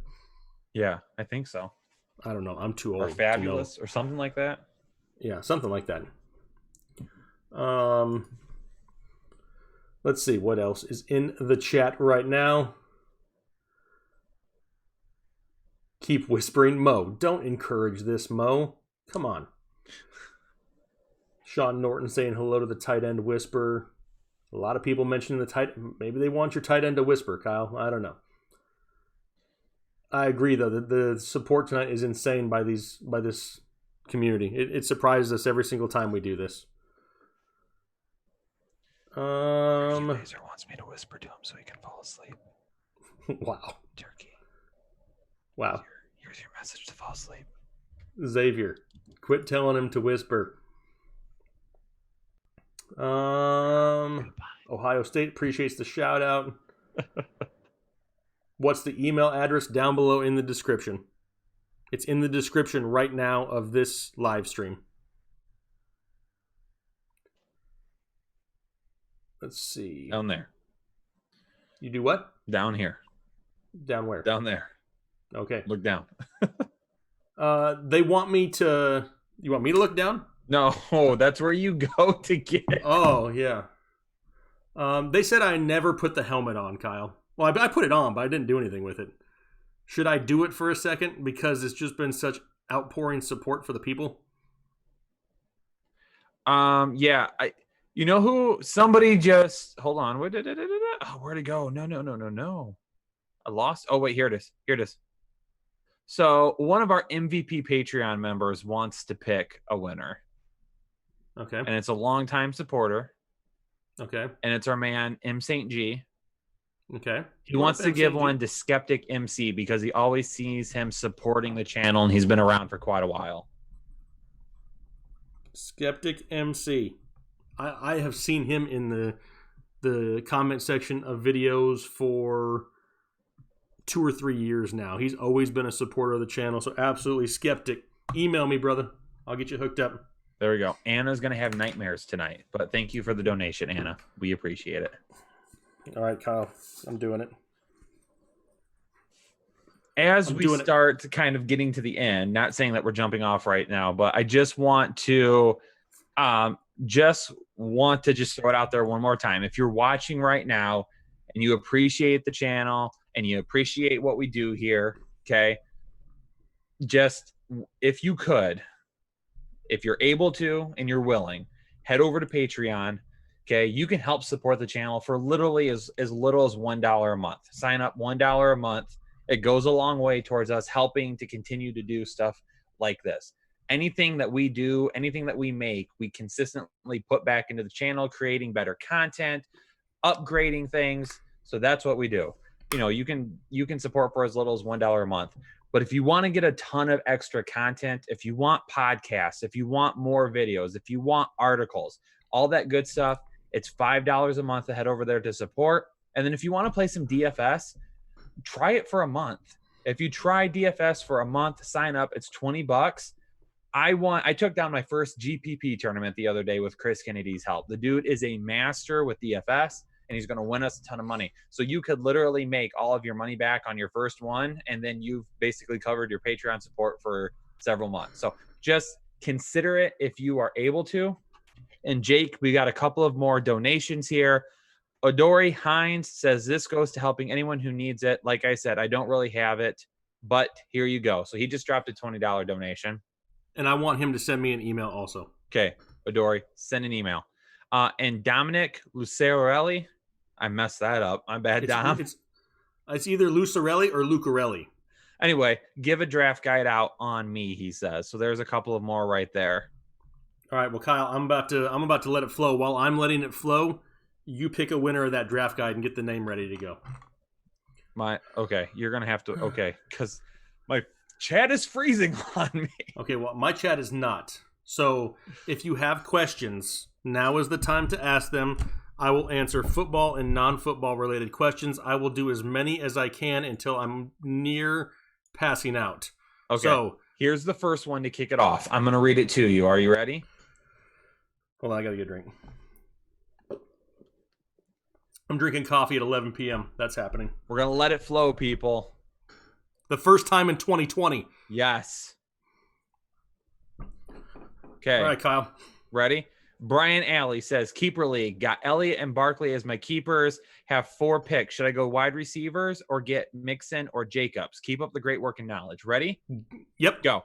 Yeah, I think so. I don't know. I'm too old. Or fabulous or something like that. Yeah, something like that. Let's see what else is in the chat right now. Keep whispering, Mo. Don't encourage this, Mo. Come on. Sean Norton saying hello to the tight end whisper. A lot of people mentioning the tight. Maybe they want your tight end to whisper, Kyle. I don't know. I agree though that the support tonight is insane by this community. It surprises us every single time we do this. Laser wants me to whisper to him so he can fall asleep. Wow. Turkey. Wow. Here's your message to fall asleep. Xavier, quit telling him to whisper. Ohio State appreciates the shout out. What's the email address? Down below in the description. It's in the description right now of this live stream. Let's see. Down there. You do what? Down here. Down where? Down there. Okay. Look down. They want me to... You want me to look down? No, that's where you go to get it. Oh, yeah. They said I never put the helmet on, Kyle. Well, I put it on, but I didn't do anything with it. Should I do it for a second? Because it's just been such outpouring support for the people. Yeah. You know who? Somebody just... Hold on. Where'd it go? No. I lost. Oh, wait. Here it is. So one of our MVP Patreon members wants to pick a winner. Okay. And it's a longtime supporter. Okay. And it's our man, M. St. G. Okay. He wants to give one to Skeptic MC because he always sees him supporting the channel and he's been around for quite a while. Skeptic MC. I have seen him in the comment section of videos for 2 or 3 years now. He's always been a supporter of the channel, so absolutely Skeptic. Email me, brother. I'll get you hooked up. There we go. Anna's going to have nightmares tonight, but thank you for the donation, Anna. We appreciate it. All right, Kyle. I'm doing it. As we start kind of getting to the end, not saying that we're jumping off right now, but I just want to just throw it out there one more time. If you're watching right now and you appreciate the channel and you appreciate what we do here, okay, just if you could, if you're able to and you're willing, head over to Patreon. Okay, you can help support the channel for literally as little as $1 a month. Sign up $1 a month. It goes a long way towards us helping to continue to do stuff like this. Anything that we do, anything that we make, we consistently put back into the channel, creating better content, upgrading things. So that's what we do. You know, you can support for as little as $1 a month. But if you want to get a ton of extra content, if you want podcasts, if you want more videos, if you want articles, all that good stuff, it's $5 a month to head over there to support. And then if you want to play some DFS, try it for a month. If you try DFS for a month, sign up. It's $20. I took down my first GPP tournament the other day with Chris Kennedy's help. The dude is a master with DFS, and he's going to win us a ton of money. So you could literally make all of your money back on your first one, and then you've basically covered your Patreon support for several months. So just consider it if you are able to. And Jake, we got a couple of more donations here. Odori Hines says this goes to helping anyone who needs it. Like I said, I don't really have it, but here you go. So he just dropped a $20 donation. And I want him to send me an email also. Okay, Odori, send an email. And Dominic Lucarelli, I messed that up. My bad, Dom. It's either Lucarelli or Lucarelli. Anyway, give a draft guide out on me, he says. So there's a couple of more right there. All right, well, Kyle, I'm about to let it flow. While I'm letting it flow, you pick a winner of that draft guide and get the name ready to go. You're gonna have to because my chat is freezing on me. Okay, well, my chat is not. So if you have questions, now is the time to ask them. I will answer football and non-football related questions. I will do as many as I can until I'm near passing out. Okay. So here's the first one to kick it off. I'm gonna read it to you. Are you ready? Hold on, I gotta get a drink. I'm drinking coffee at 11 p.m. That's happening. We're going to let it flow, people. The first time in 2020. Yes. Okay. All right, Kyle. Ready? Brian Alley says, Keeper League. Got Elliott and Barkley as my keepers. Have 4 picks. Should I go wide receivers or get Mixon or Jacobs? Keep up the great work and knowledge. Ready? Yep. Go.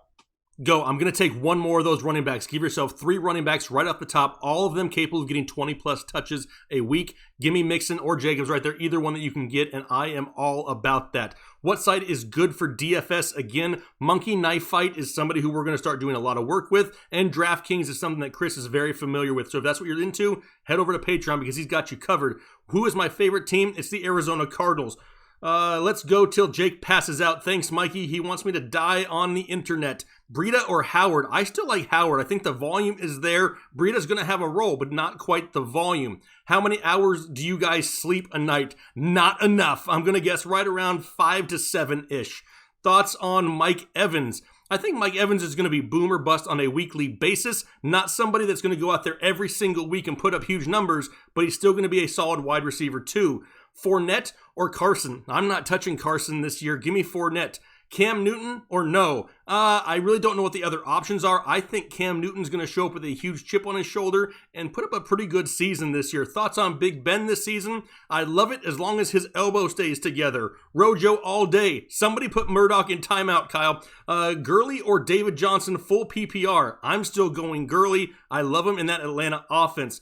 I'm going to take one more of those running backs. Give yourself 3 running backs right off the top, all of them capable of getting 20-plus touches a week. Give me Mixon or Jacobs right there, either one that you can get, and I am all about that. What site is good for DFS? Again, Monkey Knife Fight is somebody who we're going to start doing a lot of work with, and DraftKings is something that Chris is very familiar with. So if that's what you're into, head over to Patreon because he's got you covered. Who is my favorite team? It's the Arizona Cardinals. Let's go till Jake passes out. Thanks, Mikey. He wants me to die on the internet. Breida or Howard? I still like Howard. I think the volume is there. Breida's going to have a role, but not quite the volume. How many hours do you guys sleep a night? Not enough. I'm going to guess right around 5 to 7-ish. Thoughts on Mike Evans? I think Mike Evans is going to be boom or bust on a weekly basis, not somebody that's going to go out there every single week and put up huge numbers, but he's still going to be a solid wide receiver too. Fournette or Carson? I'm not touching Carson this year. Give me Fournette. Cam Newton or no? I really don't know what the other options are. I think Cam Newton's going to show up with a huge chip on his shoulder and put up a pretty good season this year. Thoughts on Big Ben this season? I love it as long as his elbow stays together. Rojo all day. Somebody put Murdoch in timeout, Kyle. Gurley or David Johnson full PPR? I'm still going Gurley. I love him in that Atlanta offense.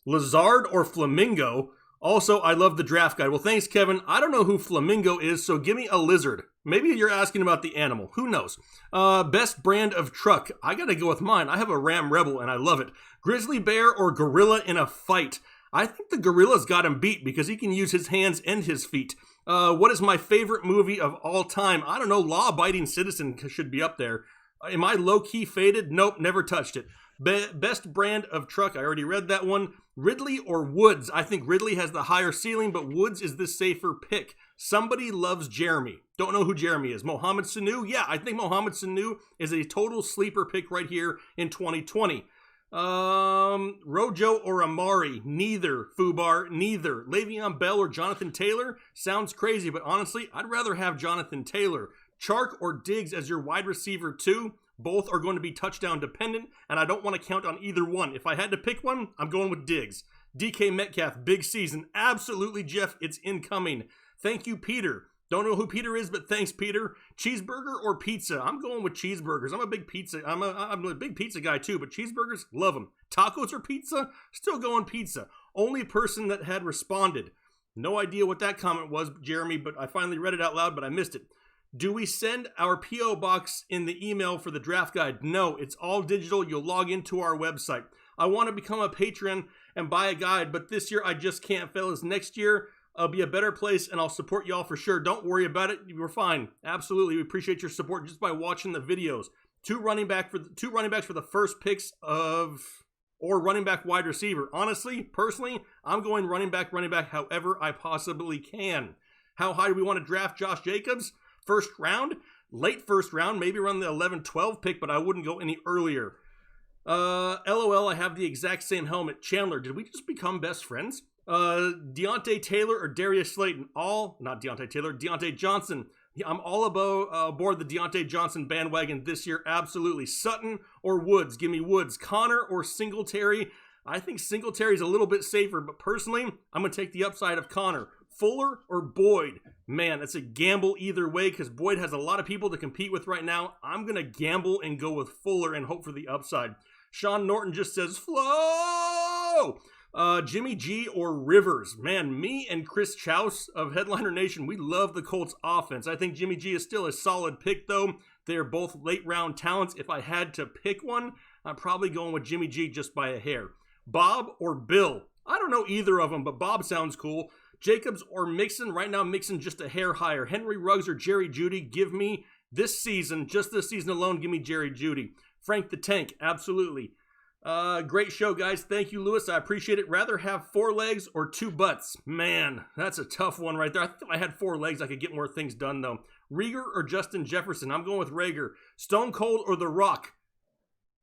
Lazard or Flamingo? Also, I love the draft guide. Well, thanks, Kevin. I don't know who Flamingo is, so give me a lizard. Maybe you're asking about the animal. Who knows? Best brand of truck. I gotta go with mine. I have a Ram Rebel, and I love it. Grizzly bear or gorilla in a fight? I think the gorilla's got him beat because he can use his hands and his feet. What is my favorite movie of all time? I don't know. Law-abiding citizen should be up there. Am I low-key faded? Nope, never touched it. Best brand of truck. I already read that one. Ridley or Woods? I think Ridley has the higher ceiling, but Woods is the safer pick. Somebody loves Jeremy. Don't know who Jeremy is. Mohamed Sanu? Yeah, I think Mohamed Sanu is a total sleeper pick right here in 2020. Rojo or Amari? Neither. Fubar? Neither. Le'Veon Bell or Jonathan Taylor? Sounds crazy, but honestly, I'd rather have Jonathan Taylor. Chark or Diggs as your wide receiver too? Both are going to be touchdown dependent, and I don't want to count on either one. If I had to pick one, I'm going with Diggs. DK Metcalf, big season. Absolutely, Jeff, it's incoming. Thank you, Peter. Don't know who Peter is, but thanks, Peter. Cheeseburger or pizza? I'm going with cheeseburgers. I'm a big pizza guy too, but cheeseburgers, love them. Tacos or pizza? Still going pizza. Only person that had responded. No idea what that comment was, Jeremy, but I finally read it out loud, but I missed it. Do we send our P.O. box in the email for the draft guide? No, it's all digital. You'll log into our website. I want to become a patron and buy a guide, but this year I just can't, fellas. Next year, I'll be a better place, and I'll support y'all for sure. Don't worry about it. We're fine. Absolutely. We appreciate your support just by watching the videos. Two running backs for the first picks or running back wide receiver. Honestly, personally, I'm going running back, however I possibly can. How high do we want to draft Josh Jacobs? First round, late first round, maybe around the 11-12 pick, but I wouldn't go any earlier. LOL, I have the exact same helmet. Chandler, did we just become best friends? Deontay Taylor or Darius Slayton? Not Deontay Taylor, Deontay Johnson. I'm all aboard the Deontay Johnson bandwagon this year, absolutely. Sutton or Woods? Give me Woods. Connor or Singletary? I think Singletary's a little bit safer, but personally, I'm going to take the upside of Connor. Fuller or Boyd? Man, that's a gamble either way because Boyd has a lot of people to compete with right now. I'm going to gamble and go with Fuller and hope for the upside. Sean Norton just says, flow! Jimmy G or Rivers? Man, me and Chris Chouse of Headliner Nation, we love the Colts offense. I think Jimmy G is still a solid pick, though. They are both late round talents. If I had to pick one, I'm probably going with Jimmy G just by a hair. Bob or Bill? I don't know either of them, but Bob sounds cool. Jacobs or Mixon? Right now, Mixon just a hair higher. Henry Ruggs or Jerry Jeudy? Give me this season, just this season alone, give me Jerry Jeudy. Frank the Tank, absolutely. Great show, guys. Thank you, Lewis. I appreciate it. Rather have 4 legs or 2 butts? Man, that's a tough one right there. I think if I had 4 legs, I could get more things done, though. Rieger or Justin Jefferson? I'm going with Rager. Stone Cold or The Rock?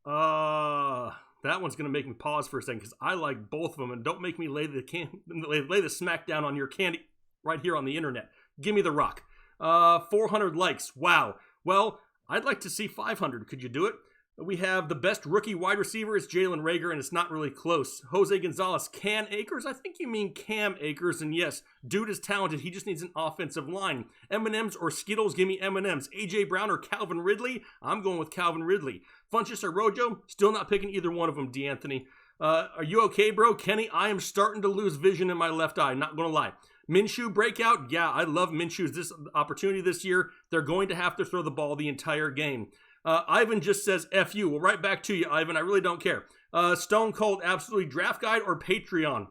That one's going to make me pause for a second because I like both of them, and don't make me lay the smack down on your candy right here on the internet. Give me The Rock. 400 likes. Wow. Well, I'd like to see 500. Could you do it? We have the best rookie wide receiver is Jalen Reagor, and it's not really close. Jose Gonzalez, Can Akers? I think you mean Cam Akers, and yes, dude is talented. He just needs an offensive line. M&M's or Skittles? Give me M&M's. A.J. Brown or Calvin Ridley? I'm going with Calvin Ridley. Funchess or Rojo? Still not picking either one of them, D'Anthony. Are you okay, bro? Kenny, I am starting to lose vision in my left eye, not going to lie. Minshew breakout? Yeah, I love Minshew's opportunity this year. They're going to have to throw the ball the entire game. Ivan just says, F you. Well, right back to you, Ivan. I really don't care. Stone Cold, absolutely. Draft Guide or Patreon?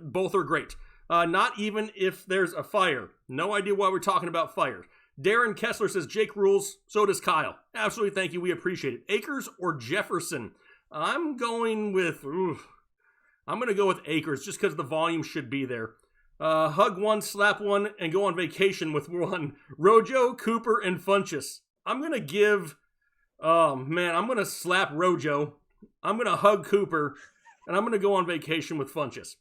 Both are great. Not even if there's a fire. No idea why we're talking about fire. Darren Kessler says, Jake rules. So does Kyle. Absolutely, thank you. We appreciate it. Akers or Jefferson? I'm going to go with Akers just because the volume should be there. Hug one, slap one, and go on vacation with one. Rojo, Cooper, and Funchess. I'm going to give, oh man, I'm going to slap Rojo. I'm going to hug Cooper. And I'm going to go on vacation with Funchess.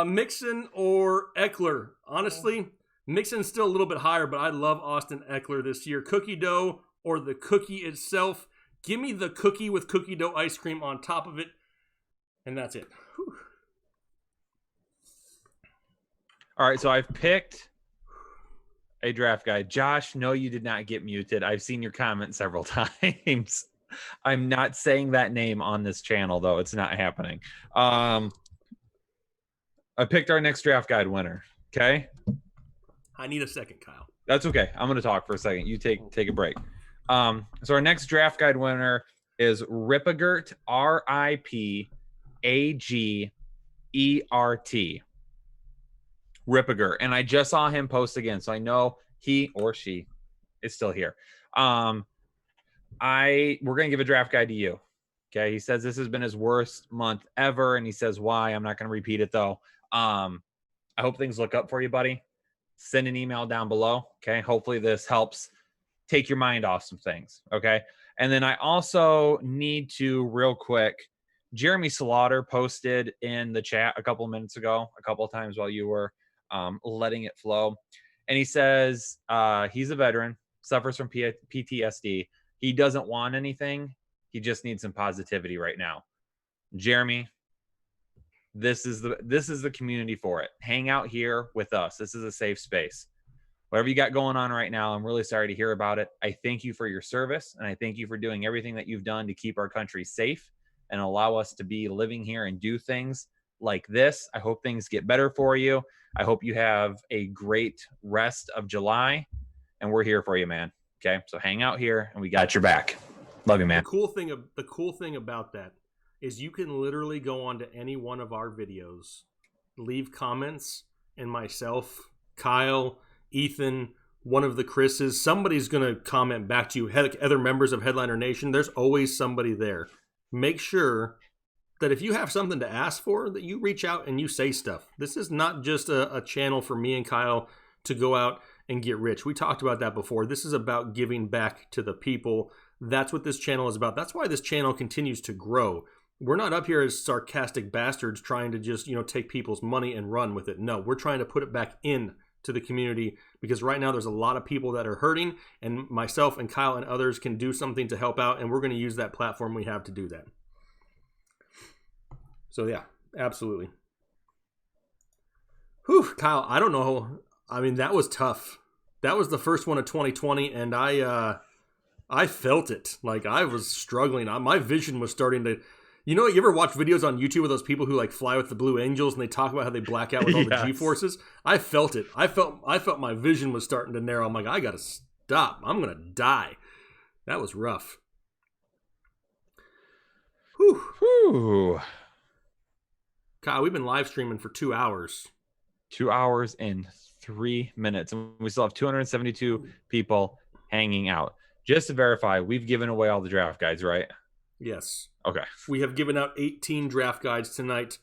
Mixon or Eckler? Honestly, Mixon's still a little bit higher, but I love Austin Eckler this year. Cookie dough or the cookie itself? Give me the cookie with cookie dough ice cream on top of it. And that's it. Whew. All right, so I've picked a draft guide. Josh, no, you did not get muted. I've seen your comment several times. I'm not saying that name on this channel, though. It's not happening. I picked our next draft guide winner. Okay. I need a second, Kyle. That's okay. I'm going to talk for a second. You take a break. So our next draft guide winner is Ripagert, Ripagert. Ripagert. And I just saw him post again, so I know he or she is still here. We're going to give a draft guide to you. Okay. He says this has been his worst month ever. And he says why. I'm not going to repeat it though. I hope things look up for you, buddy. Send an email down below. Okay. Hopefully this helps take your mind off some things. Okay. And then I also need to real quick, Jeremy Slaughter posted in the chat a couple of minutes ago, a couple of times while you were letting it flow. And he says he's a veteran, suffers from PTSD. He doesn't want anything. He just needs some positivity right now. Jeremy, this is the community for it. Hang out here with us. This is a safe space. Whatever you got going on right now, I'm really sorry to hear about it. I thank you for your service, and I thank you for doing everything that you've done to keep our country safe and allow us to be living here and do things like this. I hope things get better for you. I hope you have a great rest of July, and we're here for you, man. Okay, so hang out here, and we got your back. Love you, man. The cool thing about that is you can literally go onto any one of our videos, leave comments, and myself, Kyle, Ethan, one of the Chris's, somebody's going to comment back to you. Other members of Headliner Nation, there's always somebody there. Make sure that if you have something to ask for, that you reach out and you say stuff. This is not just a channel for me and Kyle to go out and get rich. We talked about that before. This is about giving back to the people. That's what this channel is about. That's why this channel continues to grow. We're not up here as sarcastic bastards trying to just, take people's money and run with it. No, we're trying to put it back in to the community because right now there's a lot of people that are hurting, and myself and Kyle and others can do something to help out, and we're going to use that platform we have to do that. So yeah, absolutely. Whew, Kyle, I don't know. I mean, that was tough. That was the first one of 2020, and I felt it. Like, I was struggling. My vision was starting to... you ever watch videos on YouTube of those people who, fly with the Blue Angels, and they talk about how they black out with all the G-forces? I felt it. I felt my vision was starting to narrow. I'm like, I got to stop. I'm going to die. That was rough. Whew. Whew. Kyle, we've been live streaming for 2 hours. 2 hours and 3 minutes. And we still have 272 people hanging out. Just to verify, we've given away all the draft guides, right? Yes. Okay. We have given out 18 draft guides tonight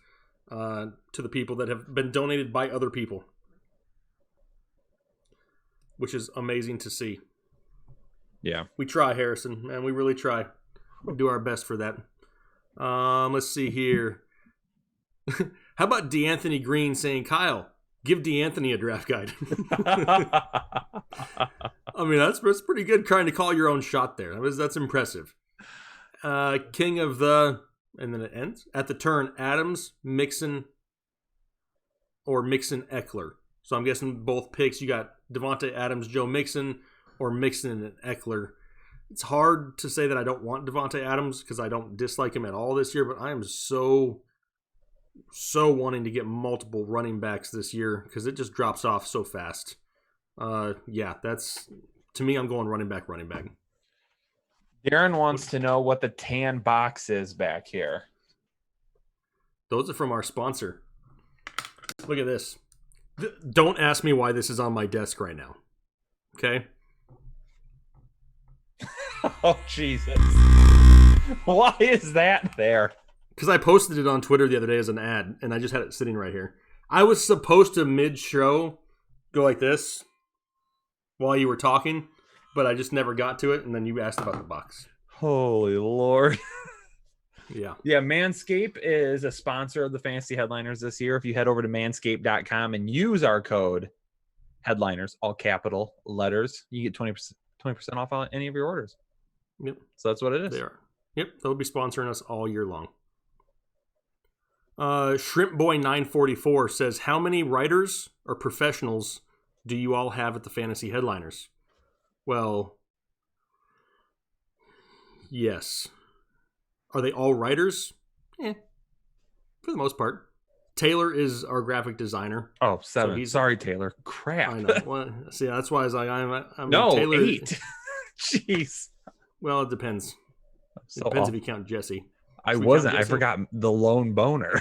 to the people that have been donated by other people, which is amazing to see. Yeah. We try, Harrison, man. We really try. We do our best for that. Let's see here. How about D'Anthony Green saying, Kyle, give D'Anthony a draft guide? I mean, that's pretty good trying to call your own shot there. That's impressive. King of the, and then it ends at the turn, Adams, Mixon, or Mixon Eckler. So I'm guessing both picks. You got Devontae Adams, Joe Mixon, or Mixon and Eckler. It's hard to say that I don't want Devontae Adams because I don't dislike him at all this year, but I am so wanting to get multiple running backs this year because it just drops off so fast. Yeah, that's, to me, I'm going running back. Darren wants to know what the tan box is back here. Those are from our sponsor. Look at this. Don't ask me why this is on my desk right now. Okay? Oh, Jesus. Why is that there? Because I posted it on Twitter the other day as an ad, and I just had it sitting right here. I was supposed to mid-show go like this while you were talking, but I just never got to it. And then you asked about the box. Holy Lord. Yeah. Yeah, Manscaped is a sponsor of the Fantasy Headliners this year. If you head over to manscaped.com and use our code Headliners, all capital letters, you get 20% off on any of your orders. Yep. So that's what it is. They are. Yep. They'll be sponsoring us all year long. Shrimp Boy 944 says, how many writers or professionals do you all have at the Fantasy Headliners? Well, yes. Are they all writers? For the most part. Taylor is our graphic designer. Oh, 7. So he's- Sorry, Taylor. Crap. I know. Well, see, that's why I was like, I'm No, Taylor. 8. Jeez. Well, it depends. So It depends off. if you count Jesse. I Should we wasn't. count I Jesse? forgot the lone boner.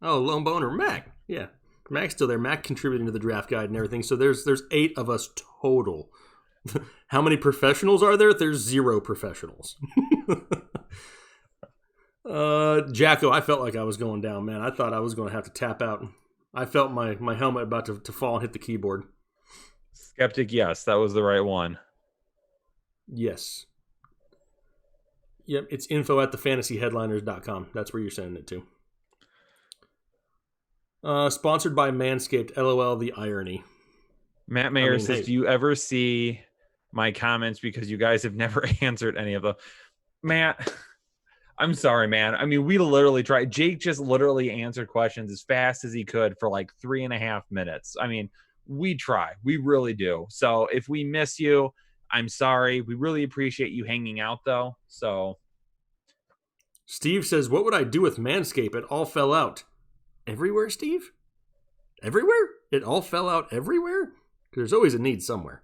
Oh, lone boner, Mac. Yeah, Mac's still there. Mac contributing to the draft guide and everything. So there's 8 of us total. How many professionals are there? There's 0 professionals. Jacko, I felt like I was going down, man. I thought I was going to have to tap out. I felt my helmet about to fall and hit the keyboard. Skeptic, yes, that was the right one. Yes. Yep, it's info@thefantasyheadliners.com. That's where you're sending it to. Sponsored by Manscaped. LOL, the irony. Matt Mayer says, hey. do you ever see my comments because you guys have never answered any of them? Matt, I'm sorry, man. I mean, we literally tried. Jake just literally answered questions as fast as he could for like 3.5 minutes. I mean, we try. We really do. So if we miss you, I'm sorry. We really appreciate you hanging out, though. So Steve says, what would I do with Manscaped? It all fell out. Everywhere, Steve? Everywhere? It all fell out everywhere? There's always a need somewhere.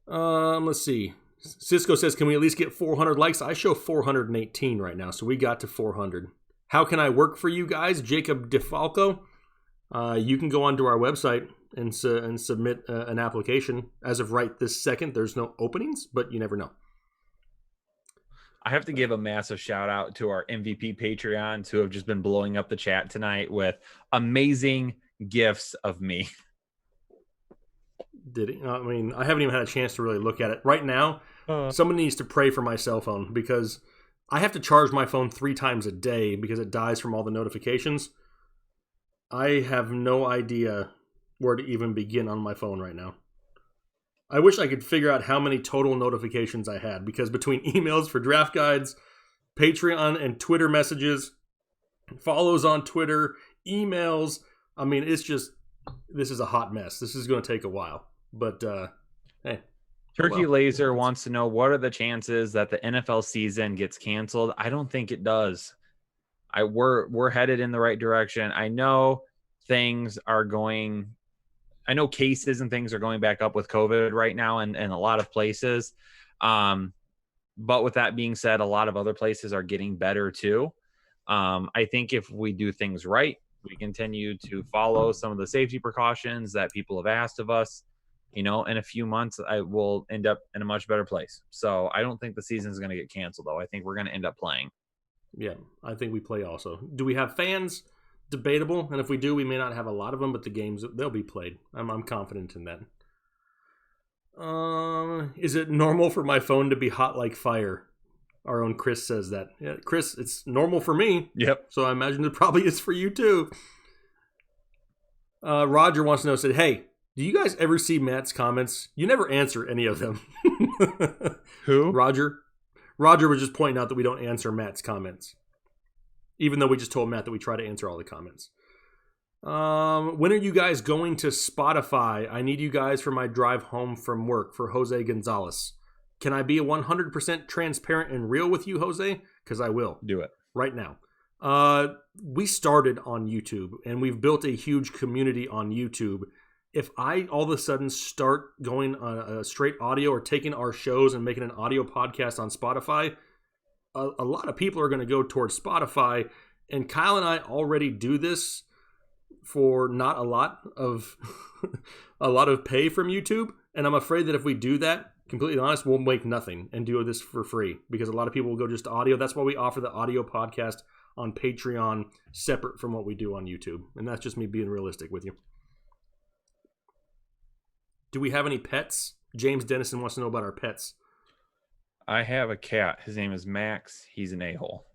Let's see. Cisco says, can we at least get 400 likes? I show 418 right now, so we got to 400. How can I work for you guys? Jacob DeFalco. You can go onto our website and submit an application. As of right this second, there's no openings, but you never know. I have to give a massive shout out to our MVP Patreons who have just been blowing up the chat tonight with amazing gifts of me. Did it? I mean, I haven't even had a chance to really look at it. Right now, somebody needs to pray for my cell phone because I have to charge my phone 3 times a day because it dies from all the notifications. I have no idea where to even begin on my phone right now. I wish I could figure out how many total notifications I had because between emails for draft guides, Patreon and Twitter messages, follows on Twitter, emails, I mean, it's just, this is a hot mess. This is going to take a while, but hey. Turkey Laser wants to know, what are the chances that the NFL season gets canceled? I don't think it does. We're headed in the right direction. I know cases and things are going back up with COVID right now in a lot of places. But with that being said, a lot of other places are getting better too. I think if we do things right, we continue to follow some of the safety precautions that people have asked of us, in a few months, I will end up in a much better place. So I don't think the season is going to get canceled, though. I think we're going to end up playing. Yeah, I think we play also. Do we have fans? Debatable. And if we do, we may not have a lot of them, but the games, they'll be played. I'm confident in that. Is it normal for my phone to be hot like fire? Our own Chris says that. Yeah, Chris, it's normal for me. Yep. So I imagine it probably is for you too. Roger wants to know, said, hey, do you guys ever see Matt's comments? You never answer any of them. Who? Roger. Roger was just pointing out that we don't answer Matt's comments. Even though we just told Matt that we try to answer all the comments. When are you guys going to Spotify? I need you guys for my drive home from work for Jose Gonzalez. Can I be 100% transparent and real with you, Jose? Because I will. Do it. Right now. We started on YouTube, and we've built a huge community on YouTube. If I all of a sudden start going on straight audio or taking our shows and making an audio podcast on Spotify, a lot of people are going to go towards Spotify, and Kyle and I already do this for not a lot of pay from YouTube, and I'm afraid that if we do that, completely honest, we'll make nothing and do this for free because a lot of people will go just to audio. That's why we offer the audio podcast on Patreon separate from what we do on YouTube, and that's just me being realistic with you. Do we have any pets? James Dennison wants to know about our pets. I have a cat. His name is Max. He's an a-hole.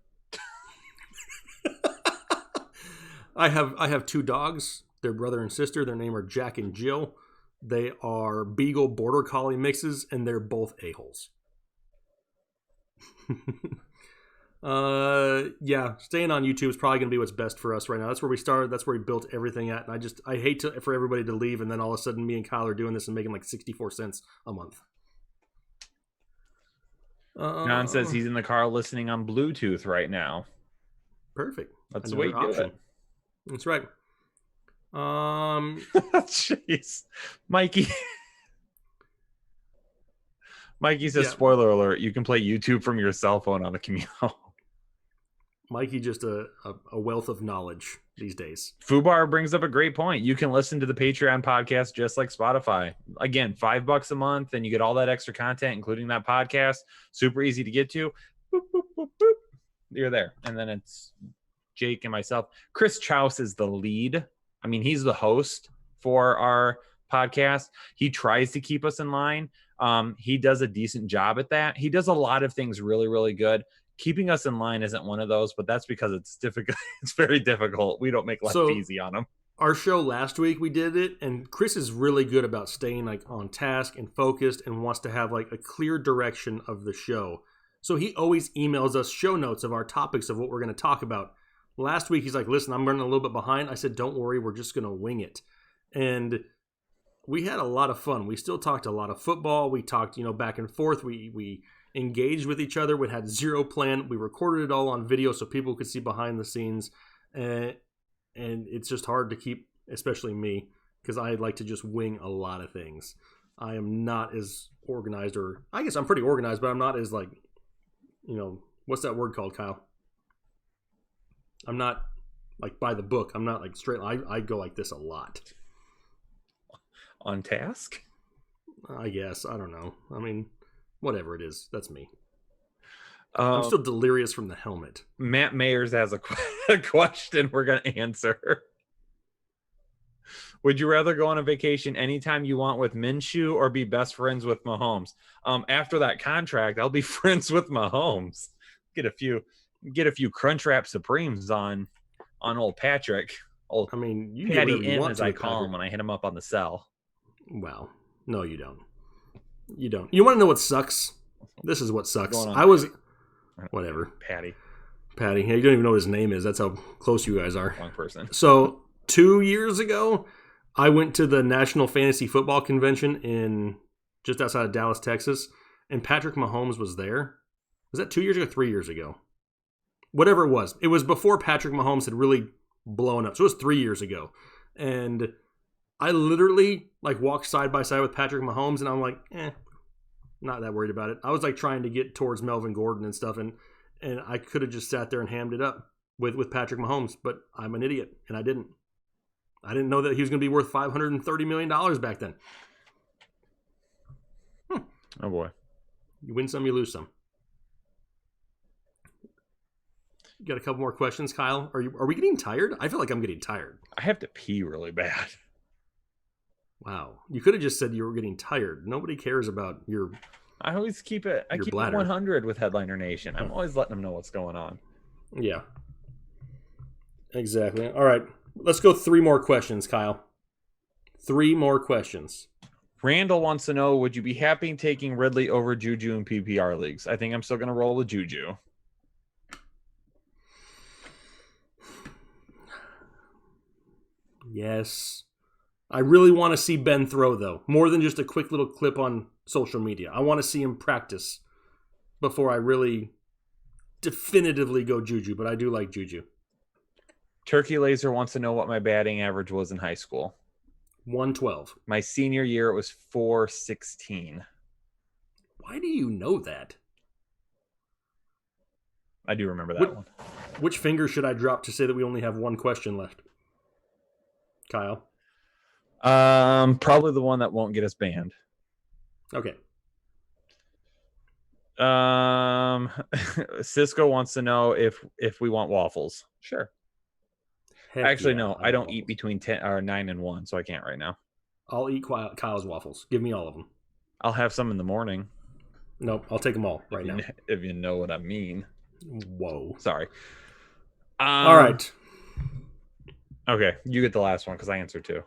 I have 2 dogs. They're brother and sister. Their name are Jack and Jill. They are Beagle Border Collie mixes, and they're both a-holes. Yeah, staying on YouTube is probably going to be what's best for us right now. That's where we started. That's where we built everything at. And I hate for everybody to leave, and then all of a sudden me and Kyle are doing this and making like 64 cents a month. John says he's in the car listening on Bluetooth right now. Perfect. That's the way you do it. That's right. Jeez. Mikey says, spoiler alert, you can play YouTube from your cell phone on the commute home. Mikey, just a wealth of knowledge these days. Fubar brings up a great point. You can listen to the Patreon podcast just like Spotify. Again, $5 a month, and you get all that extra content, including that podcast. Super easy to get to. Boop, boop, boop, boop. You're there. And then it's Jake and myself. Chris Chouse is the lead. I mean, he's the host for our podcast. He tries to keep us in line. He does a decent job at that. He does a lot of things really, really good. Keeping us in line isn't one of those, but that's because it's difficult. It's very difficult. We don't make life easy on him. Our show last week, we did it, and Chris is really good about staying like on task and focused and wants to have like a clear direction of the show. So he always emails us show notes of our topics of what we're going to talk about. Last week, he's like, listen, I'm running a little bit behind. I said, don't worry. We're just going to wing it. And we had a lot of fun. We still talked a lot of football. We talked, back and forth. We engaged with each other. We had zero plan. We recorded it all on video so people could see behind the scenes. And it's just hard to keep, especially me, because I like to just wing a lot of things. I am not as organized, or I guess I'm pretty organized, but I'm not as like, what's that word called, Kyle? I'm not like by the book. I'm not like straight. I go like this a lot. On task? I guess. I don't know. I mean, whatever it is, that's me. I'm still delirious from the helmet. Matt Mayers has a question we're going to answer. Would you rather go on a vacation anytime you want with Minshew or be best friends with Mahomes? After that contract, I'll be friends with Mahomes. Get a few Crunchwrap Supremes on old Patrick. Old you Patty M, as I call him when I hit him up on the cell. Wow. No, you don't. You don't. You want to know what sucks? This is what sucks. Whatever. Patty. Yeah, you don't even know what his name is. That's how close you guys are. Wrong person. So 2 years ago, I went to the National Fantasy Football Convention in just outside of Dallas, Texas, and Patrick Mahomes was there. Was that 2 years ago, 3 years ago? Whatever it was. It was before Patrick Mahomes had really blown up. So it was 3 years ago. And I literally walked side by side with Patrick Mahomes, and I'm like, not that worried about it. I was trying to get towards Melvin Gordon and stuff, and I could have just sat there and hammed it up with Patrick Mahomes, but I'm an idiot, and I didn't. I didn't know that he was going to be worth $530 million back then. Oh, boy. You win some, you lose some. You got a couple more questions, Kyle? Are we getting tired? I feel like I'm getting tired. I have to pee really bad. Wow. You could have just said you were getting tired. Nobody cares about your I always keep it. I keep bladder. it 100 with Headliner Nation. I'm always letting them know what's going on. Yeah. Exactly. All right. Let's go 3 more questions, Kyle. 3 more questions. Randall wants to know, would you be happy taking Ridley over Juju in PPR leagues? I think I'm still going to roll with Juju. Yes. I really want to see Ben throw, though. More than just a quick little clip on social media. I want to see him practice before I really definitively go Juju, but I do like Juju. Turkey Laser wants to know what my batting average was in high school. 112. My senior year, it was 416. Why do you know that? I do remember that one. Which finger should I drop to say that we only have 1 question left? Kyle? Probably the one that won't get us banned. Okay. Cisco wants to know if we want waffles. Sure. Heck Actually, yeah, no. I don't waffles. eat between 10 or 9 and 1, so I can't right now. I'll eat Kyle's waffles. Give me all of them. I'll have some in the morning. Nope, I'll take them all right now. If you know what I mean. Whoa. Sorry. All right. Okay, you get the last one because I answered 2.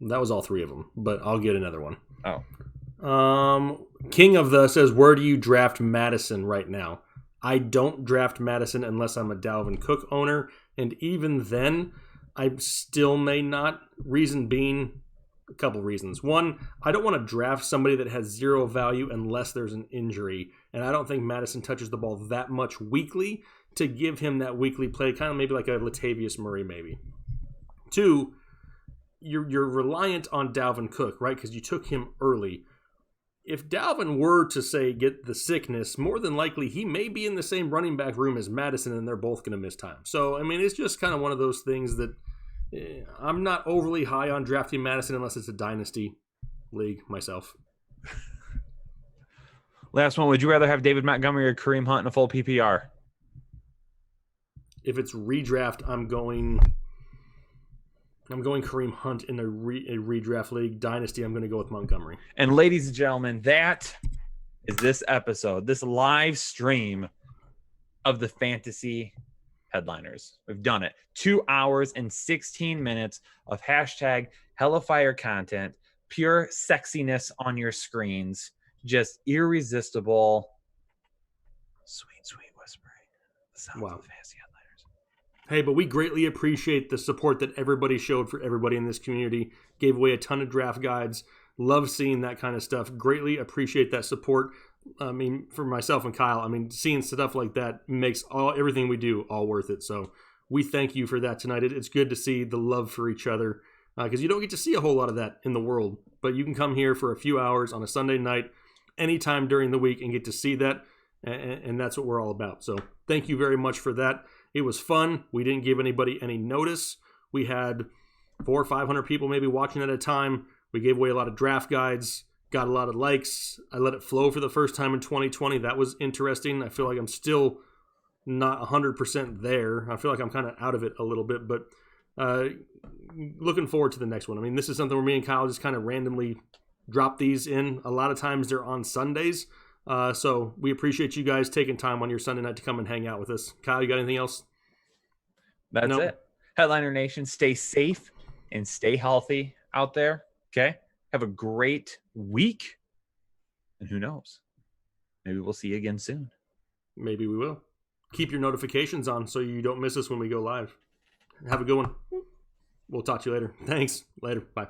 That was all 3 of them, but I'll get another one. Oh. King of the says, where do you draft Madison right now? I don't draft Madison unless I'm a Dalvin Cook owner, and even then, I still may not. Reason being, a couple reasons. One, I don't want to draft somebody that has 0 value unless there's an injury, and I don't think Madison touches the ball that much weekly to give him that weekly play, kind of maybe like a Latavius Murray maybe. 2, you're reliant on Dalvin Cook, right? Because you took him early. If Dalvin were to, say, get the sickness, more than likely he may be in the same running back room as Madison, and they're both going to miss time. So, I mean, it's just kind of one of those things that I'm not overly high on drafting Madison unless it's a dynasty league myself. Last one. Would you rather have David Montgomery or Kareem Hunt in a full PPR? If it's redraft, I'm going Kareem Hunt in a redraft league. Dynasty, I'm going to go with Montgomery. And ladies and gentlemen, that is this episode, this live stream of the Fantasy Headliners. We've done it. 2 hours and 16 minutes of hashtag Hellafire content, pure sexiness on your screens, just irresistible, sweet, sweet whispering. The sounds of the Fantasy Headliners. Hey, but we greatly appreciate the support that everybody showed for everybody in this community. Gave away a ton of draft guides. Love seeing that kind of stuff. Greatly appreciate that support. I mean, for myself and Kyle, I mean, seeing stuff like that makes everything we do all worth it. So we thank you for that tonight. It's good to see the love for each other because you don't get to see a whole lot of that in the world. But you can come here for a few hours on a Sunday night, anytime during the week, and get to see that. And that's what we're all about. So thank you very much for that. It was fun. We didn't give anybody any notice. We had 400 or 500 people maybe watching at a time. We gave away a lot of draft guides, got a lot of likes. I let it flow for the first time in 2020. That was interesting. I feel like I'm still not 100% there. I feel like I'm kind of out of it a little bit, but looking forward to the next one. I mean, this is something where me and Kyle just kind of randomly drop these in. A lot of times they're on Sundays. So we appreciate you guys taking time on your Sunday night to come and hang out with us. Kyle, you got anything else? That's it. Headliner Nation, stay safe and stay healthy out there. Okay. Have a great week. And who knows? Maybe we'll see you again soon. Maybe we will. Keep your notifications on so you don't miss us when we go live. Have a good one. We'll talk to you later. Thanks. Later. Bye.